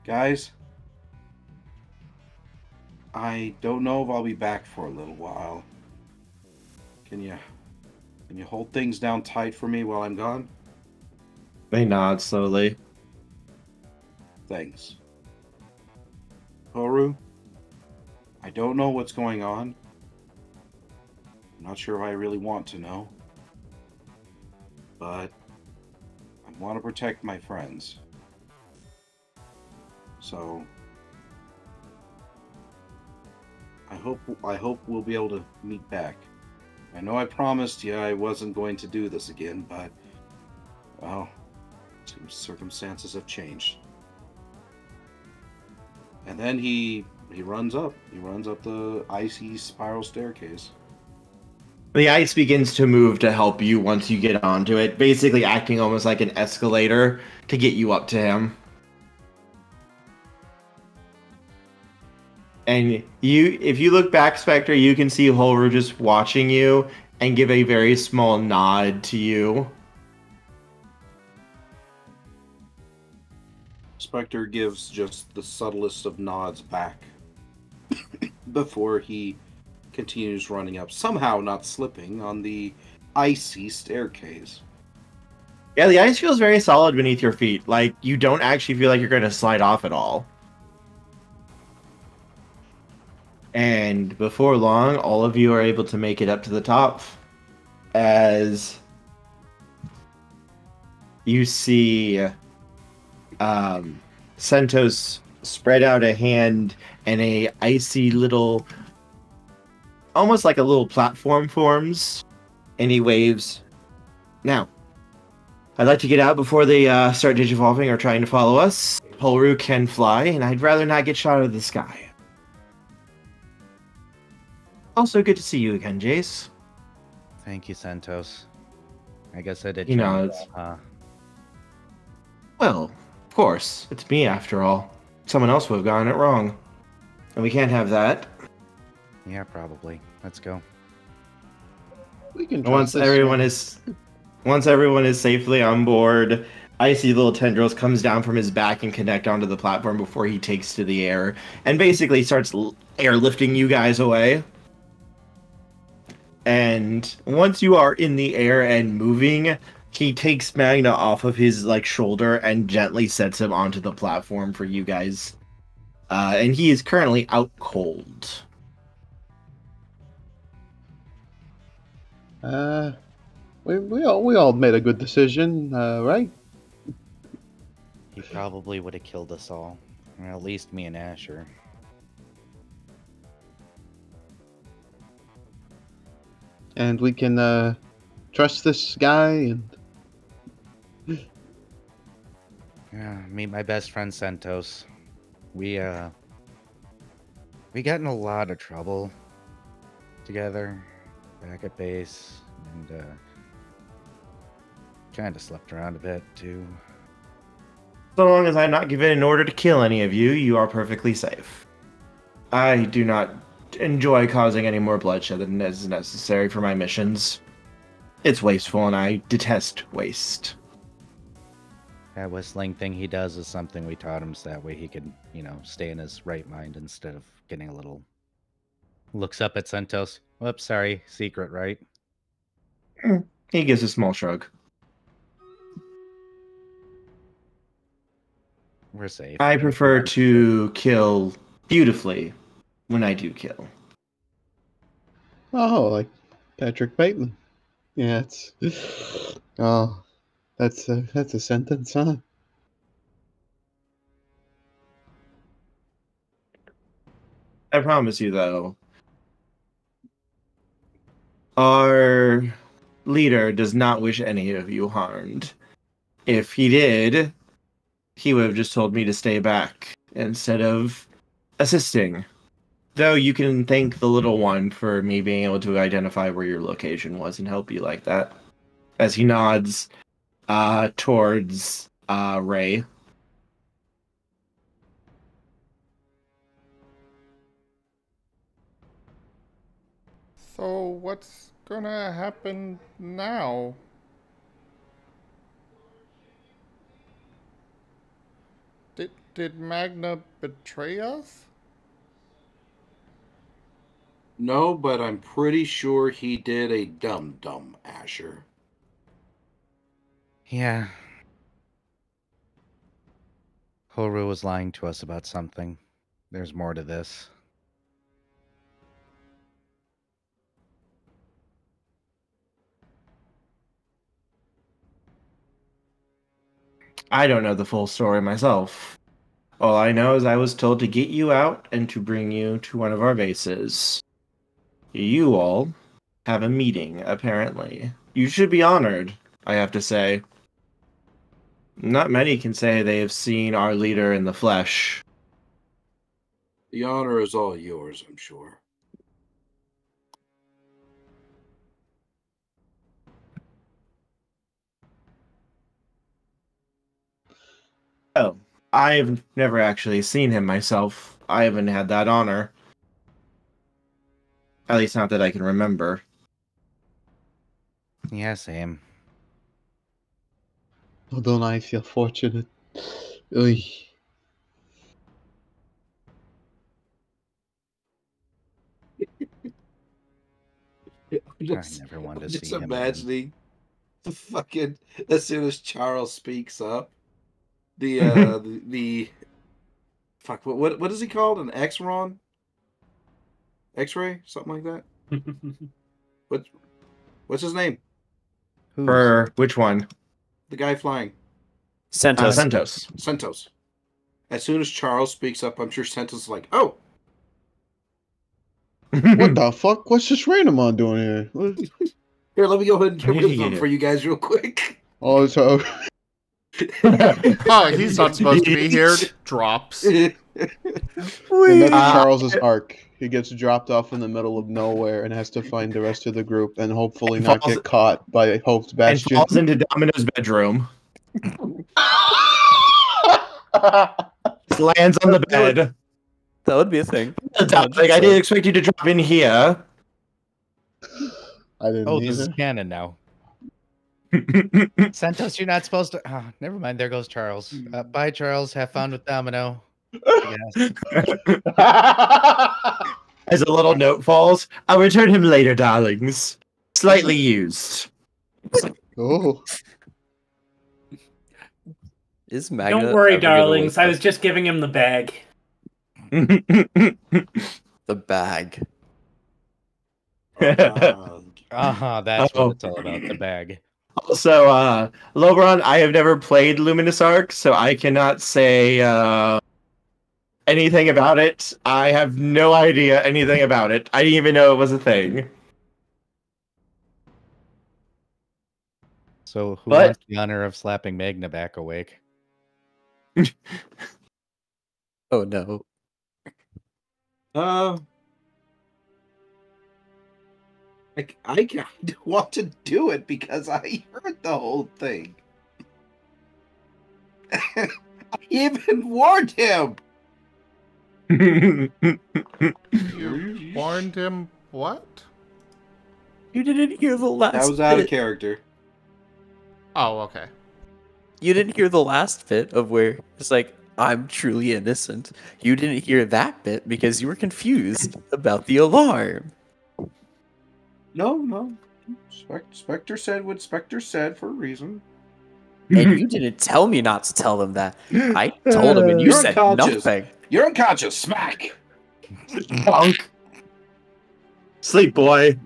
guys. I don't know if I'll be back for a little while. Can you hold things down tight for me while I'm gone? They nod slowly. Thanks. Horu, I don't know what's going on. I'm not sure if I really want to know. But I want to protect my friends. So I hope we'll be able to meet back. I know I promised you I wasn't going to do this again, but well, circumstances have changed. And then he runs up. He runs up the icy spiral staircase. The ice begins to move to help you once you get onto it, basically acting almost like an escalator to get you up to him. And if you look back, Spectre, you can see Horu just watching you and give a very small nod to you. Spectre gives just the subtlest of nods back before he continues running up, somehow not slipping on the icy staircase. Yeah, the ice feels very solid beneath your feet. Like, you don't actually feel like you're going to slide off at all. And before long, all of you are able to make it up to the top as you see Sentos spread out a hand and a icy little, almost like a little platform forms, and he waves. Now, I'd like to get out before they start digivolving or trying to follow us. Horu can fly, and I'd rather not get shot out of the sky. Also, good to see you again, Jace. Thank you, Santos. I guess I did. You know, it's... Well, of course. It's me, after all. Someone else would have gotten it wrong. And we can't have that. Yeah, probably. Let's go. We can once everyone is safely on board, icy little tendrils comes down from his back and connect onto the platform before he takes to the air and basically starts airlifting you guys away. And once you are in the air and moving, he takes Magna off of his shoulder and gently sets him onto the platform for you guys and he is currently out cold. We all made a good decision, right? He probably would have killed us all. Or at least me and Asher. And we can trust this guy and Meet my best friend Santos. We got in a lot of trouble together back at base, and kind of slept around a bit too. So long as I'm not given an order to kill any of you, you are perfectly safe. I do not enjoy causing any more bloodshed than is necessary for my missions. It's wasteful, and I detest waste. That whistling thing he does is something we taught him so that way he could, stay in his right mind instead of getting a little... Looks up at Santos. Whoops, sorry. Secret, right? He gives a small shrug. We're safe. I prefer to kill beautifully when I do kill. oh, like Patrick Bateman. Yeah, it's oh, that's a sentence, huh? I promise you, though, our leader does not wish any of you harmed. If he did, he would have just told me to stay back instead of assisting. Though you can thank the little one for me being able to identify where your location was and help you like that. As he nods towards Ray. So what's gonna happen now? Did Magna betray us? No, but I'm pretty sure he did a dum-dum, Asher. Yeah. Horu was lying to us about something. There's more to this. I don't know the full story myself. All I know is I was told to get you out and to bring you to one of our bases. You all have a meeting, apparently. You should be honored, I have to say. Not many can say they have seen our leader in the flesh. The honor is all yours, I'm sure. Oh, I've never actually seen him myself. I haven't had that honor. At least not that I can remember. Yeah, same. Oh, don't I feel fortunate? Oy. I never wanted to Just see him again. imagining the fucking, as soon as Charles speaks up, the fuck, what is he called? An X-Ron? X-ray? Something like that? What's his name? For which one? The guy flying. Santos. Santos. As soon as Charles speaks up, I'm sure Santos is like, oh! What the fuck? What's this Rainamon doing here? Here, let me go ahead and What get did rid he of him do? for you guys real quick. Oh, so Oh, he's not supposed to be here. Drops. and that's Charles's arc. He gets dropped off in the middle of nowhere and has to find the rest of the group and hopefully And not falls- get caught by Hope's And Bastion. falls into Domino's bedroom. Lands on the bed. That would be a thing. Like, I didn't expect you to drop in here. I didn't Oh, this is either. canon now. Santos, you're not supposed to... Oh, never mind. There goes Charles. Bye, Charles. Have fun with Domino. Yes. As a little note falls, I'll return him later, darlings. Slightly used. Oh, Is Magna Don't worry, ever gonna darlings. wake I was up? just giving him the bag. The bag. That's Oh. what it's all about, the bag. Also, Lobron, I have never played Luminous Arc, so I cannot say anything about it. I have no idea anything about it. I didn't even know it was a thing. So who But- wants the honor of slapping Magna back awake? Oh no. I kind of want to do it because I heard the whole thing. I even warned him. You warned him what? You didn't hear the last That was out of bit. character. Oh, okay. You didn't hear the last bit of where it's like, I'm truly innocent. You didn't hear that bit because you were confused about the alarm. No. Specter said what Specter said for a reason. And you didn't tell me not to tell them that. I told him and you You're said unconscious. nothing. You're unconscious. Smack. Punk. Sleep, boy.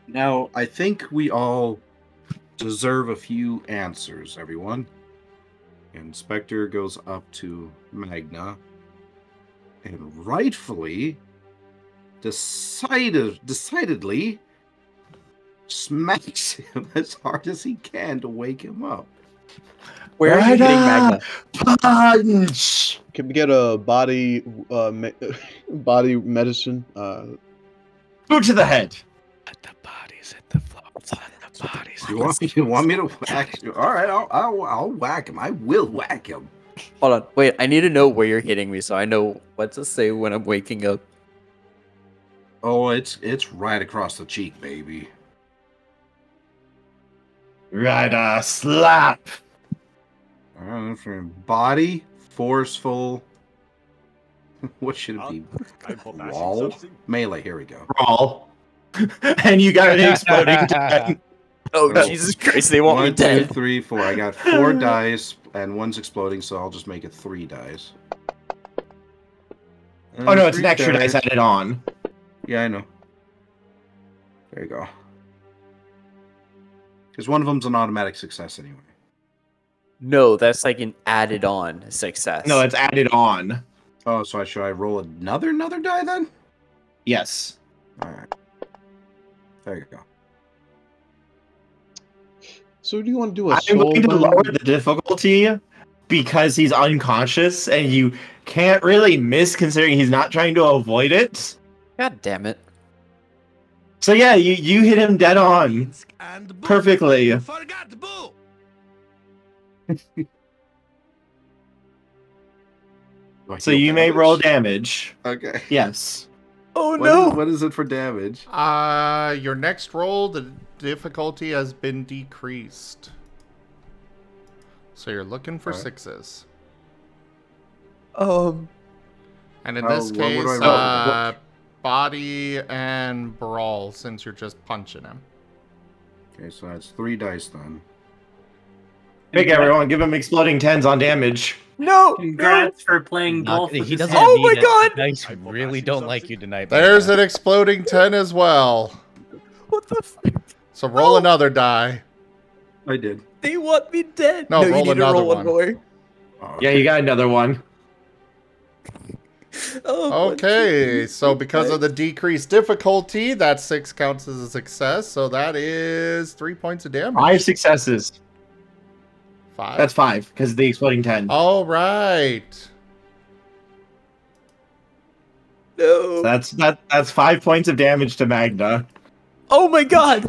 Now, I think we all deserve a few answers, everyone. And Spectre goes up to Magna and rightfully, decidedly smacks him as hard as he can to wake him up. Where are you hitting Magna? Punch! Can we get a body body medicine? Boot to the head. Let the bodies hit the floor. Let the bodies You want me to whack you? All right, I'll whack him. I will whack him. Hold on. Wait, I need to know where you're hitting me so I know what to say when I'm waking up. Oh, it's right across the cheek, baby. Right, slap. Body, forceful. What should it be? Wall? Melee, here we go. Brawl. And you got an exploding ten. Oh, Jesus Christ, they want me 1, 2, dead. 3, 4. I got 4 dice, and one's exploding, so I'll just make it 3 dice. Oh no, it's an 3 extra dice added on. Yeah, I know. There you go. Because one of them's an automatic success anyway. No, that's like an added on success. No, it's added on. Oh, so should I roll another die then? Yes. Alright. There you go. So do you want to do a I'm soul going to bone? lower the difficulty because he's unconscious and you can't really miss considering he's not trying to avoid it. God damn it. So yeah, you hit him dead on. And boo. Perfectly. Forgot boo. Do I So heal you may damage? roll damage. Okay. Yes. Oh no! What is it for damage? Your next roll, the difficulty has been decreased. So you're looking for Alright. 6s. Um, And in How- this what would case, I roll? body and brawl, since you're just punching him. Okay, so that's 3 dice then. Pick everyone, give him exploding tens on damage. no! Congrats for playing Not- golf with he his doesn't head. Oh need my it. God! The dice really don't like you tonight. There's Magna. an exploding 10 as well. What the fuck? So roll another die. I did. They want me dead. No, you roll need to another roll one one. more. Oh, Yeah, you got another one. Oh, Okay, so because of the decreased difficulty, that 6 counts as a success. So that is 3 points of damage. 5 successes. 5. That's 5 because of the exploding 10. All right. no. That's 5 points of damage to Magna. Oh my God!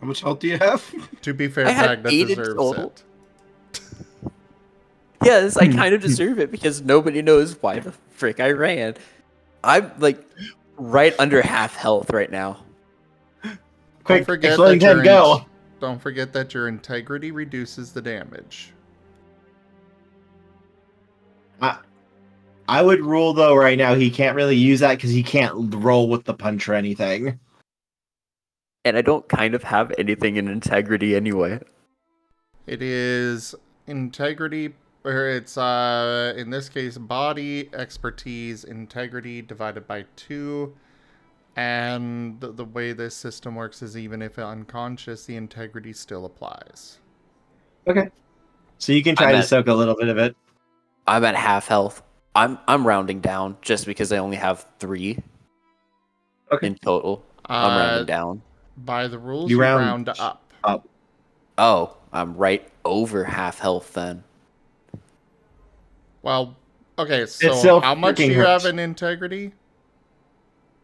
How much health do you have? To be fair, I had Magna 8 in deserves total. it. Yes, I kind of deserve it because nobody knows why the frick I ran. I'm like right under half health right now. Quick, forget exploding that 10, you're go. Don't forget that your integrity reduces the damage. I would rule though right now he can't really use that because he can't roll with the punch or anything. And I don't kind of have anything in integrity anyway. It is integrity where it's in this case body, expertise, integrity divided by 2. And the way this system works is even if unconscious, the integrity still applies. Okay. So you can try to soak a little bit of it. I'm at half health. I'm rounding down just because I only have 3 in total. I'm rounding down. By the rules, you round up. Oh, I'm right over half health then. Well, okay, so how much do you have in integrity?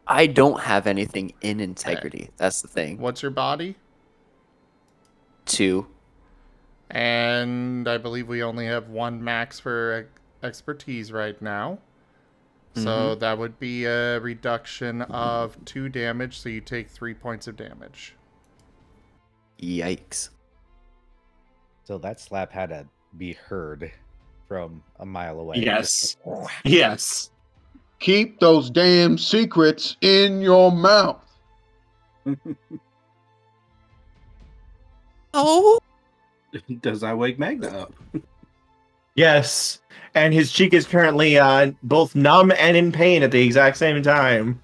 I don't have anything in integrity. Okay. That's the thing. What's your body? 2. And I believe we only have 1 max for expertise right now. So that would be a reduction of 2 damage, so you take 3 points of damage. Yikes. So that slap had to be heard from a mile away. Yes. Yes. Keep those damn secrets in your mouth. Oh. Does that wake Magna up? Yes. And his cheek is currently both numb and in pain at the exact same time.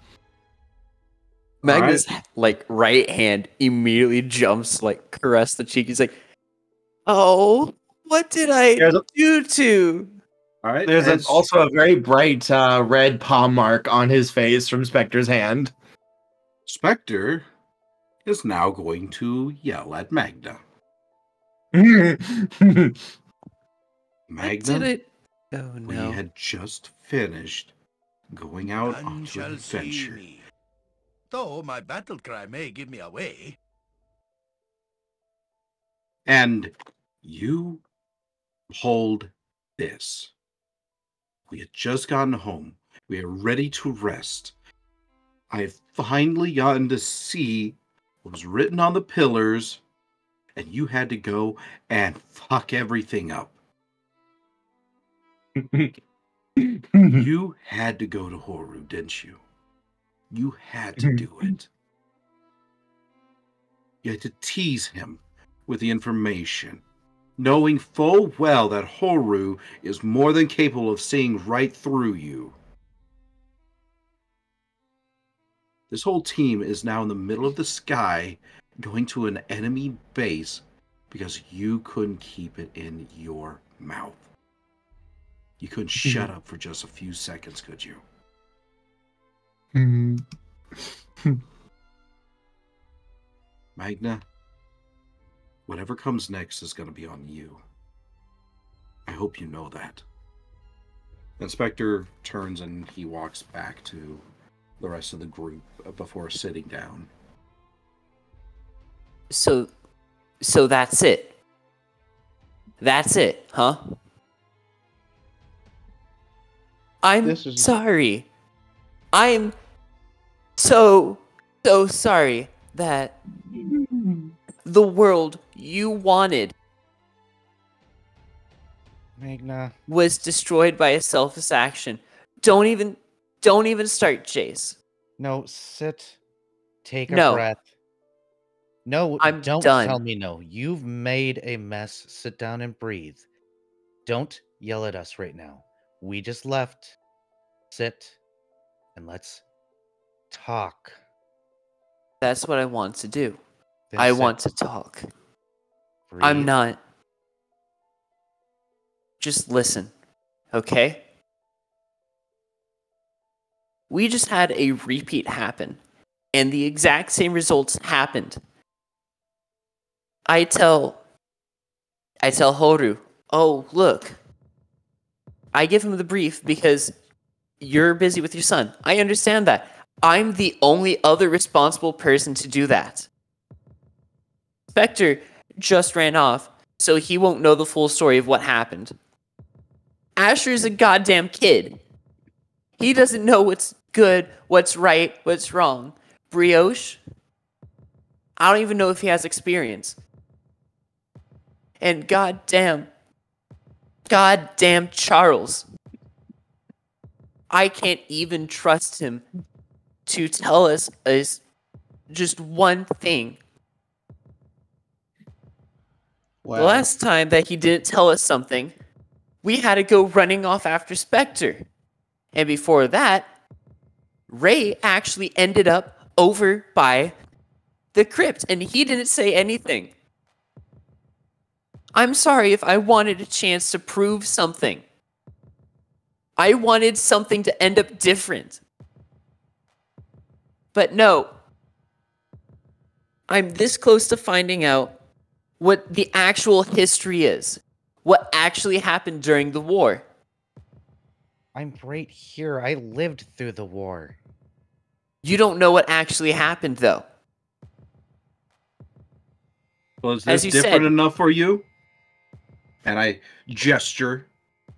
Magna's like right hand immediately jumps, like caress the cheek. He's like, "Oh, what did I do to?" All right. There's also a very bright red palm mark on his face from Specter's hand. Specter is now going to yell at Magna. Magna, oh no! We had just finished going out onto an adventure. Though my battle cry may give me away. And you pulled this. We had just gotten home. We are ready to rest. I have finally gotten to see what was written on the pillars, and you had to go and fuck everything up. You had to go to Horu, didn't you? You had to do it. You had to tease him with the information, knowing full well that Horu is more than capable of seeing right through you. This whole team is now in the middle of the sky, going to an enemy base because you couldn't keep it in your mouth. You couldn't shut up for just a few seconds, could you? Magna, whatever comes next is going to be on you. I hope you know that. And Specter turns and he walks back to the rest of the group before sitting down. So that's it. That's it, huh? I'm sorry. I'm so sorry that the world you wanted Magna was destroyed by a selfish action. Don't even start, Jace. No, sit. Take a breath. No, I'm don't done. tell me no. You've made a mess. Sit down and breathe. Don't yell at us right now. We just left. Sit and let's talk. That's what I want to do. Then I sit. want to talk. Breathe. I'm not. Just listen, okay? We just had a repeat happen, and the exact same results happened. I tell Horu, oh, look. I give him the brief because you're busy with your son. I understand that. I'm the only other responsible person to do that. Specter just ran off, so he won't know the full story of what happened. Asher is a goddamn kid. He doesn't know what's good, what's right, what's wrong. Brioche, I don't even know if he has experience. And goddamn Charles. I can't even trust him to tell us just one thing. Wow. The last time that he didn't tell us something, we had to go running off after Specter. And before that, Ray actually ended up over by the crypt, and he didn't say anything. I'm sorry if I wanted a chance to prove something. I wanted something to end up different. But no. I'm this close to finding out what the actual history is. What actually happened during the war. I'm right here. I lived through the war. You don't know what actually happened, though. Was As this you different said- enough for you? And I gesture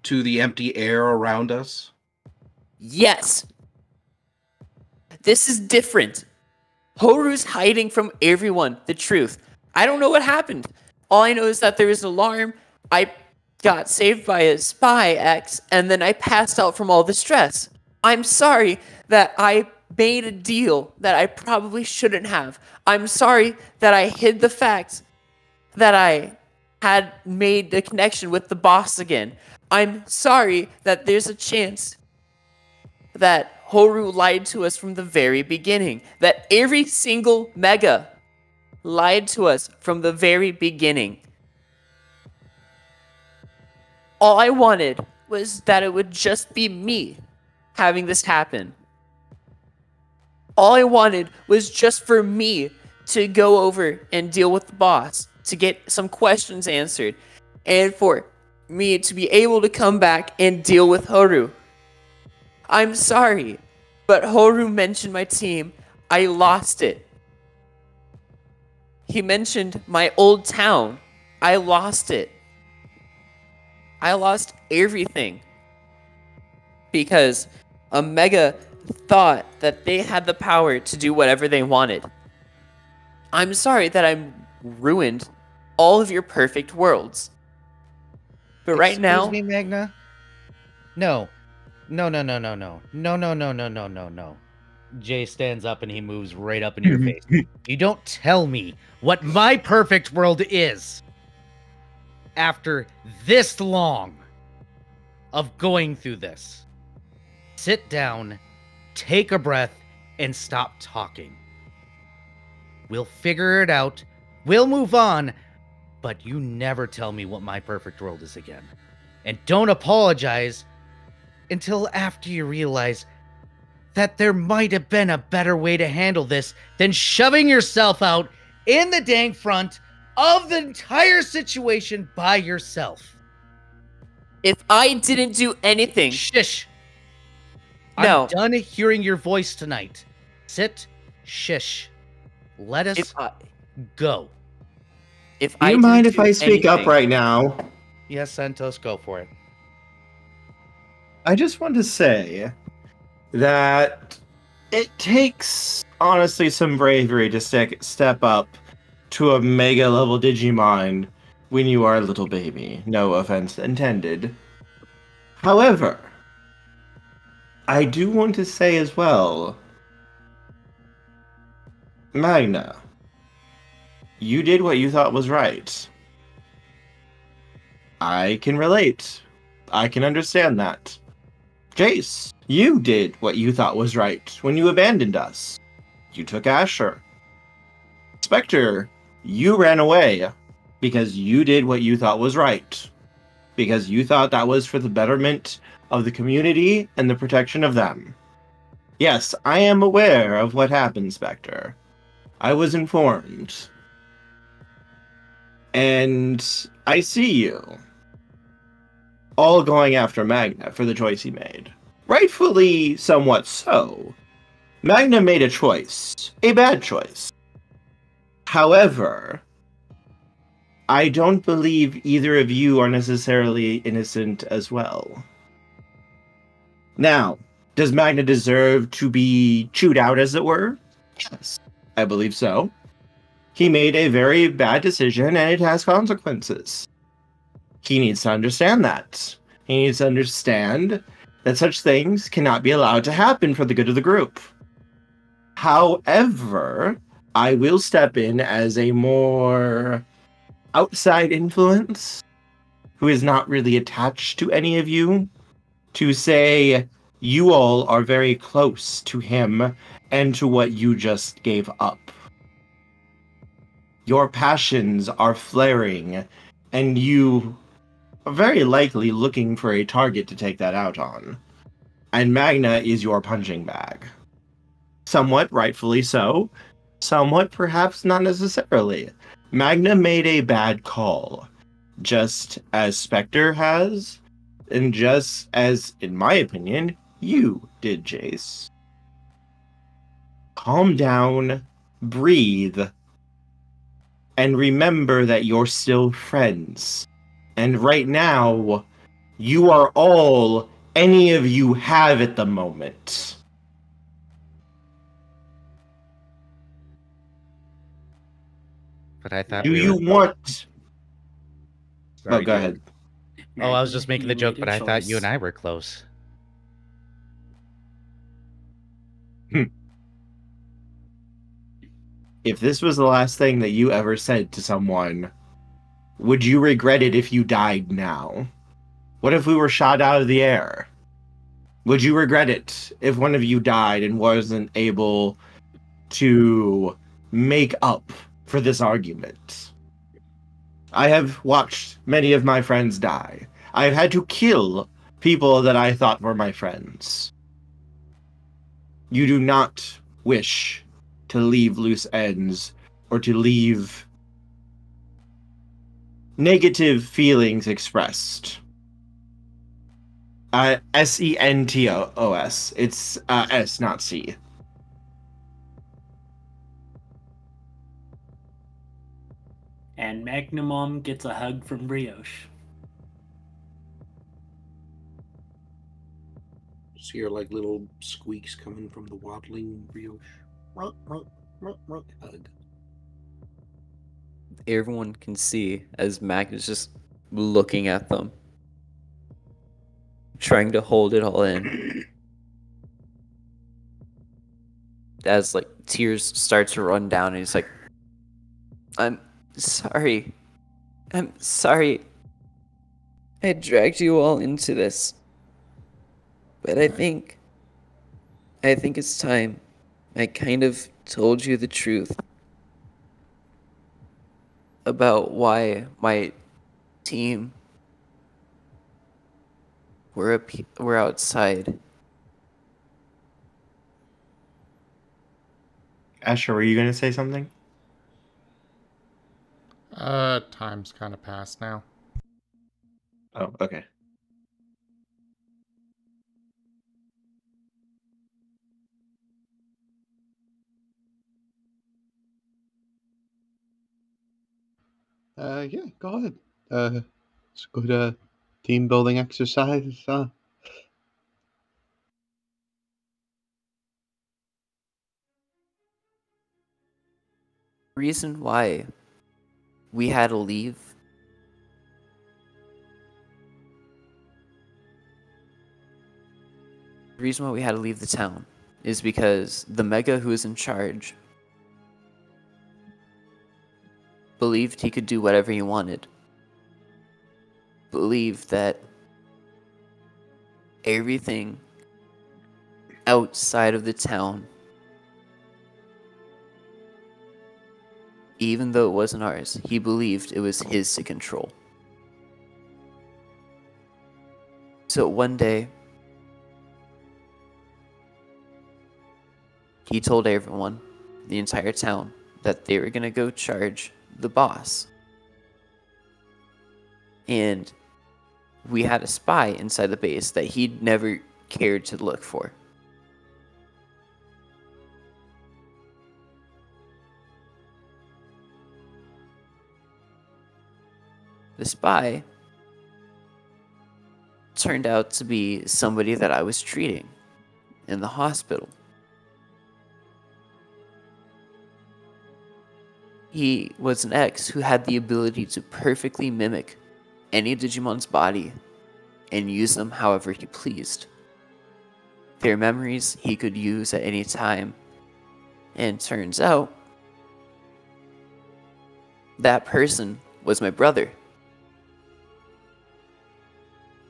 to the empty air around us. Yes. This is different. Horu's hiding from everyone the truth. I don't know what happened. All I know is that there was an alarm. I got saved by a spy X, and then I passed out from all the stress. I'm sorry that I made a deal that I probably shouldn't have. I'm sorry that I hid the fact that I had made the connection with the boss again. I'm sorry that there's a chance that Horu lied to us from the very beginning. That every single Mega lied to us from the very beginning. All I wanted was that it would just be me having this happen. All I wanted was just for me to go over and deal with the boss, to get some questions answered, and for me to be able to come back and deal with Horu. I'm sorry, but Horu mentioned my team. I lost it. He mentioned my old town. I lost it. I lost everything. Because a Mega thought that they had the power to do whatever they wanted. I'm sorry that I ruined all of your perfect worlds. But right now... Excuse me, Magna? No. No. Jay stands up and he moves right up into your face. You don't tell me what my perfect world is. After this long of going through this. Sit down, take a breath, and stop talking. We'll figure it out. We'll move on. But you never tell me what my perfect world is again. And don't apologize until after you realize that there might have been a better way to handle this than shoving yourself out in the dang front of the entire situation by yourself. If I didn't do anything... Shush. No. I'm done hearing your voice tonight. Sit. Shush. Let us go. If Do you mind if I speak up right now? Yes, Santos, go for it. I just want to say that it takes, honestly, some bravery to step up to a Mega level Digimon when you are a little baby. No offense intended. However, I do want to say as well, Magna, you did what you thought was right. I can relate. I can understand that. Jace, you did what you thought was right when you abandoned us. You took Asher. Specter, you ran away because you did what you thought was right. Because you thought that was for the betterment of the community and the protection of them. Yes, I am aware of what happened, Specter. I was informed. And I see you all going after Magna for the choice he made. Rightfully, somewhat so. Magna made a choice. A bad choice. However, I don't believe either of you are necessarily innocent as well. Now, does Magna deserve to be chewed out, as it were? Yes, I believe so. He made a very bad decision, and it has consequences. He needs to understand that. He needs to understand that such things cannot be allowed to happen for the good of the group. However, I will step in as a more outside influence who is not really attached to any of you, to say you all are very close to him and to what you just gave up. Your passions are flaring, and you are very likely looking for a target to take that out on. And Magna is your punching bag. Somewhat rightfully so, somewhat perhaps not necessarily. Magna made a bad call, just as Specter has, and just as, in my opinion, you did, Jace. Calm down, breathe, and remember that you're still friends. And right now, you are all any of you have at the moment. But I thought Do we you were... want... Sorry, Oh, go ahead. Oh, I was just making the You joke, made a but I thought you choice. and I were close. If this was the last thing that you ever said to someone, would you regret it if you died now? What if we were shot out of the air? Would you regret it if one of you died and wasn't able to make up for this argument? I have watched many of my friends die. I have had to kill people that I thought were my friends. You do not wish to leave loose ends or to leave negative feelings expressed. Sentos. It's S, not C. And Magnamom gets a hug from Brioche. Just hear like little squeaks coming from the waddling brioche. Hug. Everyone can see as Magna's just looking at them, trying to hold it all in. As like tears start to run down, and he's like, I'm sorry. I'm sorry. I dragged you all into this. But I think it's time. I kind of told you the truth about why my team were outside. Asher, were you going to say something? Time's kind of past now. Oh, okay. Yeah, go ahead. It's a good team building exercise. Reason why we had to leave the town is because the Mega who is in charge believed he could do whatever he wanted. Believed that everything outside of the town, even though it wasn't ours, he believed it was his to control. So one day, he told everyone, the entire town, that they were gonna go charge the boss. And we had a spy inside the base that he'd never cared to look for. The spy turned out to be somebody that I was treating in the hospital. He was an ex who had the ability to perfectly mimic any Digimon's body and use them however he pleased. Their memories he could use at any time, and turns out that person was my brother.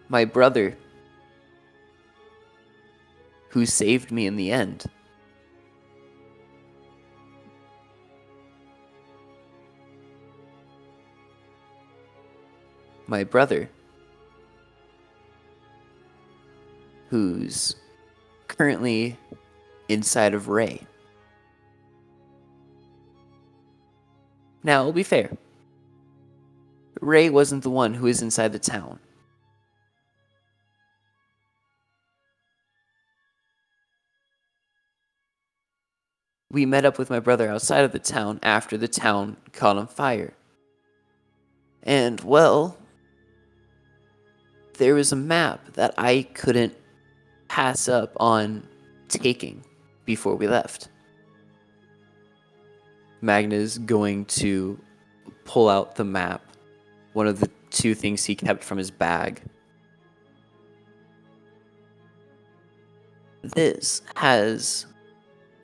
my brother, who saved me in the end. My brother, who's currently inside of Ray. Now, I'll be fair. Ray wasn't the one who was inside the town. We met up with my brother outside of the town after the town caught on fire. And, well, there was a map that I couldn't pass up on taking before we left. Magna's going to pull out the map, one of the two things he kept from his bag. This has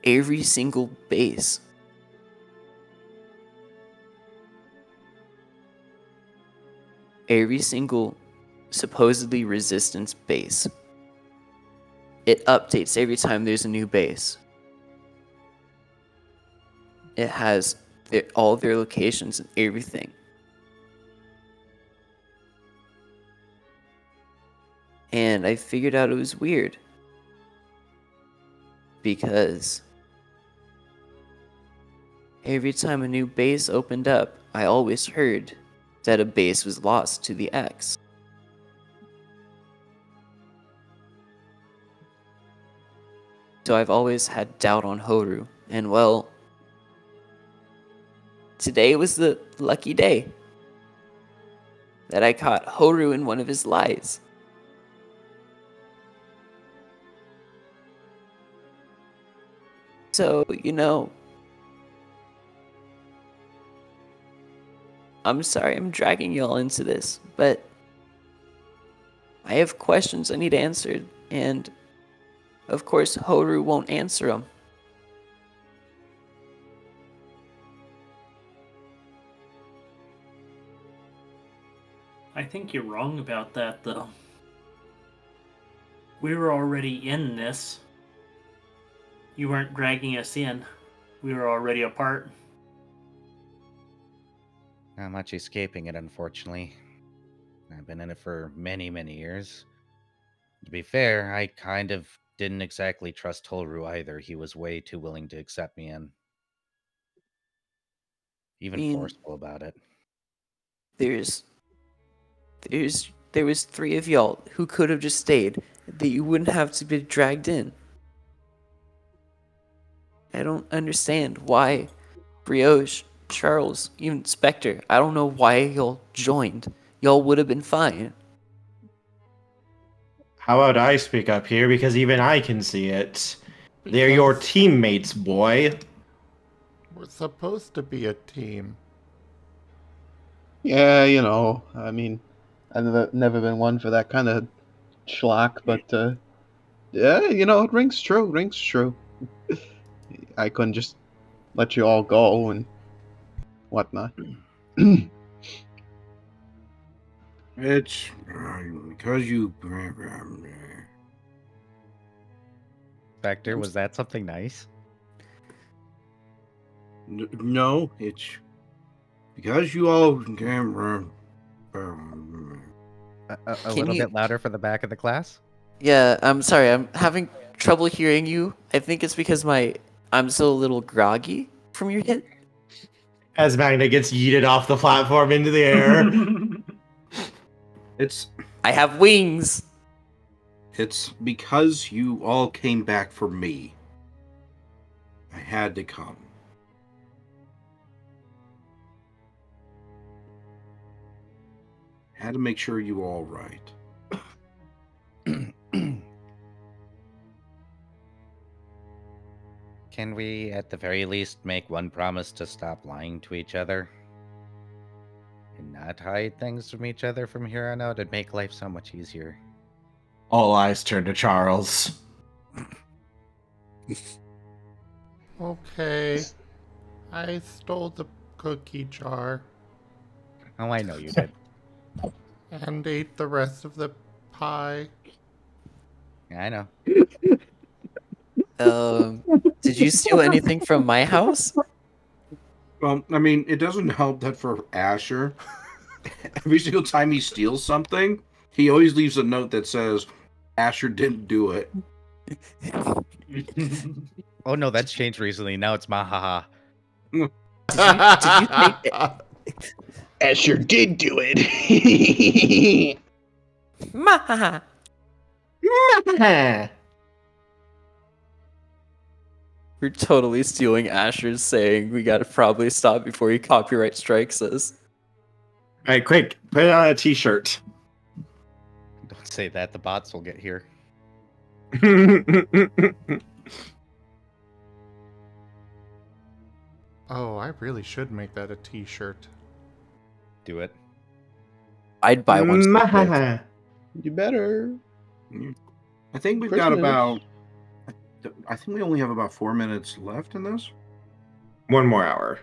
every single base. Every single supposedly resistance base. It updates every time there's a new base. It has all their locations and everything. And I figured out it was weird. Because every time a new base opened up, I always heard that a base was lost to the X. So I've always had doubt on Horu, and well, today was the lucky day that I caught Horu in one of his lies. So, you know, I'm sorry I'm dragging y'all into this, but I have questions I need answered, and of course, Horu won't answer them. I think you're wrong about that, though. We were already in this. You weren't dragging us in. We were already apart. Not much escaping it, unfortunately. I've been in it for many, many years. To be fair, I kind of didn't exactly trust Toru either. He was way too willing to accept me in. Even forceful about it. There was 3 of y'all who could have just stayed, that you wouldn't have to be dragged in. I don't understand why Brioche, Charles, even Specter, I don't know why y'all joined. Y'all would have been fine. How about I speak up here, because even I can see it. They're your teammates, boy. We're supposed to be a team. Yeah, you know, I mean, I've never been one for that kind of schlock, but yeah, you know, it rings true. I couldn't just let you all go and whatnot. It's because you. Specter, was that something nice? No, it's because you all. A little bit louder for the back of the class? Yeah, I'm sorry, I'm having trouble hearing you. I think it's because I'm so a little groggy from your hit. As Magna gets yeeted off the platform into the air. I have wings! It's because you all came back for me. I had to come. Had to make sure you were all right. Can we, at the very least, make one promise to stop lying to each other? And not hide things from each other from here on out? It'd make life so much easier. All eyes turn to Charles. Okay. I stole the cookie jar. Oh, I know you did. And ate the rest of the pie. Yeah, I know. Did you steal anything from my house? Well, I mean, it doesn't help that for Asher, every single time he steals something, he always leaves a note that says, Asher didn't do it. Oh no, that's changed recently. Now it's Mahaha. Did you take it? Asher did do it. Mahaha. We're totally stealing Asher's saying we gotta probably stop before he copyright strikes us. Alright, quick, put it on a t-shirt. Don't say that. The bots will get here. Oh, I really should make that a t-shirt. Do it. I'd buy one. So quick. You better. I think we've got about... I think we only have about 4 minutes left in this. 1 more hour.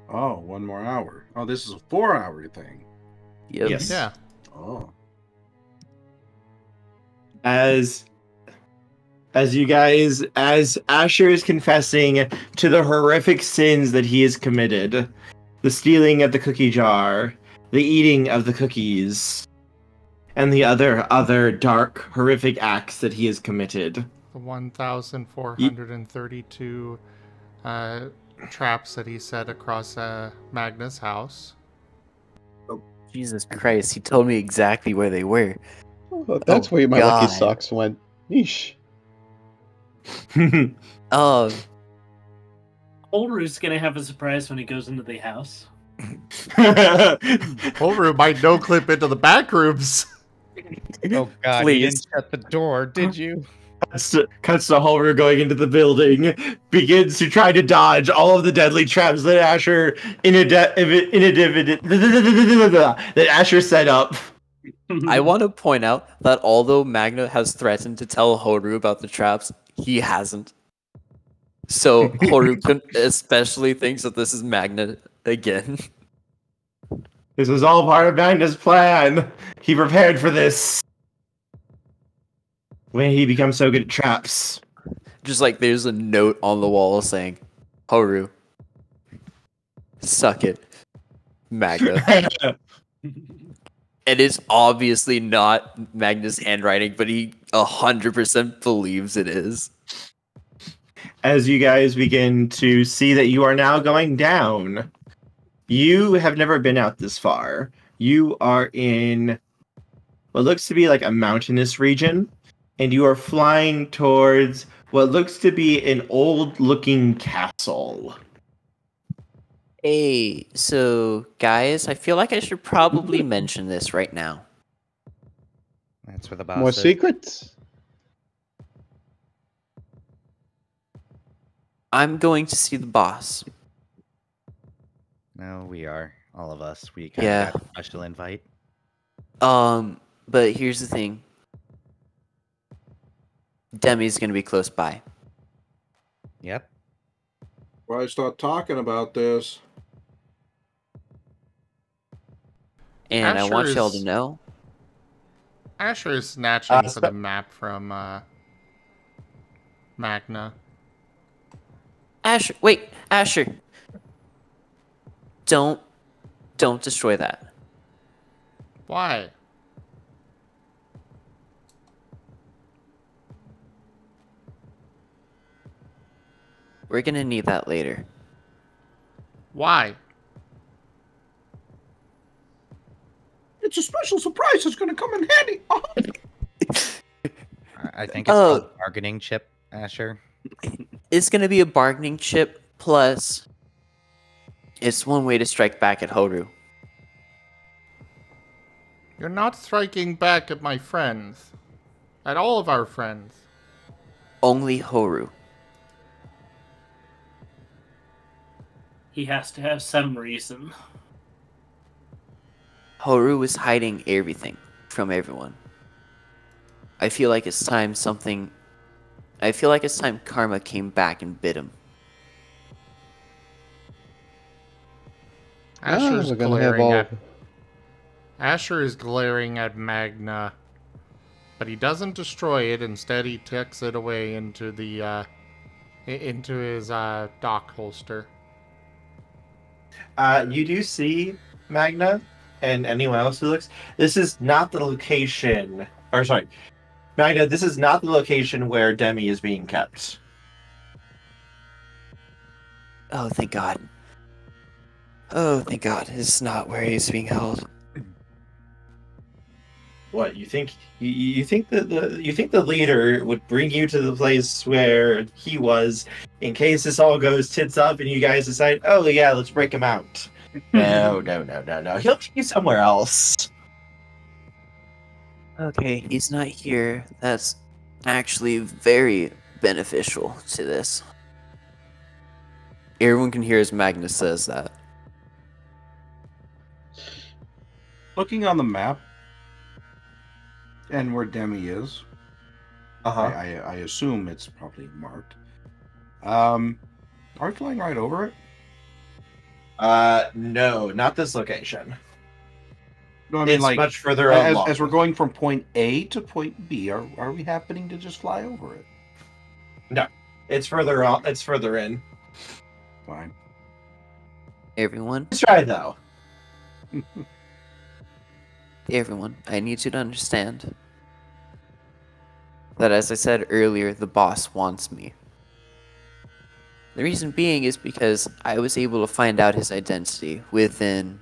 Oh, 1 more hour. Oh, this is a 4-hour thing. Yep. Yes. Yeah. Oh. As you guys, as Asher is confessing to the horrific sins that he has committed, the stealing of the cookie jar, the eating of the cookies, and the other dark, horrific acts that he has committed. The 1,432 traps that he set across Magna's house. Jesus Christ, he told me exactly where they were. Oh, that's where my lucky socks went. Yeesh. Ulru's gonna have a surprise when he goes into the house. Ulru might no clip into the back rooms. Oh god, Please. you didn't shut the door, did you? Cuts to Holger going into the building, begins to try to dodge all of the deadly traps that Asher that Asher set up. I want to point out that although Magna has threatened to tell Horu about the traps, he hasn't. So Horu especially thinks that this is Magna again. This was all part of Magna's plan. He prepared for this. When he becomes so good at traps. Just like there's a note on the wall saying, Horu, suck it, Magna. It is obviously not Magna's handwriting, but he 100% believes it is. As you guys begin to see that you are now going down, you have never been out this far. You are in what looks to be like a mountainous region, and you are flying towards what looks to be an old-looking castle. Hey, so guys, I feel like I should probably mention this right now. That's where the boss More is. secrets? I'm going to see the boss. No, we are. All of us. We Yeah. got a special invite. But here's the thing. Demi's gonna be close by. Yep. Why start talking about this? And I want y'all to Asher's- know. Asher is snatching for the map from Magna. Asher, wait, Asher. Don't destroy that. Why? We're gonna need that later. Why? It's a special surprise. It's going to come in handy. Oh. I think it's called bargaining chip, Asher. It's gonna be a bargaining chip, plus it's one way to strike back at Horu. You're not striking back at my friends. At all of our friends. Only Horu. He has to have some reason. Horu is hiding everything from everyone. I feel like it's time karma came back and bit him. Asher's we're gonna have glaring all. at Asher is glaring at Magna But he doesn't destroy it. Instead, he tucks it away into the into his dock holster. You do see, Magna, and anyone else who looks, this is not the location, or sorry, Magna, this is not the location where Demi is being kept. Oh, thank God. Oh, thank God. It's not where he's being held. What, you think you think that the leader would bring you to the place where he was in case this all goes tits up and you guys decide, oh yeah, let's break him out? No. He'll take you somewhere else. Okay, he's not here. That's actually very beneficial to this. Everyone can hear as Magnus says that. Looking on the map and where Demi is, I assume it's probably marked. Are we flying right over it? No, not this location. No, I mean, it's like, much further as we're going from point A to point B, are we happening to just fly over it? No, it's further out. It's further in. Fine. Everyone, Let's try though. everyone, I need you to understand that, as I said earlier, the boss wants me. The reason being is because I was able to find out his identity within...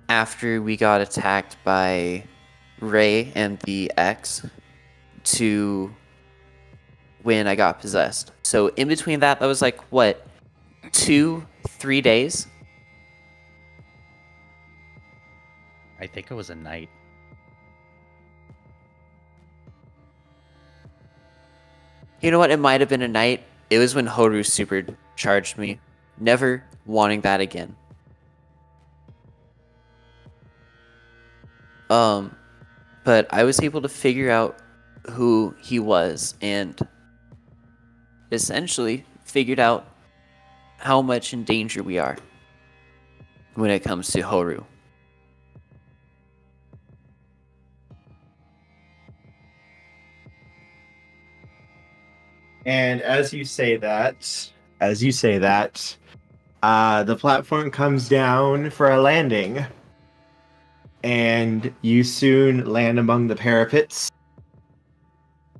after we got attacked by Ray and the X to when I got possessed. So in between that was like, what, 2-3 days? I think it was a night. You know what? It might have been a night. It was when Horu supercharged me. Never wanting that again. But I was able to figure out who he was and essentially figured out how much in danger we are when it comes to Horu. And as you say that, the platform comes down for a landing, and you soon land among the parapets,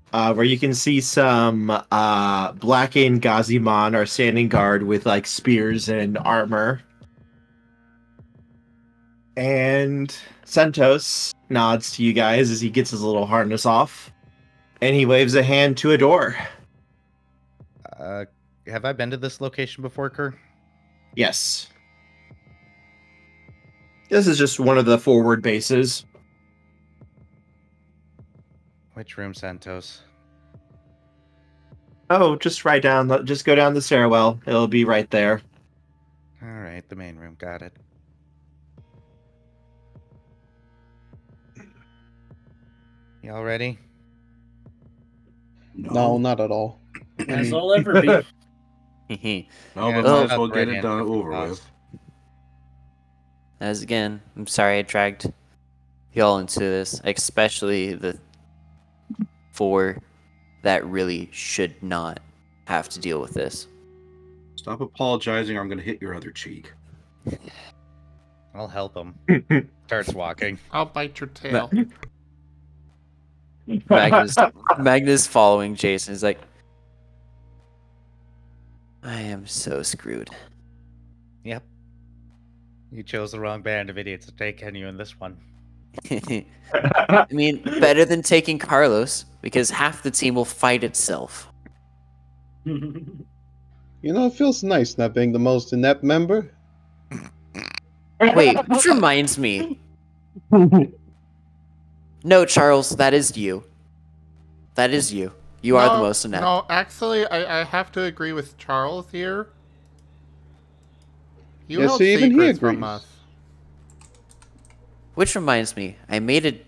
where you can see some blackened Gazimon are standing guard with like spears and armor. And Santos nods to you guys as he gets his little harness off, and he waves a hand to a door. Have I been to this location before, Kerr? Yes. This is just one of the forward bases. Which room, Santos? Oh, just go down the stairwell. It'll be right there. All right, the main room. Got it. Y'all ready? No, not at all. As I'll ever be. No, Yeah, but might it's as well not get right it done hand over pause. with. As again, I'm sorry I dragged y'all into this, especially the 4 that really should not have to deal with this. Stop apologizing or I'm going to hit your other cheek. I'll help him. Starts walking. I'll bite your tail. Magnus following Jason is like, I am so screwed. Yep. You chose the wrong band of idiots to take on you in this one. I mean, better than taking Carlos, because half the team will fight itself. You know, it feels nice not being the most inept member. Wait, which reminds me. No, Charles, that is you. That is you. You are the most inept. No, actually, I have to agree with Charles here. You Yes, held even he secrets from agrees. us. Which reminds me, I made a...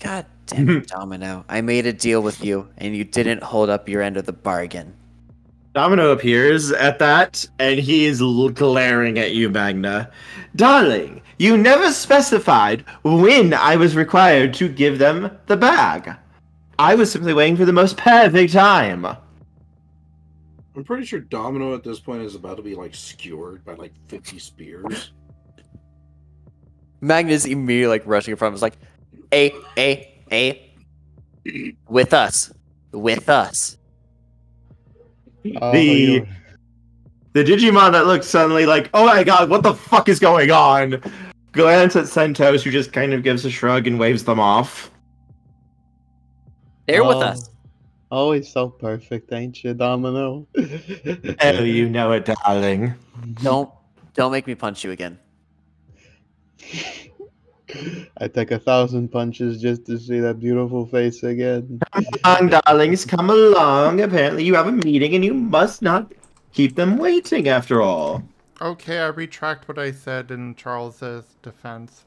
God damn it, Domino. I made a deal with you, and you didn't hold up your end of the bargain. Domino appears at that, and he is glaring at you, Magna. Darling, you never specified when I was required to give them the bag. I was simply waiting for the most perfect time. I'm pretty sure Domino at this point is about to be like skewered by like 50 spears. Magna's immediately like rushing in front of us, like, hey, with us. The Digimon that looks suddenly like, oh my god, what the fuck is going on? Glance at Sentos, who just kind of gives a shrug and waves them off. They're with us. Always so perfect, ain't you, Domino? Oh, you know it, darling. Don't make me punch you again. I take 1,000 punches just to see that beautiful face again. Come on, darlings, come along. Apparently you have a meeting and you must not keep them waiting after all. Okay, I retract what I said in Charles's defense.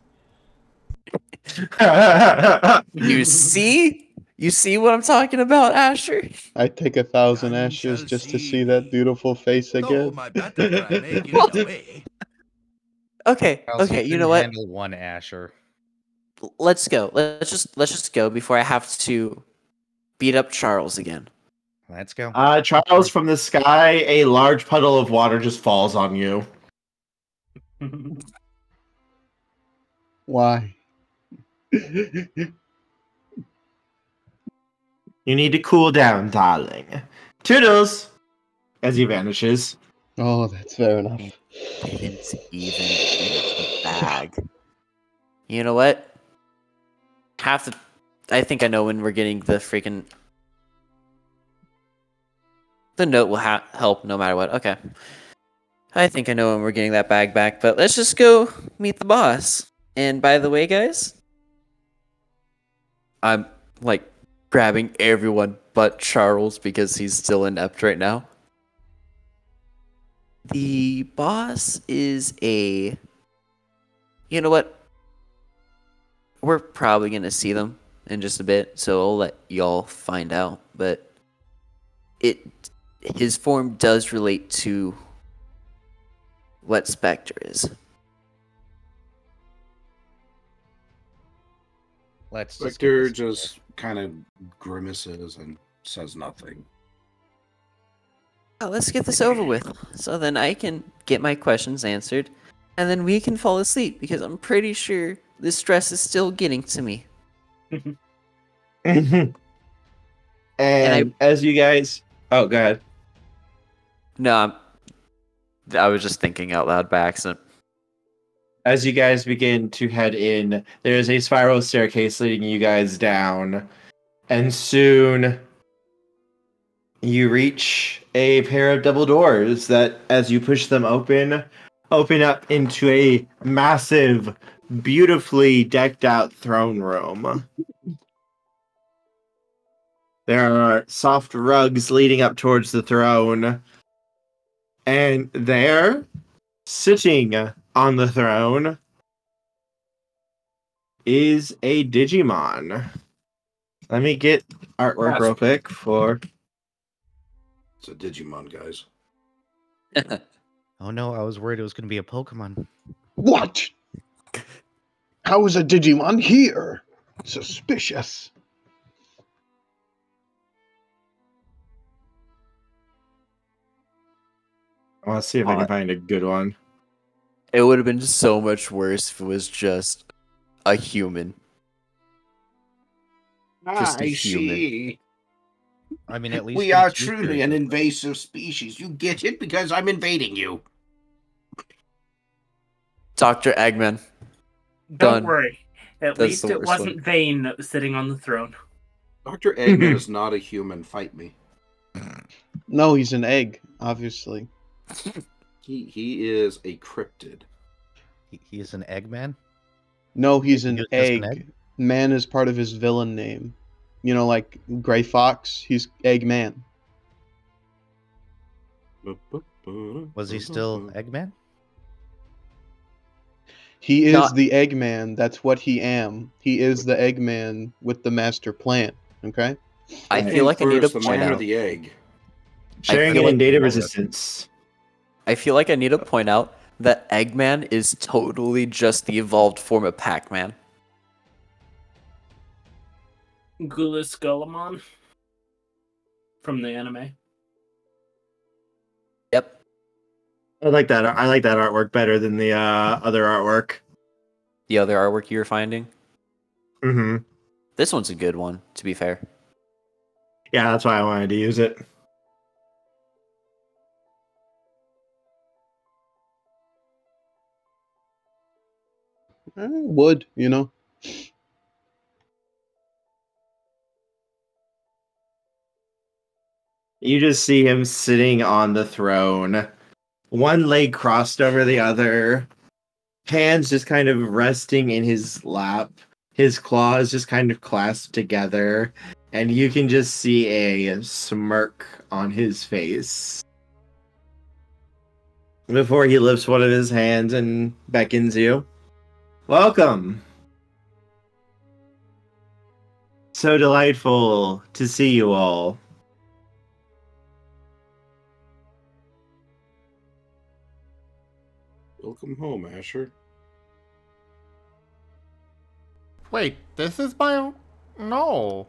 You see? You see what I'm talking about, Asher? I take 1,000 ashes just to see that beautiful face again. Okay, you know what? Handle one Asher. Let's go. Let's just go before I have to beat up Charles again. Let's go. Charles, from the sky, a large puddle of water just falls on you. Why? You need to cool down, darling. Toodles! As he vanishes. Oh, that's fair enough. Didn't even eat the bag. You know what? I think I know when we're getting the freaking... The note will help no matter what. Okay. I think I know when we're getting that bag back, but let's just go meet the boss. And by the way, guys, I'm like grabbing everyone but Charles because he's still inept right now. The boss is a... You know what? We're probably going to see them in just a bit, so I'll let y'all find out. But his form does relate to what Specter is. Specter just kind of grimaces and says nothing. Let's get this over with, so then I can get my questions answered, and then we can fall asleep, because I'm pretty sure this stress is still getting to me. and as you guys... Oh, go ahead. No, I was just thinking out loud by accident. As you guys begin to head in, there is a spiral staircase leading you guys down, and soon you reach a pair of double doors that, as you push them open up into a massive, beautifully decked out throne room. There are soft rugs leading up towards the throne, and there, sitting on the throne, is a Digimon. Let me get artwork real quick for... It's a Digimon, guys. Oh no, I was worried it was going to be a Pokemon. What? How is a Digimon here? Suspicious. I want to see if I can find a good one. It would have been so much worse if it was just a human. Just a human. See. I mean, at least We are truly an invasive species. You get it because I'm invading you. Dr. Eggman. Don't Done. worry. At That's least the it worst wasn't one. Vane that was sitting on the throne. Dr. Eggman is not a human. Fight me. No, he's an egg, obviously. He is a cryptid. He is an Eggman? No, he's an Just egg. an egg? Man is part of his villain name. You know, like Gray Fox, he's Eggman. Was he still Eggman? He is Not- the Eggman. That's what he am. He is the Eggman with the master plan. Okay. I feel like I need to the point man or out. the egg. Sharing feel it in like- data resistance. I feel like I need to point out that Eggman is totally just the evolved form of Pac-Man. Gulis Gulamon from the anime. Yep. I like that. I like that artwork better than the other artwork. The other artwork you were finding. Mm-hmm. This one's a good one, to be fair. Yeah, that's why I wanted to use it. Would, you know. You just see him sitting on the throne, one leg crossed over the other, hands just kind of resting in his lap, his claws just kind of clasped together, and you can just see a smirk on his face. Before he lifts one of his hands and beckons you. Welcome! So delightful to see you all. Welcome home, Asher. Wait, this is my... No.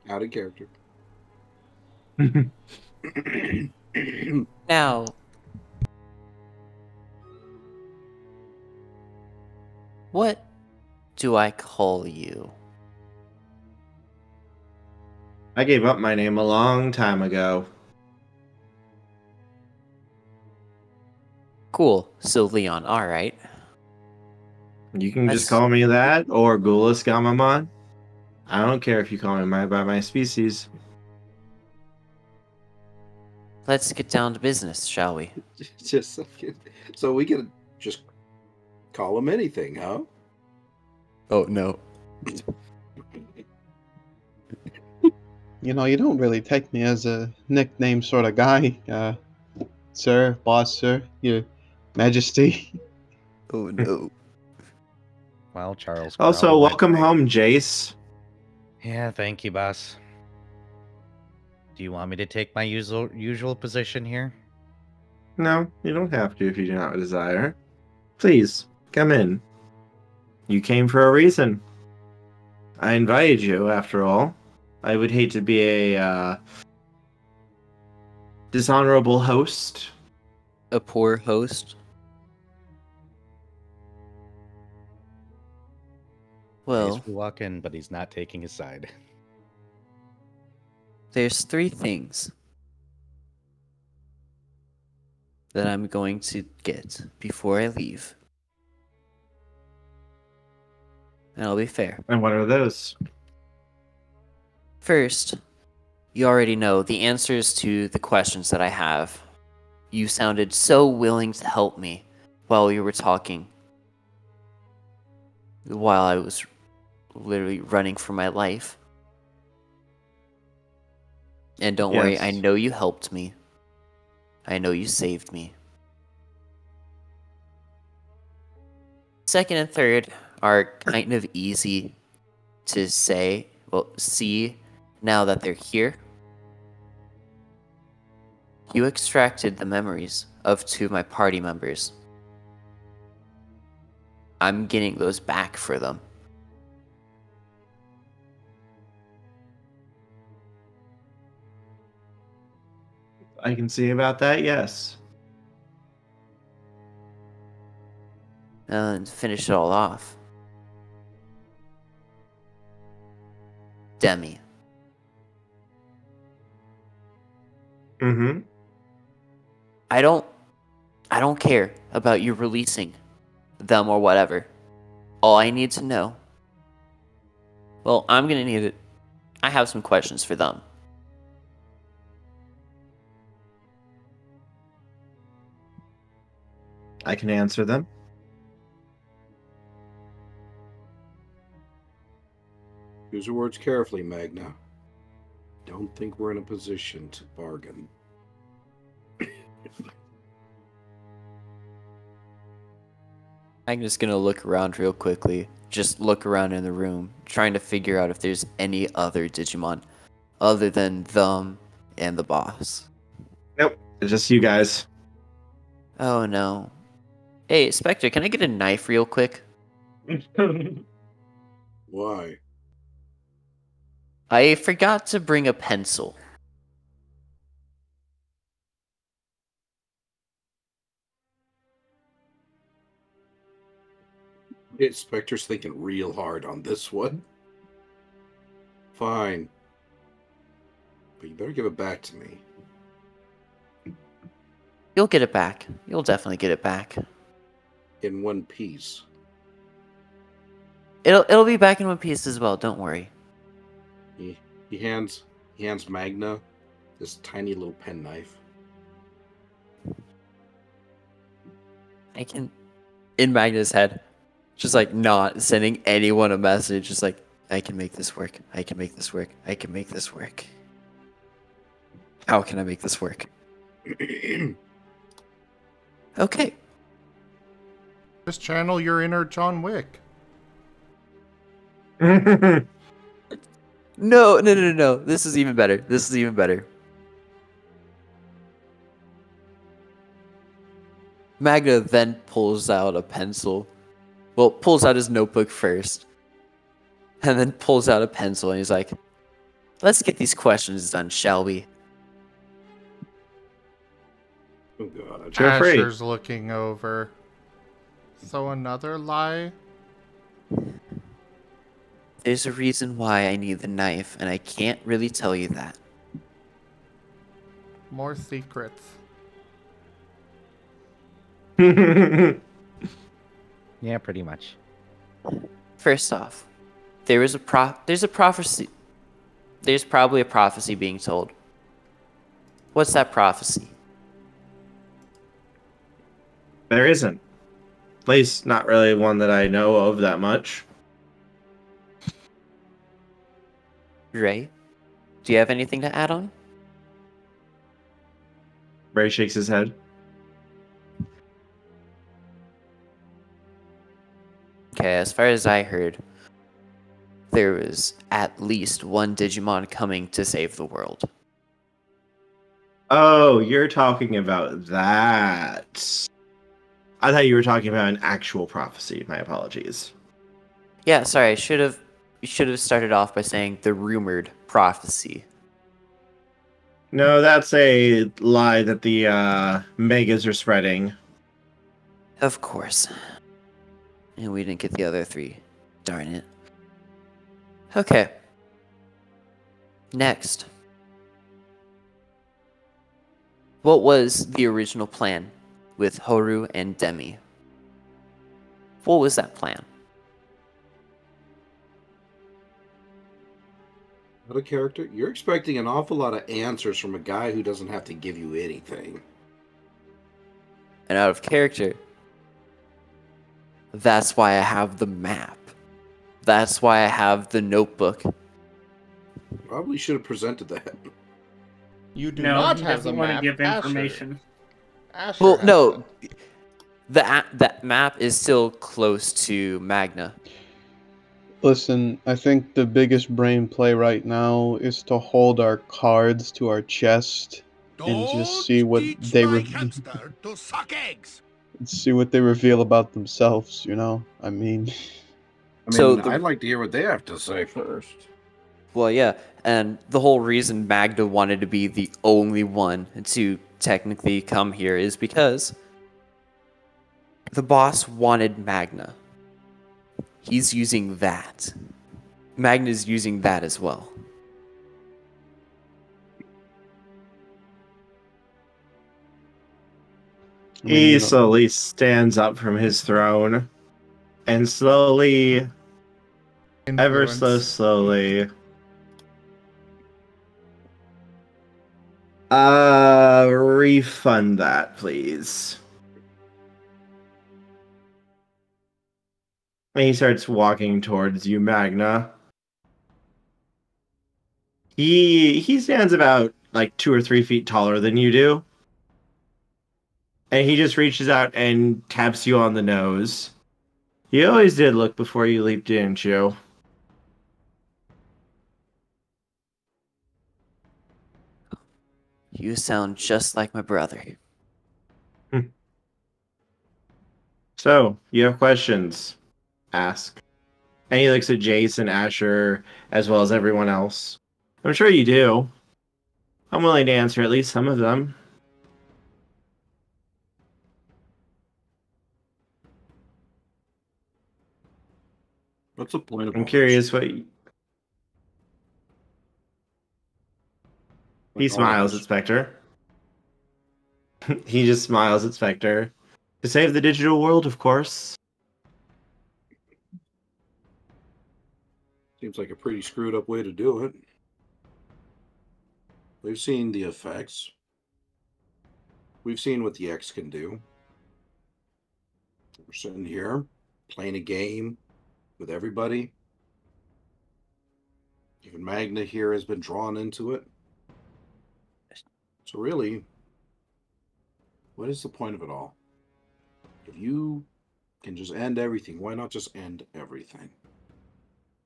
Out of character. Now, what do I call you? I gave up my name a long time ago. Cool. So Leon, alright. You can just That's- call me that or Gulas Gamamon. I don't care if you call me by my species. Let's get down to business, shall we? Just so we can just call him anything, huh? Oh, no. You know, you don't really take me as a nickname sort of guy. Sir, boss, sir, your majesty. Oh, no. Well, Charles. Also, probably- welcome home, Jace. Yeah, thank you, boss. Do you want me to take my usual position here? No, you don't have to if you do not desire. Please, come in. You came for a reason. I invited you, after all. I would hate to be a dishonorable host. A poor host? Well, We walk in, but he's not taking his side. there's 3 things that I'm going to get before I leave. And I'll be fair. And what are those? First, you already know the answers to the questions that I have. You sounded so willing to help me while we were talking. While I was literally running for my life. And don't worry, I Yes. know you helped me. I know you saved me. Second and third are kind of easy to say, well, see now that they're here. You extracted the memories of 2 of my party members. I'm getting those back for them. I can see about that, yes. And to finish it all off, Demi. Mm-hmm. I don't care about you releasing them or whatever. All I need to know. Well, I'm gonna need it. I have some questions for them. I can answer them. Use your words carefully, Magna. Don't think we're in a position to bargain. I'm just gonna look around real quickly. Just look around in the room, trying to figure out if there's any other Digimon other than them and the boss. Nope, it's just you guys. Oh no. Hey, Specter, can I get a knife real quick? Why? I forgot to bring a pencil. Spectre's thinking real hard on this one. Fine. But you better give it back to me. You'll get it back. You'll definitely get it back. In one piece. It'll be back in one piece as well, don't worry. He hands Magna this tiny little penknife. I can, in Magna's head, just like not sending anyone a message, just like, I can make this work. I can make this work. I can make this work. How can I make this work? Okay. Just channel your inner John Wick. No. This is even better. This is even better. Magna then pulls out a pencil. Well, pulls out his notebook first. And then pulls out a pencil and he's like, let's get these questions done, shall we? Oh god. Feel free. Asher's looking over. So another lie? There's a reason why I need the knife, and I can't really tell you that. More secrets. Yeah, pretty much. First off, there's a prophecy. There's probably a prophecy being told. What's that prophecy? There isn't. At least not really one that I know of that much. Ray, do you have anything to add on? Ray shakes his head. Okay, as far as I heard, there was at least one Digimon coming to save the world. Oh, you're talking about that. I thought you were talking about an actual prophecy. My apologies. Yeah, sorry, I should have started off by saying the rumored prophecy. No, that's a lie that the megas are spreading. Of course. And we didn't get the other three. Darn it. Okay. Next. What was the original plan with Horu and Demi? What was that plan? What a character. You're expecting an awful lot of answers from a guy who doesn't have to give you anything. And out of character, that's why I have the map. That's why I have the notebook. Probably should have presented that. You do No, not he have the doesn't want map. to give information. Asher Well, has no. them. That map is still close to Magna. Listen, I think the biggest brain play right now is to hold our cards to our chest and just see what they hamster to suck eggs. see what they reveal about themselves. You know, I mean, So I'd like to hear what they have to say first. Well, yeah, and the whole reason Magna wanted to be the only one to technically come here is because the boss wanted Magna. He's using that. Magna's using that as well. He slowly stands up from his throne and slowly, ever so Influence. slowly, refund that, please. And he starts walking towards you, Magna. He stands about like 2 or 3 feet taller than you do. And he just reaches out and taps you on the nose. You always did look before you leaped, didn't you? You sound just like my brother. So, you have questions? Ask. And he looks at Jason, Asher, as well as everyone else. I'm sure you do. I'm willing to answer at least some of them. What's the point of I'm all curious this? what... He smiles at Specter. He just smiles at Specter. To save the digital world, of course. Seems like a pretty screwed up way to do it. We've seen the effects. We've seen what the X can do. We're sitting here playing a game with everybody. Even Magna here has been drawn into it. So really, what is the point of it all? If you can just end everything, why not just end everything?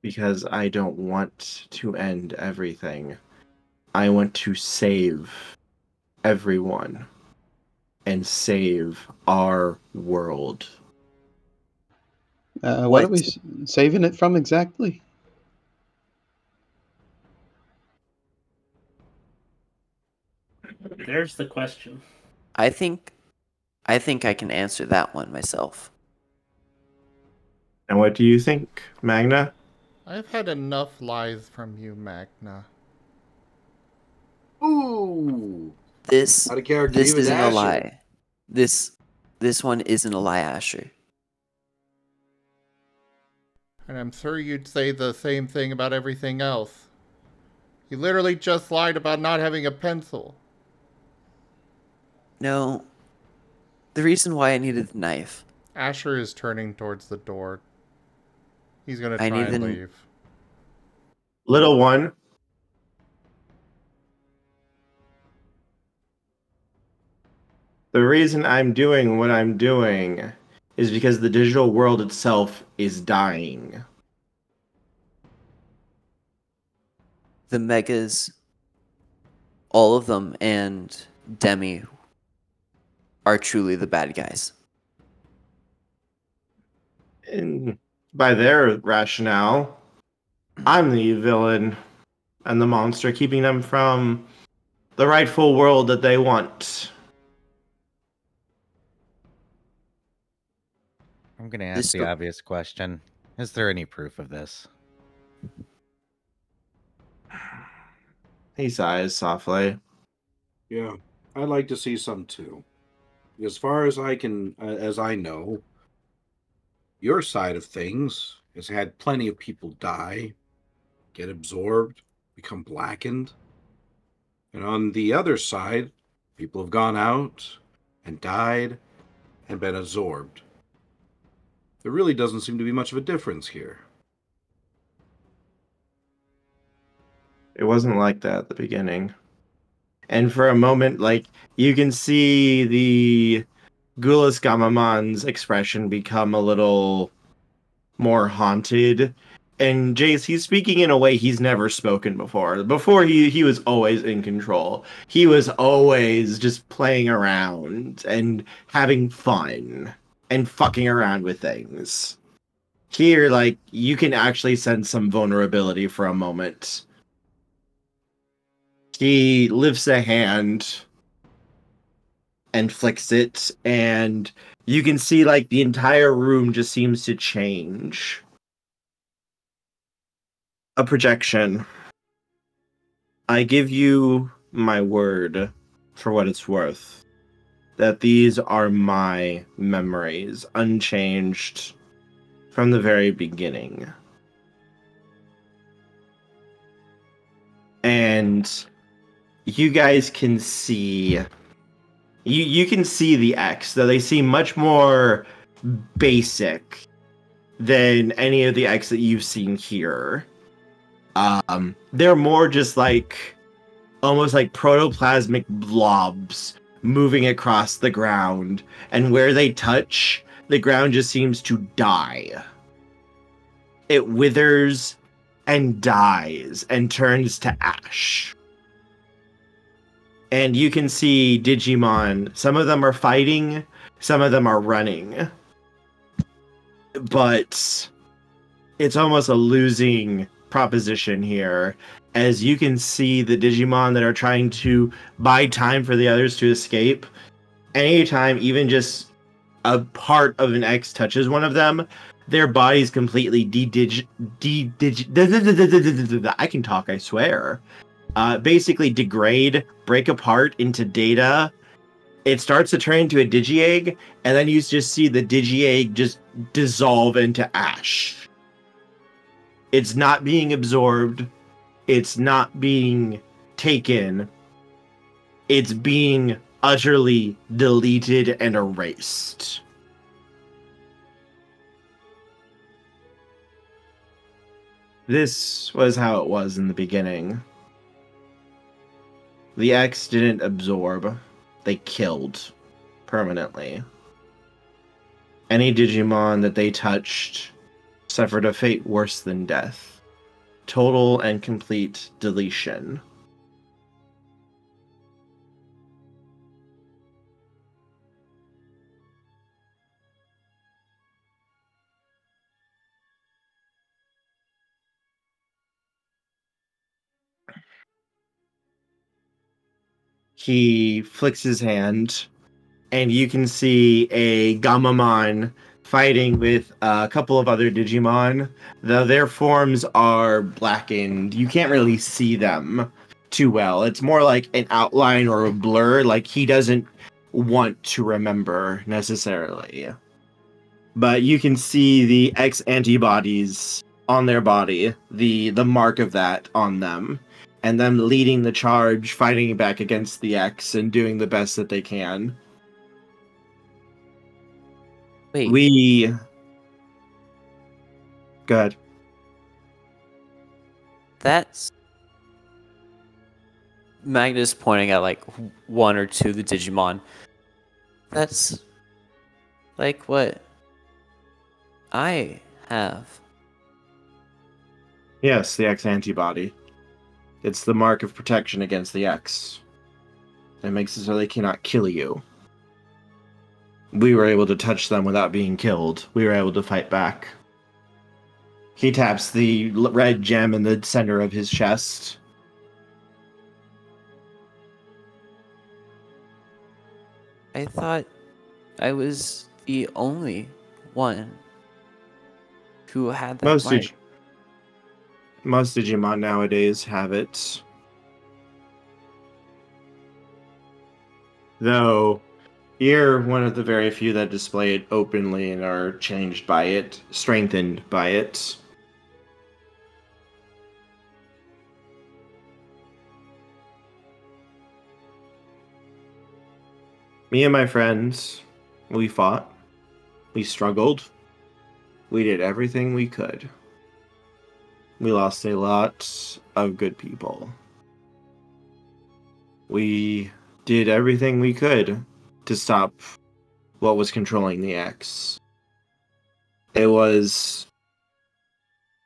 Because I don't want to end everything. I want to save everyone and save our world. What are we saving it from exactly? There's the question. I think I can answer that one myself. And what do you think, Magna? I've had enough lies from you, Magna. Ooh! This Out of character, this even isn't a Asher. lie. This one isn't a lie, Asher. And I'm sure you'd say the same thing about everything else. You literally just lied about not having a pencil. No. The reason why I needed the knife. Asher is turning towards the door. He's gonna I try need and the- leave. Little one. The reason I'm doing what I'm doing is because the digital world itself is dying. The Megas, all of them, and Demi are truly the bad guys. And by their rationale, I'm the villain and the monster, keeping them from the rightful world that they want. I'm going to ask the obvious question. Is there any proof of this? He sighs softly. Yeah, I'd like to see some too. As far as I know, your side of things has had plenty of people die, get absorbed, become blackened. And on the other side, people have gone out and died and been absorbed. There really doesn't seem to be much of a difference here. It wasn't like that at the beginning. And for a moment, like, you can see the Gulas Gamamon's expression become a little more haunted. And Jace, he's speaking in a way he's never spoken before. Before, he was always in control. He was always just playing around and having fun and fucking around with things. Here, like, you can actually sense some vulnerability for a moment. He lifts a hand and flicks it, and you can see, like, the entire room just seems to change. A projection. I give you my word, for what it's worth, that these are my memories, unchanged from the very beginning. And you guys can see... You can see the X, though they seem much more basic than any of the X that you've seen here. They're more just like almost like protoplasmic blobs moving across the ground, and where they touch, the ground just seems to die. It withers and dies and turns to ash. And you can see Digimon. Some of them are fighting, some of them are running. But it's almost a losing proposition here, as you can see the Digimon that are trying to buy time for the others to escape. Anytime even just a part of an X touches one of them, their bodies completely I can talk, I swear. Basically degrade, break apart into data. It starts to turn into a Digi-Egg, and then you just see the Digi-Egg just dissolve into ash. It's not being absorbed. It's not being taken. It's being utterly deleted and erased. This was how it was in the beginning. The X didn't absorb. They killed permanently. Any Digimon that they touched suffered a fate worse than death. Total and complete deletion. He flicks his hand, and you can see a Gamamon fighting with a couple of other Digimon, though their forms are blackened. You can't really see them too well. It's more like an outline or a blur, like he doesn't want to remember necessarily. But you can see the X antibodies on their body, the mark of that on them, and them leading the charge, fighting back against the X and doing the best that they can. Wait. Good. That's Magna's pointing at like one or two of the Digimon. That's like what I have. Yes, the X antibody. It's the mark of protection against the X. It makes it so they cannot kill you. We were able to touch them without being killed. We were able to fight back. He taps the red gem in the center of his chest. I thought I was the only one who had that mark. Most Digimon nowadays have it. Though, you're one of the very few that display it openly and are changed by it, strengthened by it. Me and my friends, we fought, we struggled, we did everything we could. We lost a lot of good people. We did everything we could to stop what was controlling the X. It was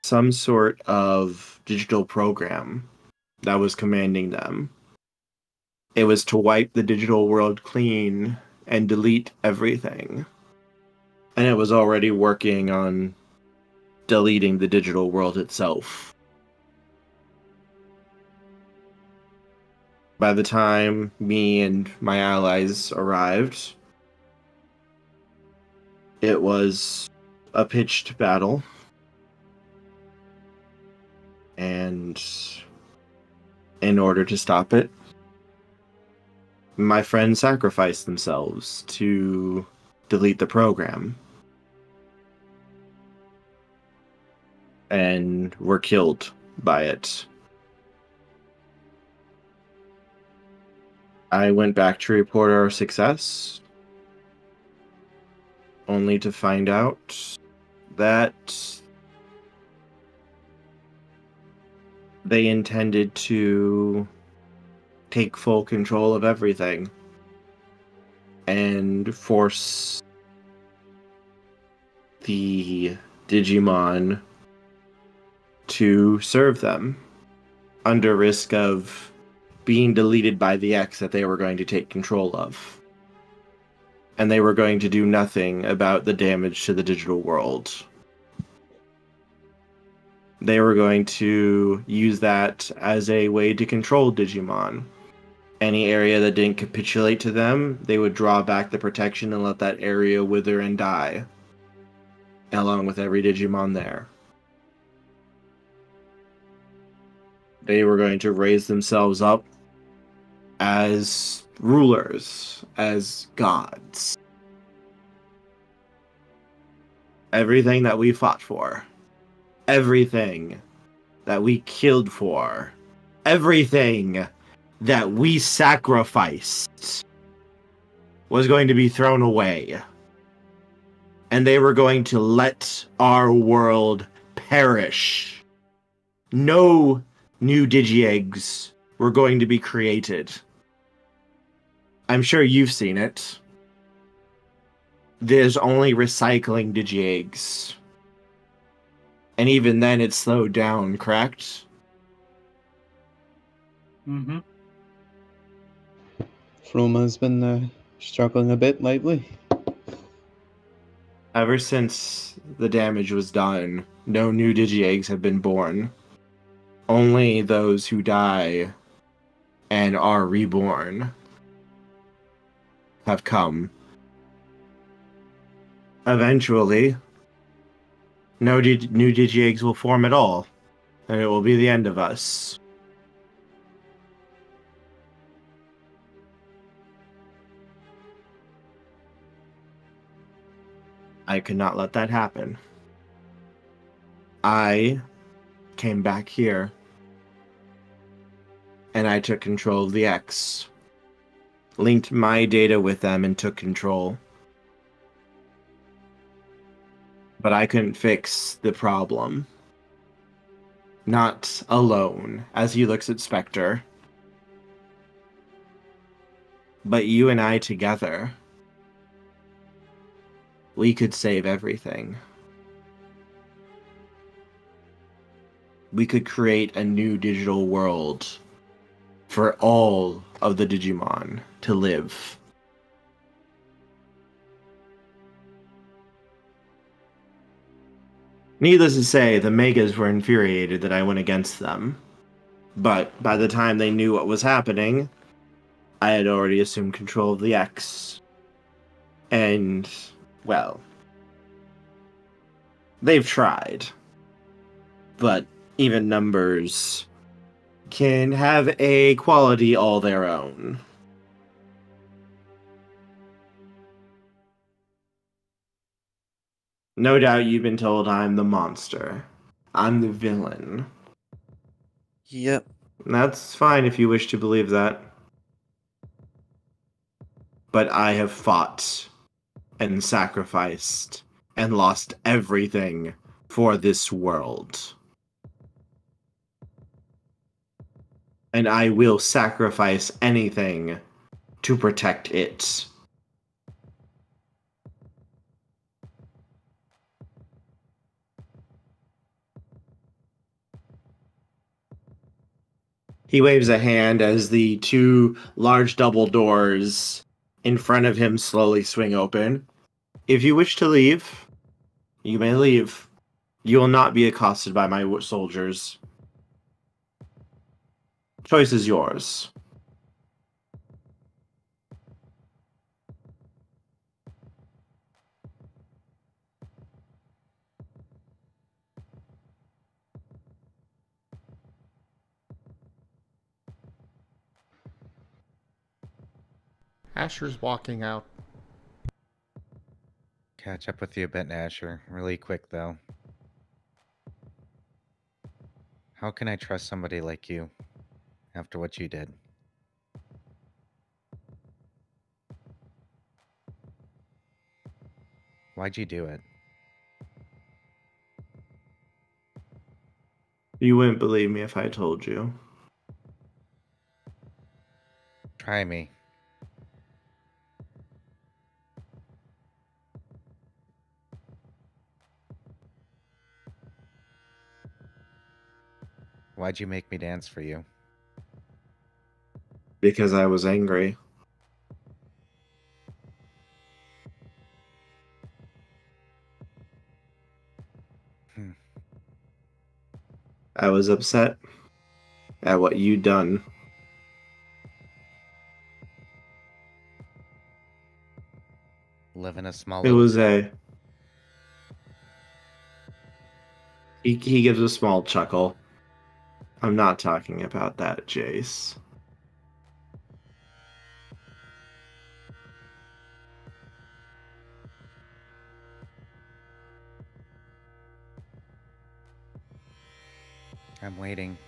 some sort of digital program that was commanding them. It was to wipe the digital world clean and delete everything. And it was already working on deleting the digital world itself. By the time me and my allies arrived, it was a pitched battle. And in order to stop it, my friends sacrificed themselves to delete the program. And were killed by it. I went back to report our success, only to find out that they intended to take full control of everything and force the Digimon to serve them under risk of being deleted by the X that they were going to take control of. And they were going to do nothing about the damage to the digital world. They were going to use that as a way to control Digimon. Any area that didn't capitulate to them, they would draw back the protection and let that area wither and die, along with every Digimon there. They were going to raise themselves up as rulers, as gods. Everything that we fought for, everything that we killed for, everything that we sacrificed was going to be thrown away. And they were going to let our world perish. No new Digi-Eggs were going to be created. I'm sure you've seen it. There's only recycling Digi-Eggs. And even then it's slowed down, correct? Mm-hmm. Fruma's been struggling a bit lately. Ever since the damage was done, no new Digi-Eggs have been born. Only those who die and are reborn have come. Eventually, no new Digi-Eggs will form at all, and it will be the end of us. I could not let that happen. I came back here, and I took control of the X. Linked my data with them and took control. But I couldn't fix the problem. Not alone, as he looks at Specter. But you and I together, we could save everything. We could create a new digital world for all of the Digimon to live. Needless to say, the Megas were infuriated that I went against them. But by the time they knew what was happening, I had already assumed control of the X. And, well, they've tried. But even numbers can have a quality all their own. No doubt you've been told I'm the monster. I'm the villain. Yep. That's fine if you wish to believe that. But I have fought and sacrificed and lost everything for this world. And I will sacrifice anything to protect it. He waves a hand as the two large double doors in front of him slowly swing open. If you wish to leave, you may leave. You will not be accosted by my soldiers. Choice is yours. Asher's walking out. Catch up with you a bit, Asher. Really quick, though. How can I trust somebody like you after what you did? Why'd you do it? You wouldn't believe me if I told you. Try me. Why'd you make me dance for you? Because I was angry. I was upset at what you'd done. Live in a small It little was town. He gives a small chuckle. I'm not talking about that, Jace. I'm waiting.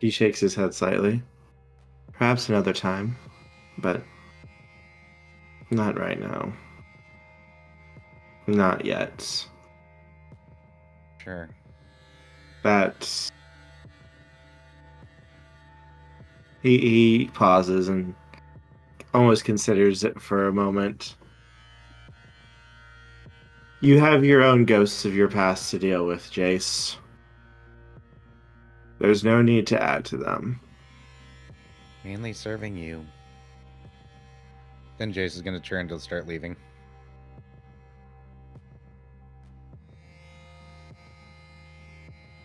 He shakes his head slightly. Perhaps another time, but not right now. Not yet. Sure. That's... He pauses and almost considers it for a moment. You have your own ghosts of your past to deal with, Jace. There's no need to add to them. Mainly serving you. Then Jace is going to turn to start leaving.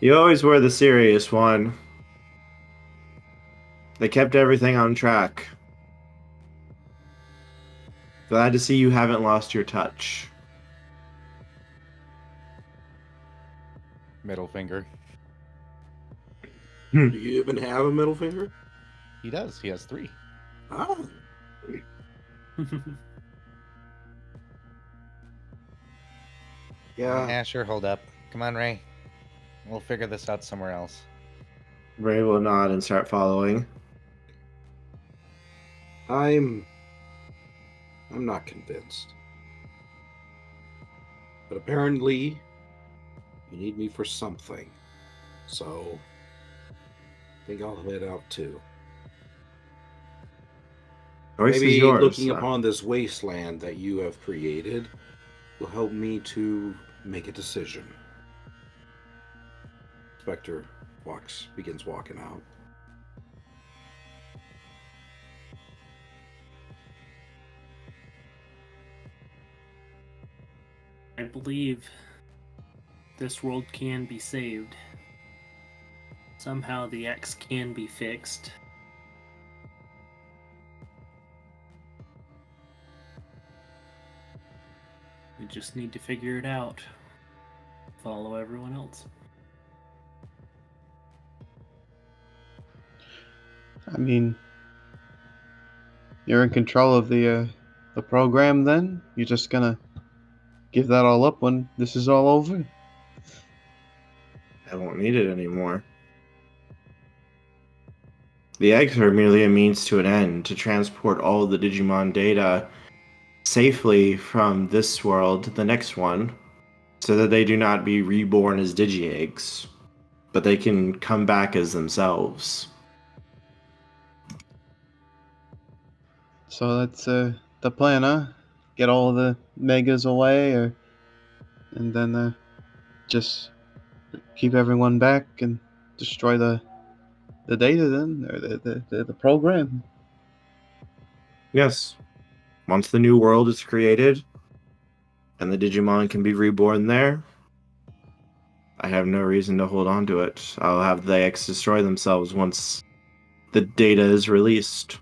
You always were the serious one. They kept everything on track. Glad to see you haven't lost your touch. Middle finger. Do you even have a middle finger? He does. He has 3. Oh. Yeah, sure, hold up. Come on, Ray. We'll figure this out somewhere else. Ray will nod and start following. I'm not convinced. But apparently, you need me for something. So, I think I'll head out too. Maybe looking upon this wasteland that you have created will help me to make a decision. Specter begins walking out. I believe this world can be saved. Somehow the X can be fixed. We just need to figure it out. Follow everyone else. I mean, you're in control of the program then? You're just gonna give that all up when this is all over? I won't need it anymore. The eggs are merely a means to an end to transport all the Digimon data safely from this world to the next one, so that they do not be reborn as Digi-eggs, but they can come back as themselves. So that's the plan, huh? Get all the megas away, and then just keep everyone back and destroy the data then, or the program. Yes. Once the new world is created, and the Digimon can be reborn there, I have no reason to hold on to it. I'll have the eggs destroy themselves once the data is released.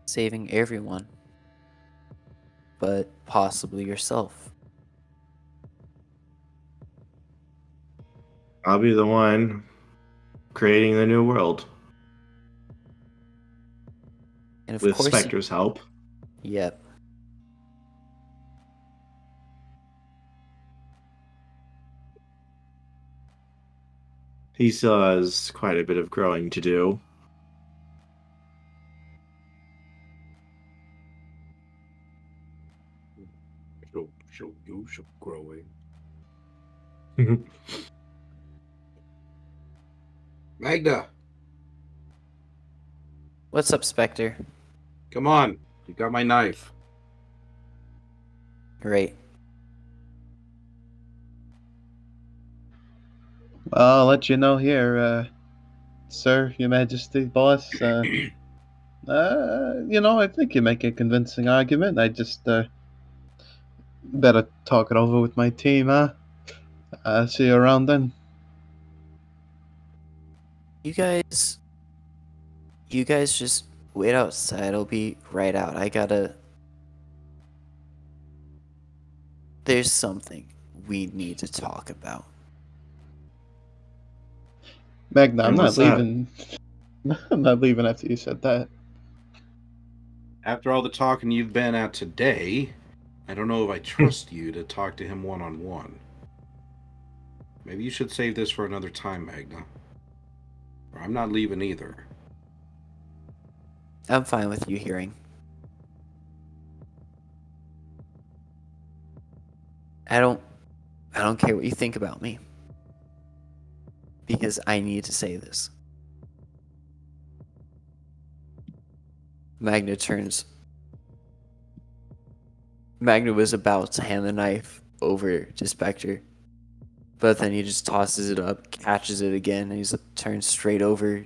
Saving everyone. But possibly yourself. I'll be the one creating the new world. And of with course Specter's help. Yep. He still has quite a bit of growing to do. Show growing. Magna! What's up, Specter? Come on, you got my knife. Great. I'll let you know here, sir, Your Majesty, boss. I think you make a convincing argument. I just better talk it over with my team, huh? See you around then. You guys just wait outside. I'll be right out. There's something we need to talk about. Magna, I'm And not what's that? leaving. I'm not leaving after you said that. After all the talking you've been at today, I don't know if I trust you to talk to him one-on-one. Maybe you should save this for another time, Magna. Or I'm not leaving either. I'm fine with you hearing. I don't care what you think about me. Because I need to say this. Magna turns. Magna was about to hand the knife over to Specter. But then he just tosses it up, catches it again, and he turns straight over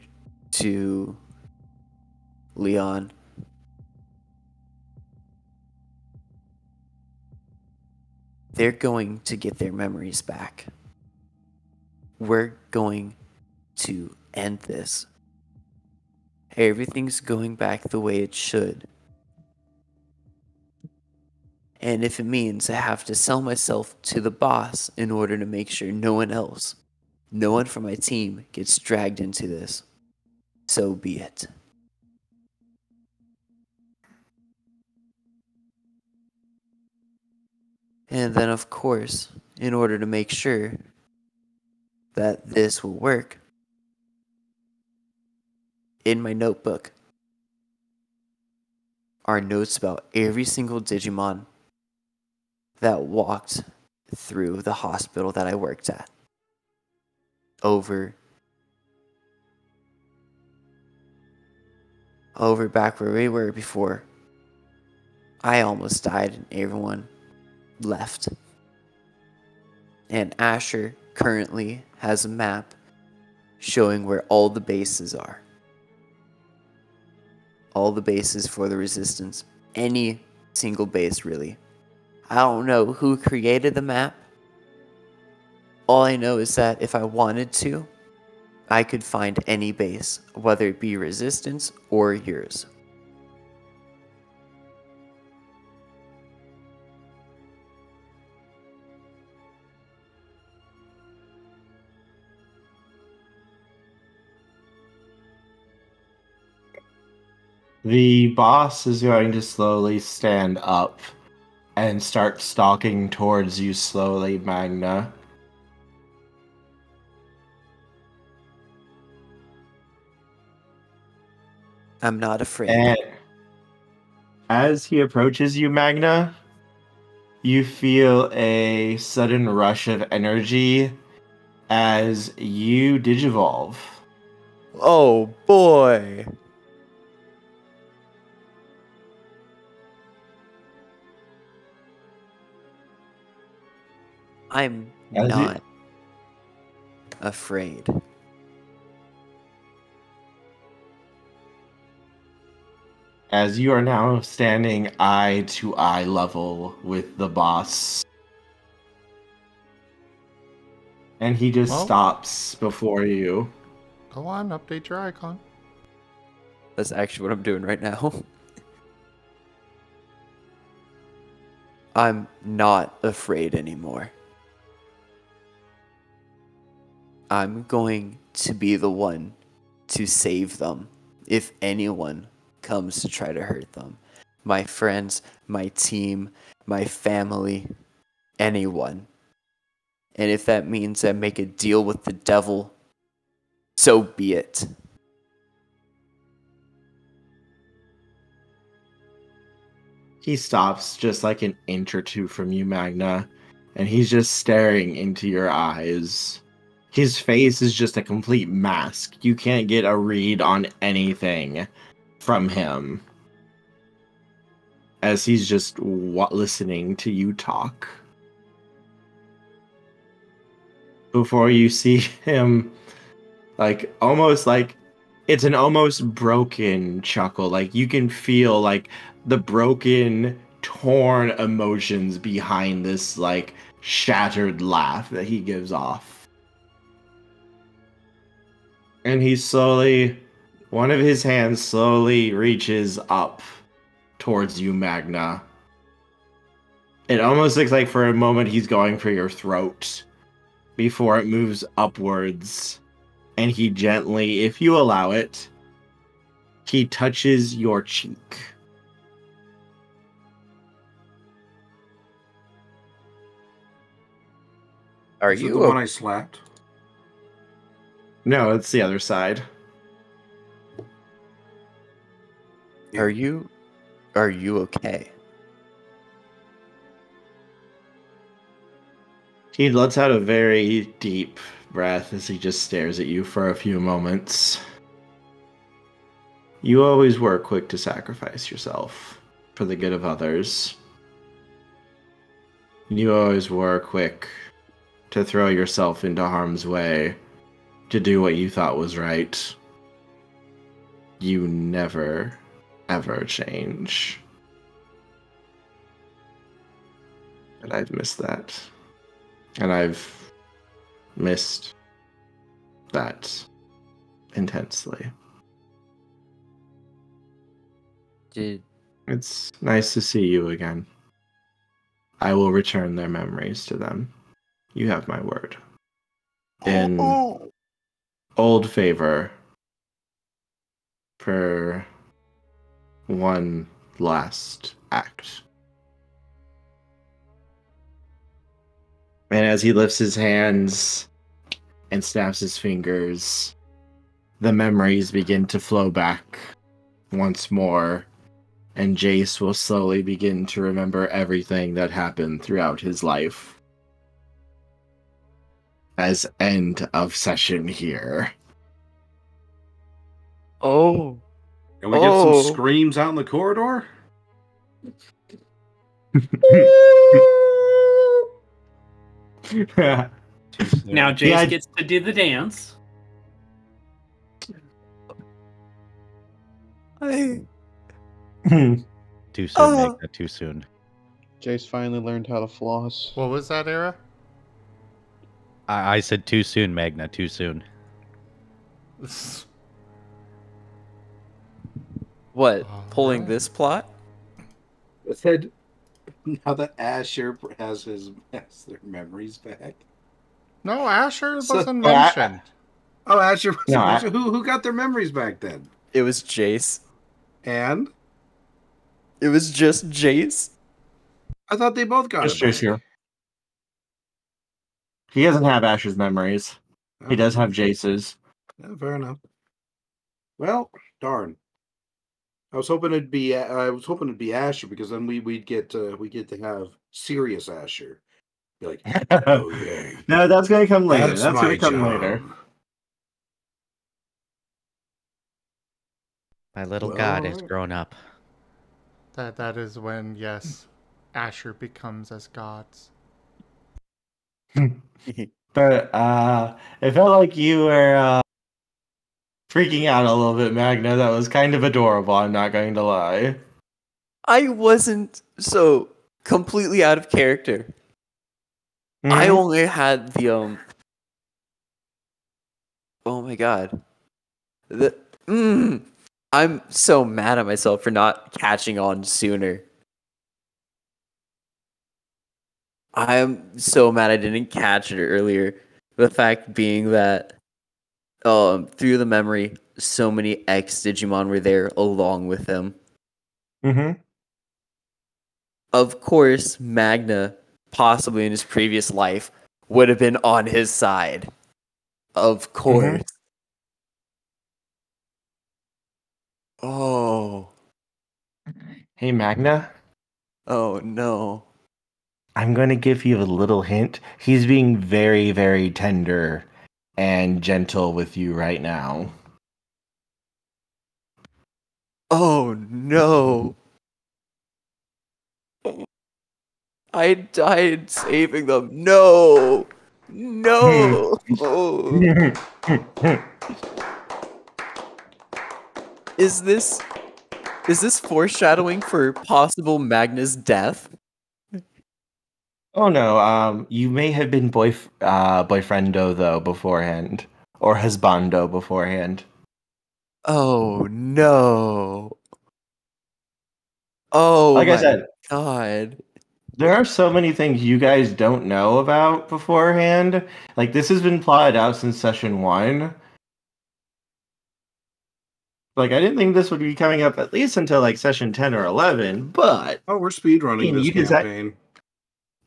to Leon. They're going to get their memories back. We're going to end this. Everything's going back the way it should. And if it means I have to sell myself to the boss in order to make sure no one from my team gets dragged into this, so be it. And then, of course, in order to make sure that this will work, in my notebook are notes about every single Digimon that walked through the hospital that I worked at. Over back where we were before I almost died and everyone left. And Asher currently has a map showing where all the bases are. All the bases for the Resistance. Any single base, really. I don't know who created the map. All I know is that if I wanted to, I could find any base, whether it be Resistance or yours. The boss is going to slowly stand up and start stalking towards you slowly, Magna. I'm not afraid. And as he approaches you, Magna, you feel a sudden rush of energy as you digivolve. Oh boy! I'm not afraid. As you are now standing eye to eye level with the boss. And he just stops before you. Go on, update your icon. That's actually what I'm doing right now. I'm not afraid anymore. I'm going to be the one to save them if anyone comes to try to hurt them. My friends, my team, my family, anyone. And if that means I make a deal with the devil, so be it. He stops just like an inch or two from you, Magna, and he's just staring into your eyes. His face is just a complete mask. You can't get a read on anything from him, as he's just listening to you talk. before you see him, almost like it's an almost broken chuckle. Like you can feel like the broken, torn emotions behind this shattered laugh that he gives off. And one of his hands slowly reaches up towards you, Magna. It almost looks like for a moment he's going for your throat before it moves upwards. And he gently, if you allow it, he touches your cheek. Is it the one I slapped? No, it's the other side. Are you okay? He lets out a very deep breath as he just stares at you for a few moments. You always were quick to sacrifice yourself for the good of others. You always were quick to throw yourself into harm's way to do what you thought was right. You never, ever change. And I've missed that. And I've missed that intensely. It's nice to see you again. I will return their memories to them. You have my word. In old favor for one last act. And as he lifts his hands and snaps his fingers, the memories begin to flow back once more, and Jace will slowly begin to remember everything that happened throughout his life. As end of session here. Oh. And we get some screams out in the corridor? Now Jace gets to do the dance. Too soon, Magna, too soon. Jace finally learned how to floss. What was that, Era? I said too soon, Magna, too soon. What? Pulling this plot? I said, now that Asher has their memories back. No, Asher wasn't mentioned. Oh, Asher wasn't No, mentioned. Who got their memories back then? It was Jace. And? It was just Jace. I thought they both got it back. Here. He doesn't have Asher's memories. He does have Jace's. Yeah, fair enough. Well, darn. I was hoping it'd be Asher, because then we get to have serious Asher. Be like, oh yeah. No, that's gonna come later. That's gonna my come job. later. My little god has grown up. That is when, yes, Asher becomes as gods. But it felt like you were freaking out a little bit, Magna. That was kind of adorable, I'm not going to lie. I wasn't so completely out of character. Mm-hmm. I only had the oh my god. I'm so mad at myself for not catching on sooner. I am so mad I didn't catch it earlier. The fact being that through the memory, so many X Digimon were there along with him. Mm-hmm. Of course, Magna, possibly in his previous life, would have been on his side. Of course. Mm-hmm. Oh. Hey, Magna? Oh, no. I'm going to give you a little hint. He's being very, very tender and gentle with you right now. Oh, no. I died saving them. No. No. Oh. Is this foreshadowing for possible Magna's death? Oh no, you may have been boyfriendo though beforehand, or husbando beforehand. Oh no. Oh Like I my said, god. there are so many things you guys don't know about beforehand. Like this has been plotted out since session 1. Like I didn't think this would be coming up at least until like session 10 or 11, but Oh, we're speedrunning this you can campaign.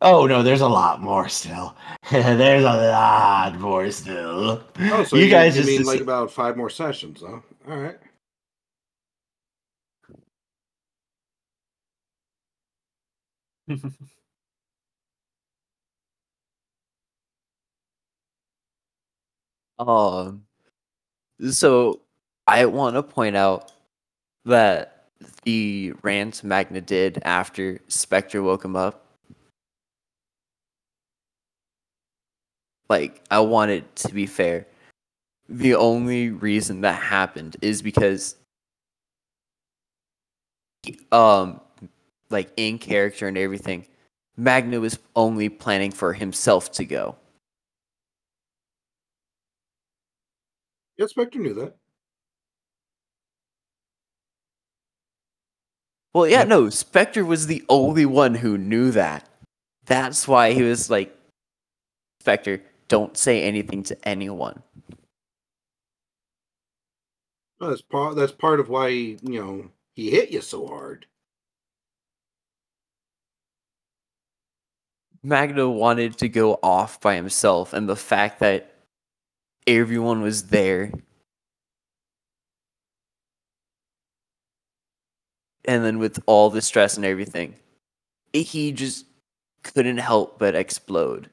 Oh no, there's a lot more still. There's a lot more still. Oh, so you guys you just mean like about 5 more sessions, huh? All right. Um, so I want to point out that the rant Magna did after Specter woke him up, like, I want it to be fair. The only reason that happened is because, like, in character and everything, Magna was only planning for himself to go. Yeah, Spectre knew that. Well, yeah, no, Spectre was the only one who knew that. That's why he was like, Spectre, don't say anything to anyone. Well, that's part of why he hit you so hard. Magna wanted to go off by himself, and the fact that everyone was there, and then with all the stress and everything, he just couldn't help but explode.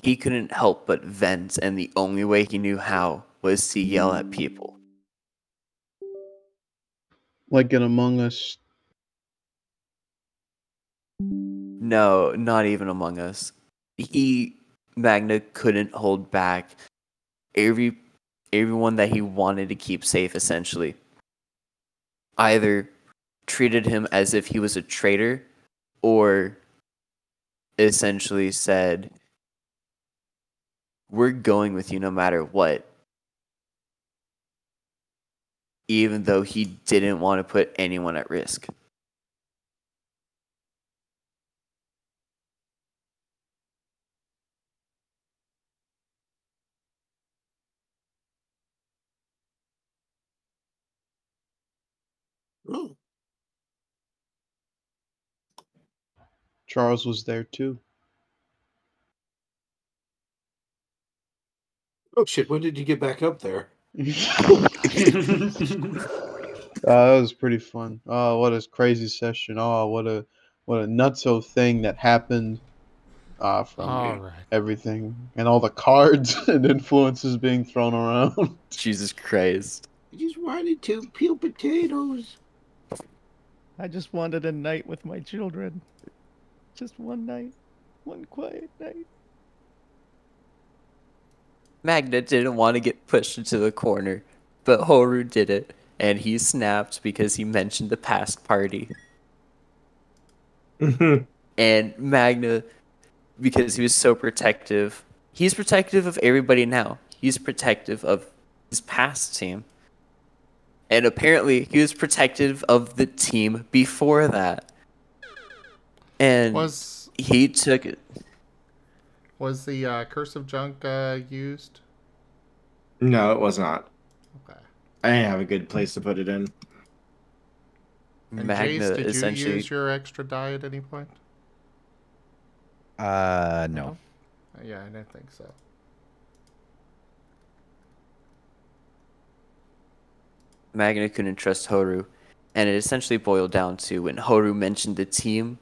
He couldn't help but vent, and the only way he knew how was to yell at people. Like in Among Us. No, not even Among Us. Magna couldn't hold back everyone that he wanted to keep safe, essentially. Either treated him as if he was a traitor, or essentially said, we're going with you no matter what. Even though he didn't want to put anyone at risk. Oh. Charles was there too. Oh shit! When did you get back up there? That was pretty fun. Oh, what a crazy session. Oh, what a nutso thing that happened from everything and all the cards and influences being thrown around. Jesus Christ. I just wanted to peel potatoes. I just wanted a night with my children. Just one night. One quiet night. Magna didn't want to get pushed into the corner, but Horu did it, and he snapped because he mentioned the past party. And Magna, because he was so protective, he's protective of everybody now. He's protective of his past team. And apparently, he was protective of the team before that. And he took it. Was the cursive junk used? No, it was not. Okay. I didn't have a good place to put it in. And Magna Jace, did essentially... you use your extra die at any point? No. Yeah, I didn't think so. Magna couldn't trust Horu, and it essentially boiled down to when Horu mentioned the team,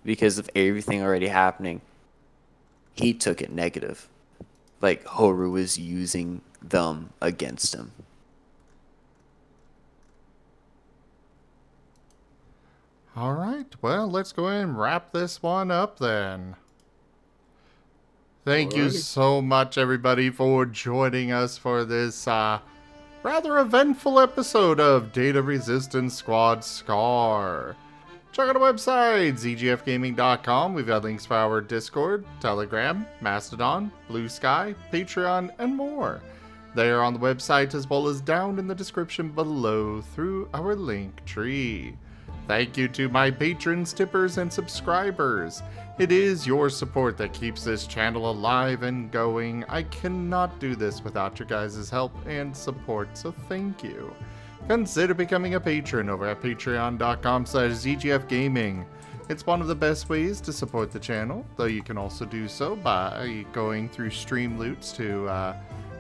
because of everything already happening, he took it negative. Like Horu was using them against him. All right, well, let's go ahead and wrap this one up then. Thank you Alrighty. so much, everybody, for joining us for this rather eventful episode of Data Resistance Squad Scar. Check out our website, zgfgaming.com. We've got links for our Discord, Telegram, Mastodon, Blue Sky, Patreon, and more. They are on the website as well as down in the description below through our link tree. Thank you to my patrons, tippers, and subscribers. It is your support that keeps this channel alive and going. I cannot do this without your guys' help and support, so thank you. Consider becoming a patron over at patreon.com/zgfgaming. It's one of the best ways to support the channel, though you can also do so by going through Streamloots to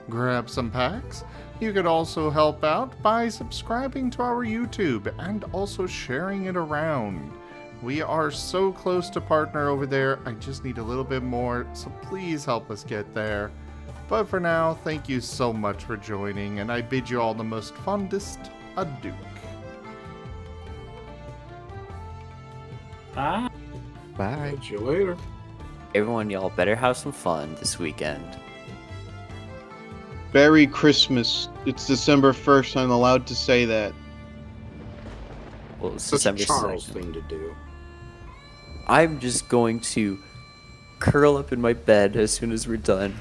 grab some packs. You could also help out by subscribing to our YouTube and also sharing it around. We are so close to partner over there. I just need a little bit more, so please help us get there. But for now, thank you so much for joining, and I bid you all the most fondest adieu. Bye. Bye. Catch you later. Everyone, y'all better have some fun this weekend. Merry Christmas. It's December 1st. I'm allowed to say that. Well, it's Such a December Charles 2nd. thing to do. I'm just going to curl up in my bed as soon as we're done.